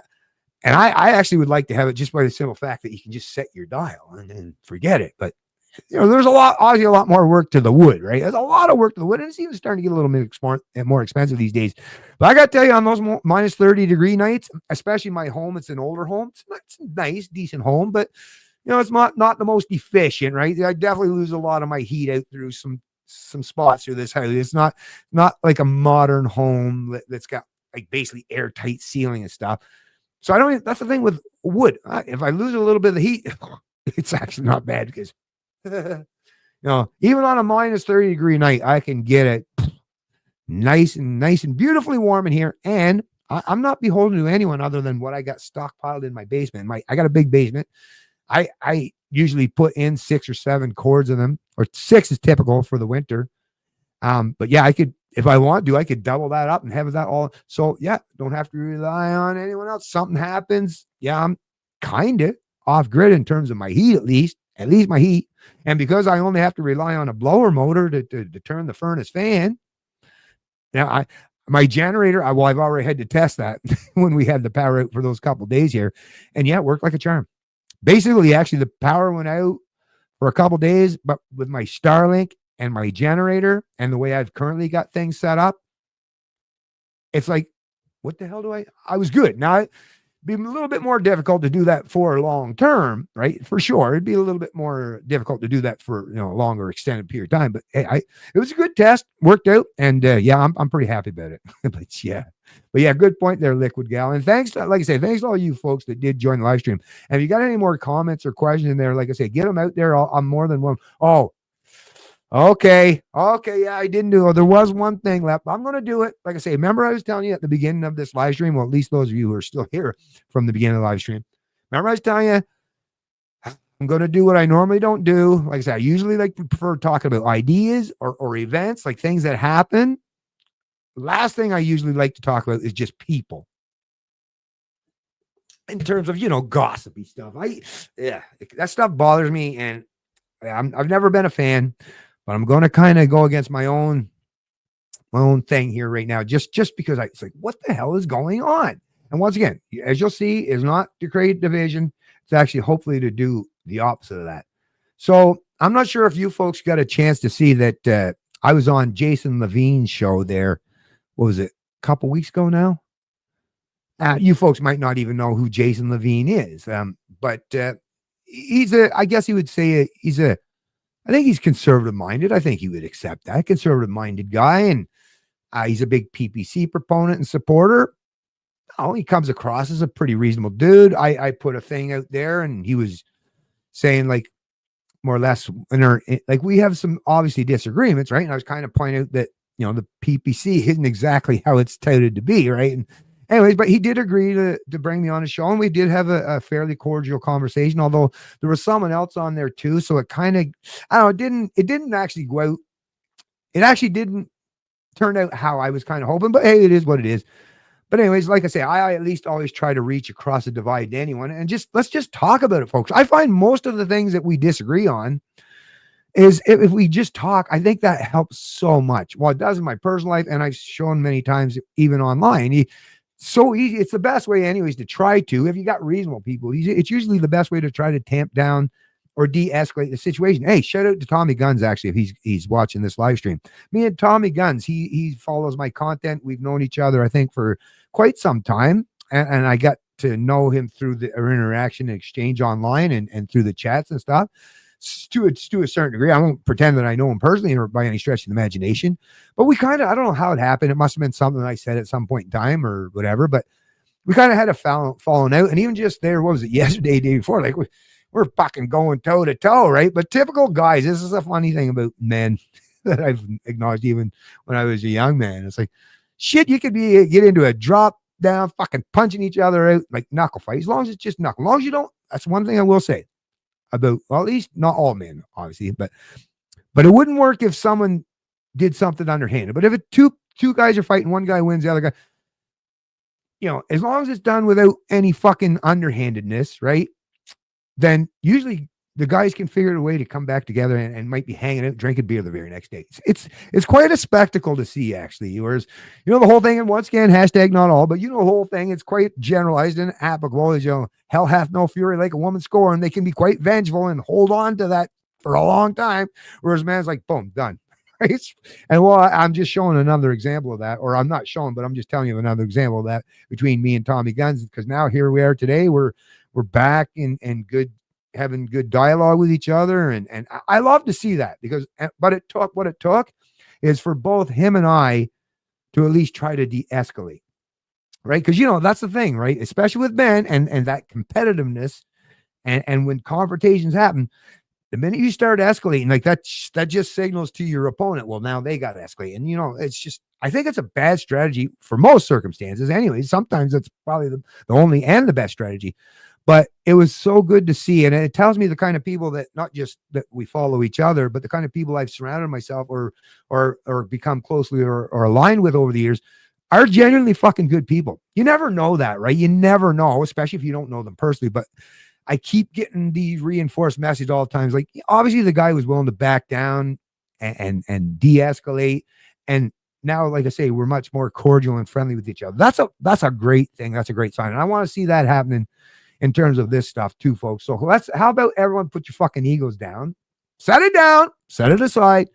I actually would like to have it just by the simple fact that you can just set your dial and then forget it. But there's obviously a lot more work to the wood, right? There's a lot of work to the wood, and it's even starting to get a little bit more expensive these days. But I got to tell you, on those minus 30-degree nights, especially my home, it's an older home. It's a nice, decent home, but it's not the most efficient, right? I definitely lose a lot of my heat out through some spots through this house. It's not like a modern home that's got like basically airtight ceiling and stuff. So that's the thing with wood. If I lose a little bit of the heat, it's actually not bad because even on a minus 30-degree night, I can get it nice and beautifully warm in here. And I'm not beholden to anyone other than what I got stockpiled in my basement. I got a big basement. I usually put in 6 or 7 cords of them, or 6 is typical for the winter. But yeah, I could, if I want to, I could double that up and have that all. So yeah, don't have to rely on anyone else. Something happens. Yeah, I'm kind of off grid in terms of my heat, at least my heat. And because I only have to rely on a blower motor to turn the furnace fan. Now my generator, I've already had to test that when we had the power out for those couple days here. And yeah, it worked like a charm. Basically, actually, the power went out for a couple days, but with my Starlink and my generator and the way I've currently got things set up, it's like, what the hell I was good. Now, it'd be a little bit more difficult to do that for long term, right? For sure. It'd be a little bit more difficult to do that for, a longer extended period of time. But hey, it was a good test, worked out. And yeah, I'm pretty happy about it. But yeah, good point there, Liquid Gal. And thanks, like I say, thanks to all you folks that did join the live stream. And if you got any more comments or questions in there, like I say, get them out there. I'm more than one. Oh, okay. Yeah, I didn't do it. There was one thing left. I'm going to do it. Like I say, remember I was telling you at the beginning of this live stream, well, at least those of you who are still here from the beginning of the live stream. Remember I was telling you, I'm going to do what I normally don't do. Like I said, I usually prefer talking about ideas or events, like things that happen. Last thing I usually like to talk about is just people. In terms of, gossipy stuff. That stuff bothers me, and I've never been a fan, but I'm going to kind of go against my own thing here right now, just because it's like, what the hell is going on? And once again, as you'll see, is not to create division. It's actually hopefully to do the opposite of that. So I'm not sure if you folks got a chance to see that I was on Jason Levine's show there. What was it? A couple weeks ago now? You folks might not even know who Jason Levine is. But I guess he would say I think he's conservative minded. I think he would accept that, conservative minded guy. And he's a big PPC proponent and supporter. Oh, he comes across as a pretty reasonable dude. I put a thing out there and he was saying like more or less, like we have some obviously disagreements, right? And I was kind of pointing out that, the PPC isn't exactly how it's touted to be, right? And anyways, but he did agree to bring me on a show, and we did have a fairly cordial conversation, although there was someone else on there too. So it kind of, I don't know, it didn't actually go out. It actually didn't turn out how I was kind of hoping, but hey, it is what it is. But anyways, like I say, I at least always try to reach across the divide to anyone, and let's just talk about it, folks. I find most of the things that we disagree on is if we just talk, I think that helps so much. Well, it does in my personal life, and I've shown many times even online. So easy. It's the best way anyways to try to, if you got reasonable people, it's usually the best way to try to tamp down or de-escalate the situation. Hey, shout out to Tommy Guns, actually, if he's watching this live stream. Me and Tommy Guns, he follows my content. We've known each other, I think, for quite some time. And I got to know him through our interaction and exchange online and through the chats and stuff. To a certain degree, I won't pretend that I know him personally or by any stretch of the imagination, but we kind of, I don't know how it happened. It must have been something I said at some point in time or whatever, but we kind of had a falling out. And even just there, what was it, yesterday, day before, like we're fucking going toe to toe, right? But typical guys, this is a funny thing about men that I've acknowledged even when I was a young man. It's like, shit, you could get into a drop down, fucking punching each other out, like knuckle fight, as long as it's just knuckle. As long as you don't, that's one thing I will say about, well, at least not all men, obviously, but it wouldn't work if someone did something underhanded. But if two guys are fighting, one guy wins, the other guy, as long as it's done without any fucking underhandedness, right? Then usually the guys can figure out a way to come back together and might be hanging out, drinking beer the very next day. It's quite a spectacle to see, actually. Whereas, the whole thing, and once again, hashtag not all, but the whole thing, it's quite generalized and applicable. As hell hath no fury like a woman scorned. They can be quite vengeful and hold on to that for a long time. Whereas man's like, boom, done. Right? And well, I'm just showing another example of that, or I'm not showing, but I'm just telling you another example of that between me and Tommy Guns, because now here we are today. We're back in good, having good dialogue with each other. And I love to see that but what it took is for both him and I to at least try to de-escalate, right? Because, that's the thing, right? Especially with men and that competitiveness and when confrontations happen, the minute you start escalating, like that just signals to your opponent, well, now they got to escalate. And, it's just, I think it's a bad strategy for most circumstances. Anyway, sometimes it's probably the only and the best strategy. But it was so good to see. And it tells me the kind of people that not just that we follow each other, but the kind of people I've surrounded myself or become closely or aligned with over the years are genuinely fucking good people. You never know that, right? You never know, especially if you don't know them personally. But I keep getting these reinforced messages all the time. Like, obviously the guy was willing to back down and de-escalate. And now, like I say, we're much more cordial and friendly with each other. That's a great thing. That's a great sign. And I want to see that happening in terms of this stuff too, folks. So how about everyone put your fucking egos down, set it down, set it aside.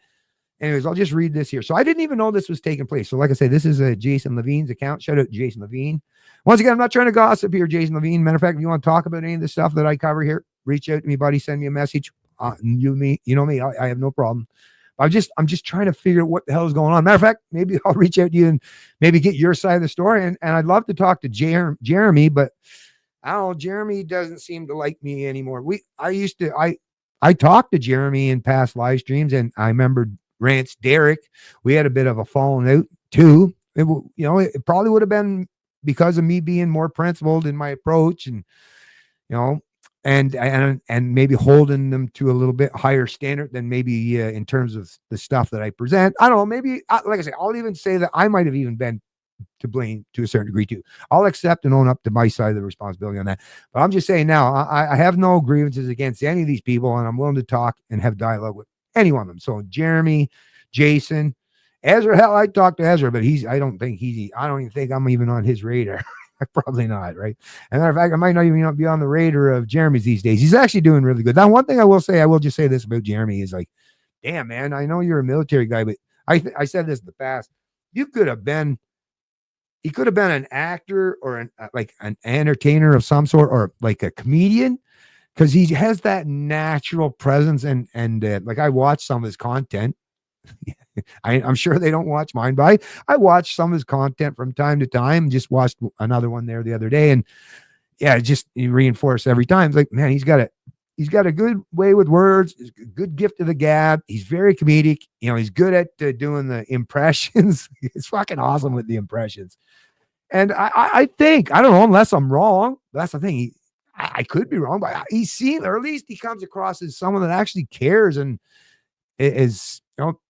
Anyways, I'll just read this here. So I didn't even know this was taking place. So like I say, this is Jason Levine's account. Shout out to Jason Levine. Once again, I'm not trying to gossip here, Jason Levine. Matter of fact, if you want to talk about any of the stuff that I cover here, reach out to me, buddy. Send me a message. You know me. I have no problem. I'm just trying to figure out what the hell is going on. Matter of fact, maybe I'll reach out to you and maybe get your side of the story. And I'd love to talk to Jeremy, but I don't know, Jeremy doesn't seem to like me anymore. I talked to Jeremy in past live streams, and I remember Rance Derrick. We had a bit of a falling out too. It probably would have been because of me being more principled in my approach and maybe holding them to a little bit higher standard than maybe in terms of the stuff that I present. I don't know, maybe like I say, I'll even say that I might have even been to blame to a certain degree too. I'll accept and own up to my side of the responsibility on that. But I'm just saying now, I have no grievances against any of these people, and I'm willing to talk and have dialogue with any one of them. So Jeremy, Jason, Ezra, hell, I talked to Ezra, but I don't even think I'm even on his radar. Probably not, right? And matter of fact, I might not even be on the radar of Jeremy's these days. He's actually doing really good. Now, one thing I will just say this about Jeremy is like, damn, man, I know you're a military guy, but I said this in the past. He could have been an actor or an entertainer of some sort, or like a comedian, because he has that natural presence. And like, I watch some of his content. I'm sure they don't watch mine, but I watch some of his content from time to time. Just watched another one there the other day, and yeah, just reinforced every time. It's like, man, he's got a good way with words, good gift of the gab. He's very comedic. He's good at doing the impressions. It's fucking awesome with the impressions. And I think, I don't know, unless I'm wrong, but that's the thing. I could be wrong, but he seems, or at least he comes across as someone that actually cares and is,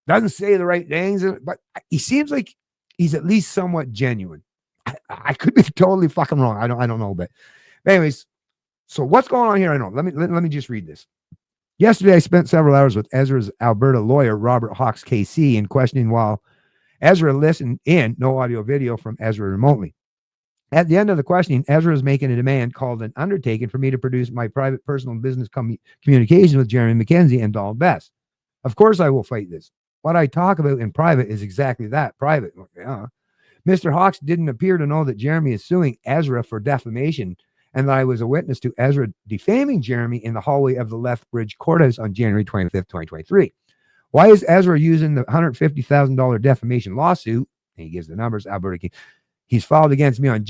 doesn't say the right things, but he seems like he's at least somewhat genuine. I could be totally fucking wrong. I don't know, but anyways, so what's going on here? I know. Let me just read this. Yesterday, I spent several hours with Ezra's Alberta lawyer, Robert Hawks KC, in questioning while Ezra listened in, no audio video from Ezra remotely. At the end of the questioning, Ezra is making a demand called an undertaking for me to produce my private, personal, and business communications with Jeremy McKenzie and Donald Best. Of course, I will fight this. What I talk about in private is exactly that, private. Mr. Hawks didn't appear to know that Jeremy is suing Ezra for defamation and that I was a witness to Ezra defaming Jeremy in the hallway of the Lethbridge Courthouse on January 25th, 2023. Why is Ezra using the $150,000 defamation lawsuit? And he gives the numbers, Alberta King. He's filed against me on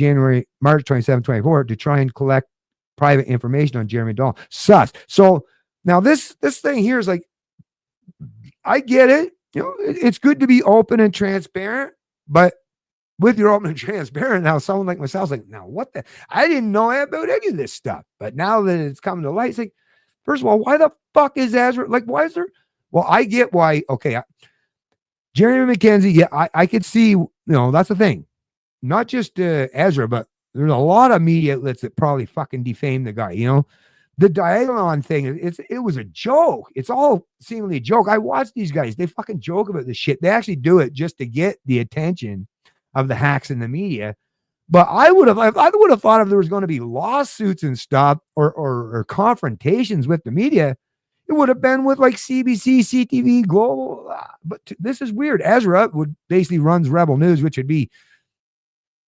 March 27, 24 to try and collect private information on Jeremy Dahl. Sus. So now this thing here is like, I get it. You know, it's good to be open and transparent, but with your open and transparent, now someone like myself's like, now what the? I didn't know about any of this stuff, but now that it's coming to light, it's like, first of all, why the fuck is Ezra? Like, why is there? Well, I get why. Okay, Jeremy McKenzie. Yeah, I could see. You know, that's the thing. Not just Ezra, but there's a lot of media outlets that probably fucking defamed the guy. You know, the Diagolon thing. It was a joke. It's all seemingly a joke. I watch these guys. They fucking joke about this shit. They actually do it just to get the attention of the hacks in the media. But I would have thought if there was going to be lawsuits and stuff or confrontations with the media, it would have been with like CBC, CTV, Global. But this is weird. Ezra would basically runs Rebel News, which would be,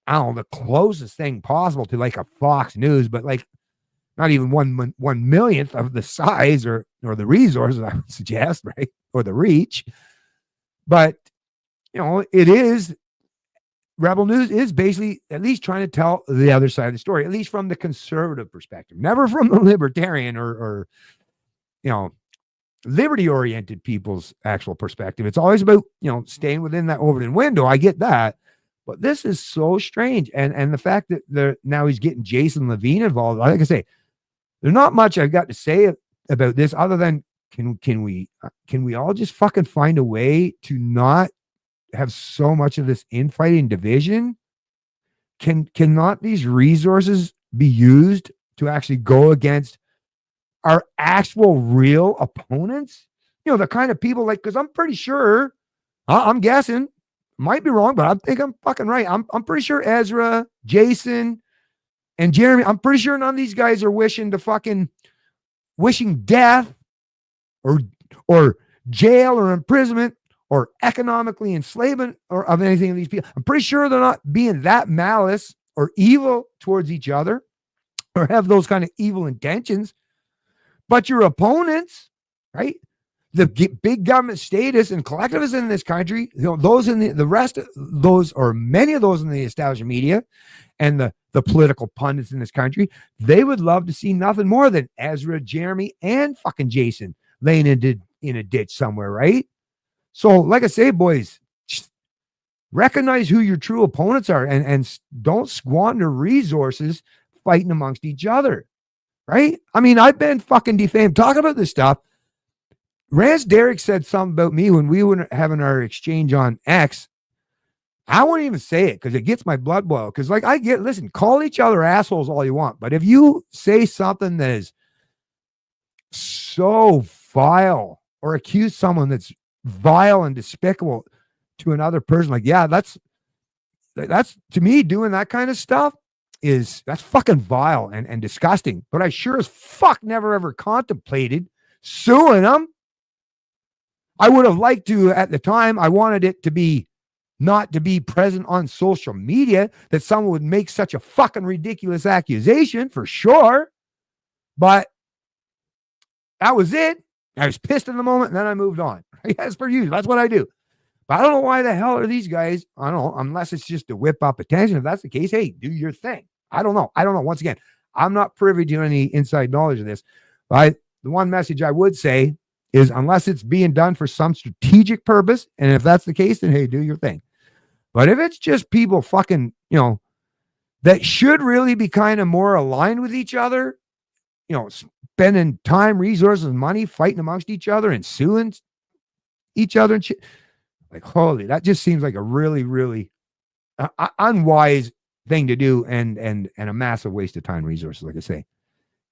I don't know, the closest thing possible to like a Fox News, but like not even one millionth of the size or the resources, I would suggest, right? Or the reach. But, you know, it is, Rebel News is basically at least trying to tell the other side of the story, at least from the conservative perspective, never from the libertarian or you know, liberty-oriented people's actual perspective. It's always about, you know, staying within that Overton window. I get that. But this is so strange. And the fact that now he's getting Jason Levine involved, like I say, there's not much I've got to say about this other than can we all just fucking find a way to not have so much of this infighting division? Cannot these resources be used to actually go against our actual real opponents? You know, the kind of people like, because I'm pretty sure, I'm guessing, might be wrong, but I think I'm fucking right. I'm pretty sure Ezra, Jason, and Jeremy, I'm pretty sure none of these guys are wishing death or jail or imprisonment or economically enslavement or of anything of these people. I'm pretty sure they're not being that malice or evil towards each other or have those kind of evil intentions. But your opponents, right? The big government status and collectivism in this country, you know, those in the rest of those, or many of those in the established media and the political pundits in this country, they would love to see nothing more than Ezra, Jeremy, and fucking Jason laying in a ditch somewhere, right? So, like I say, boys, recognize who your true opponents are and don't squander resources fighting amongst each other, right? I mean, I've been fucking defamed talking about this stuff. Rance Derrick said something about me when we were having our exchange on X. I won't even say it because it gets my blood boiled. Because, like, listen, call each other assholes all you want. But if you say something that is so vile or accuse someone that's vile and despicable to another person, like, yeah, that's to me, doing that kind of stuff that's fucking vile and disgusting. But I sure as fuck never ever contemplated suing them. I would have liked to at the time. I wanted it to be not to be present on social media that someone would make such a fucking ridiculous accusation, for sure. But that was it. I was pissed in the moment and then I moved on. As per usual, that's what I do. But I don't know why the hell are these guys, I don't know, unless it's just to whip up attention. If that's the case, hey, do your thing. I don't know. Once again, I'm not privy to any inside knowledge of this. But the one message I would say is, unless it's being done for some strategic purpose, and if that's the case, then hey, do your thing. But if it's just people fucking, you know, that should really be kind of more aligned with each other, you know, spending time, resources, money, fighting amongst each other and suing each other and shit, like, holy, that just seems like a really, really unwise thing to do and a massive waste of time and resources, like I say.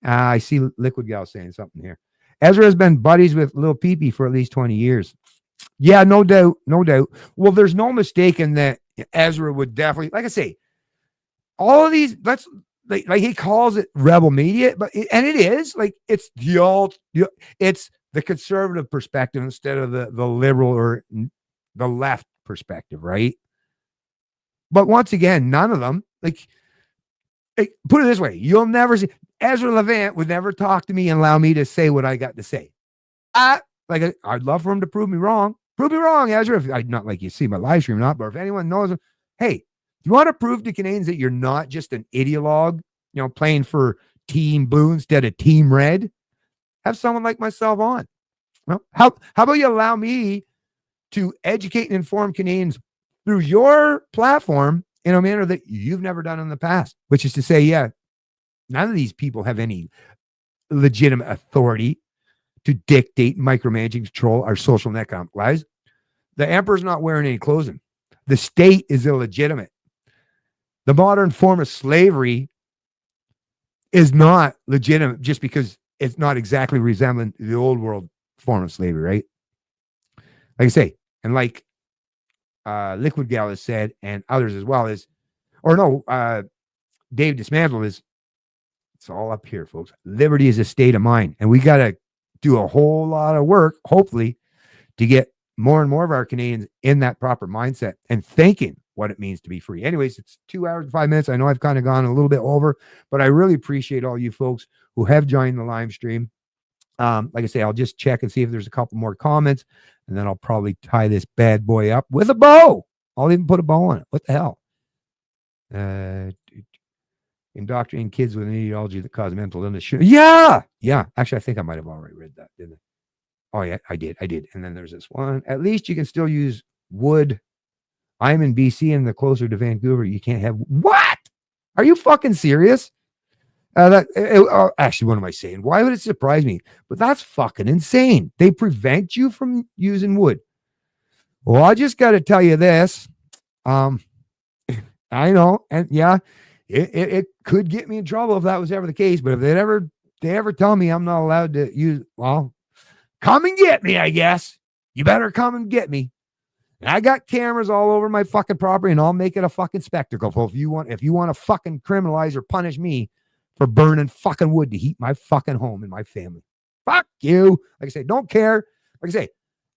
I see Liquid Gal saying something here. Ezra has been buddies with Lil Peepee for at least 20 years. Yeah, no doubt. Well, there's no mistaking that Ezra would definitely, like I say, all of these, that's like he calls it rebel media, but and it is like it's it's the conservative perspective instead of the liberal or the left perspective, right? But once again, none of them put it this way: you'll never see Ezra Levant would never talk to me and allow me to say what I got to say. I'd love for him to prove me wrong. Prove me wrong, Ezra. If I not like you see my live stream, not, but if anyone knows, hey, you want to prove to Canadians that you're not just an ideologue, playing for Team Blue instead of Team Red? Have someone like myself on. Well, how about you allow me to educate and inform Canadians through your platform in a manner that you've never done in the past, which is to say, yeah, none of these people have any legitimate authority to dictate, micromanage, and control our social and economic lives. The emperor's not wearing any clothing. The state is illegitimate. The modern form of slavery is not legitimate just because it's not exactly resembling the old world form of slavery, right? Like I say, and like Liquid Gal has said, and others as well, Dave Dismantle is, it's all up here, folks. Liberty is a state of mind. And we got to do a whole lot of work, hopefully, to get more and more of our Canadians in that proper mindset and thinking what it means to be free. Anyways, it's 2 hours and 5 minutes. I know I've kind of gone a little bit over, but I really appreciate all you folks who have joined the live stream. Like I say, I'll just check and see if there's a couple more comments, and then I'll probably tie this bad boy up with a bow. I'll even put a bow on it. What the hell? Indoctrinating kids with an ideology that causes mental illness. Yeah. Actually, I think I might have already read that, didn't I? Oh, yeah, I did. And then there's this one. At least you can still use wood. I'm in BC, and the closer to Vancouver, you can't have. What? Are you fucking serious? Actually, what am I saying? Why would it surprise me? But that's fucking insane. They prevent you from using wood. Well, I just got to tell you this. I know, and yeah, it could get me in trouble if that was ever the case. But if they ever tell me I'm not allowed to use, well, come and get me, I guess. You better come and get me. And I got cameras all over my fucking property, and I'll make it a fucking spectacle. So if you want to fucking criminalize or punish me for burning fucking wood to heat my fucking home and my family, fuck you. Like I say, don't care. Like I say,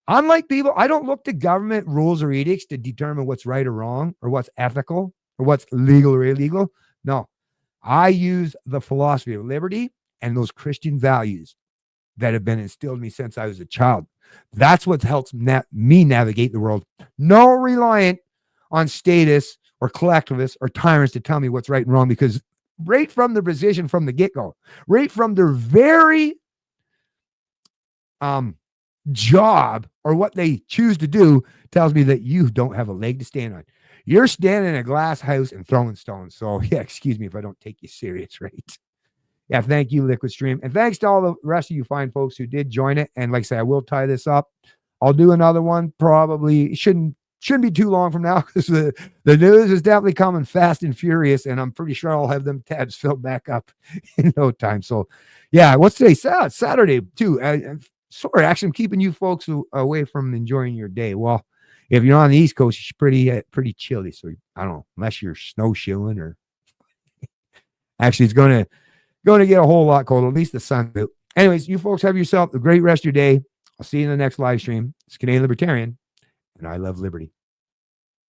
unlike people, I don't look to government rules or edicts to determine what's right or wrong or what's ethical or what's legal or illegal. No, I use the philosophy of liberty and those Christian values that have been instilled in me since I was a child. That's what helps me navigate the world. No reliant on status or collectivists or tyrants to tell me what's right and wrong, because right from the position from the get-go, right from their very job or what they choose to do tells me that you don't have a leg to stand on. You're standing in a glass house and throwing stones. So yeah, excuse me if I don't take you serious, right? Yeah, thank you, Liquid Stream. And thanks to all the rest of you fine folks who did join it. And like I say, I will tie this up. I'll do another one. Probably it shouldn't be too long from now, because the news is definitely coming fast and furious. And I'm pretty sure I'll have them tabs filled back up in no time. So yeah, what's today? Saturday too. Sorry, actually, I'm keeping you folks away from enjoying your day. Well, if you're on the East Coast, it's pretty chilly. So I don't know, unless you're snowshoeing or actually it's going to get a whole lot colder, at least the sun. Anyways, you folks have yourself a great rest of your day. I'll see you in the next live stream. It's Canadian Libertarian, and I love liberty.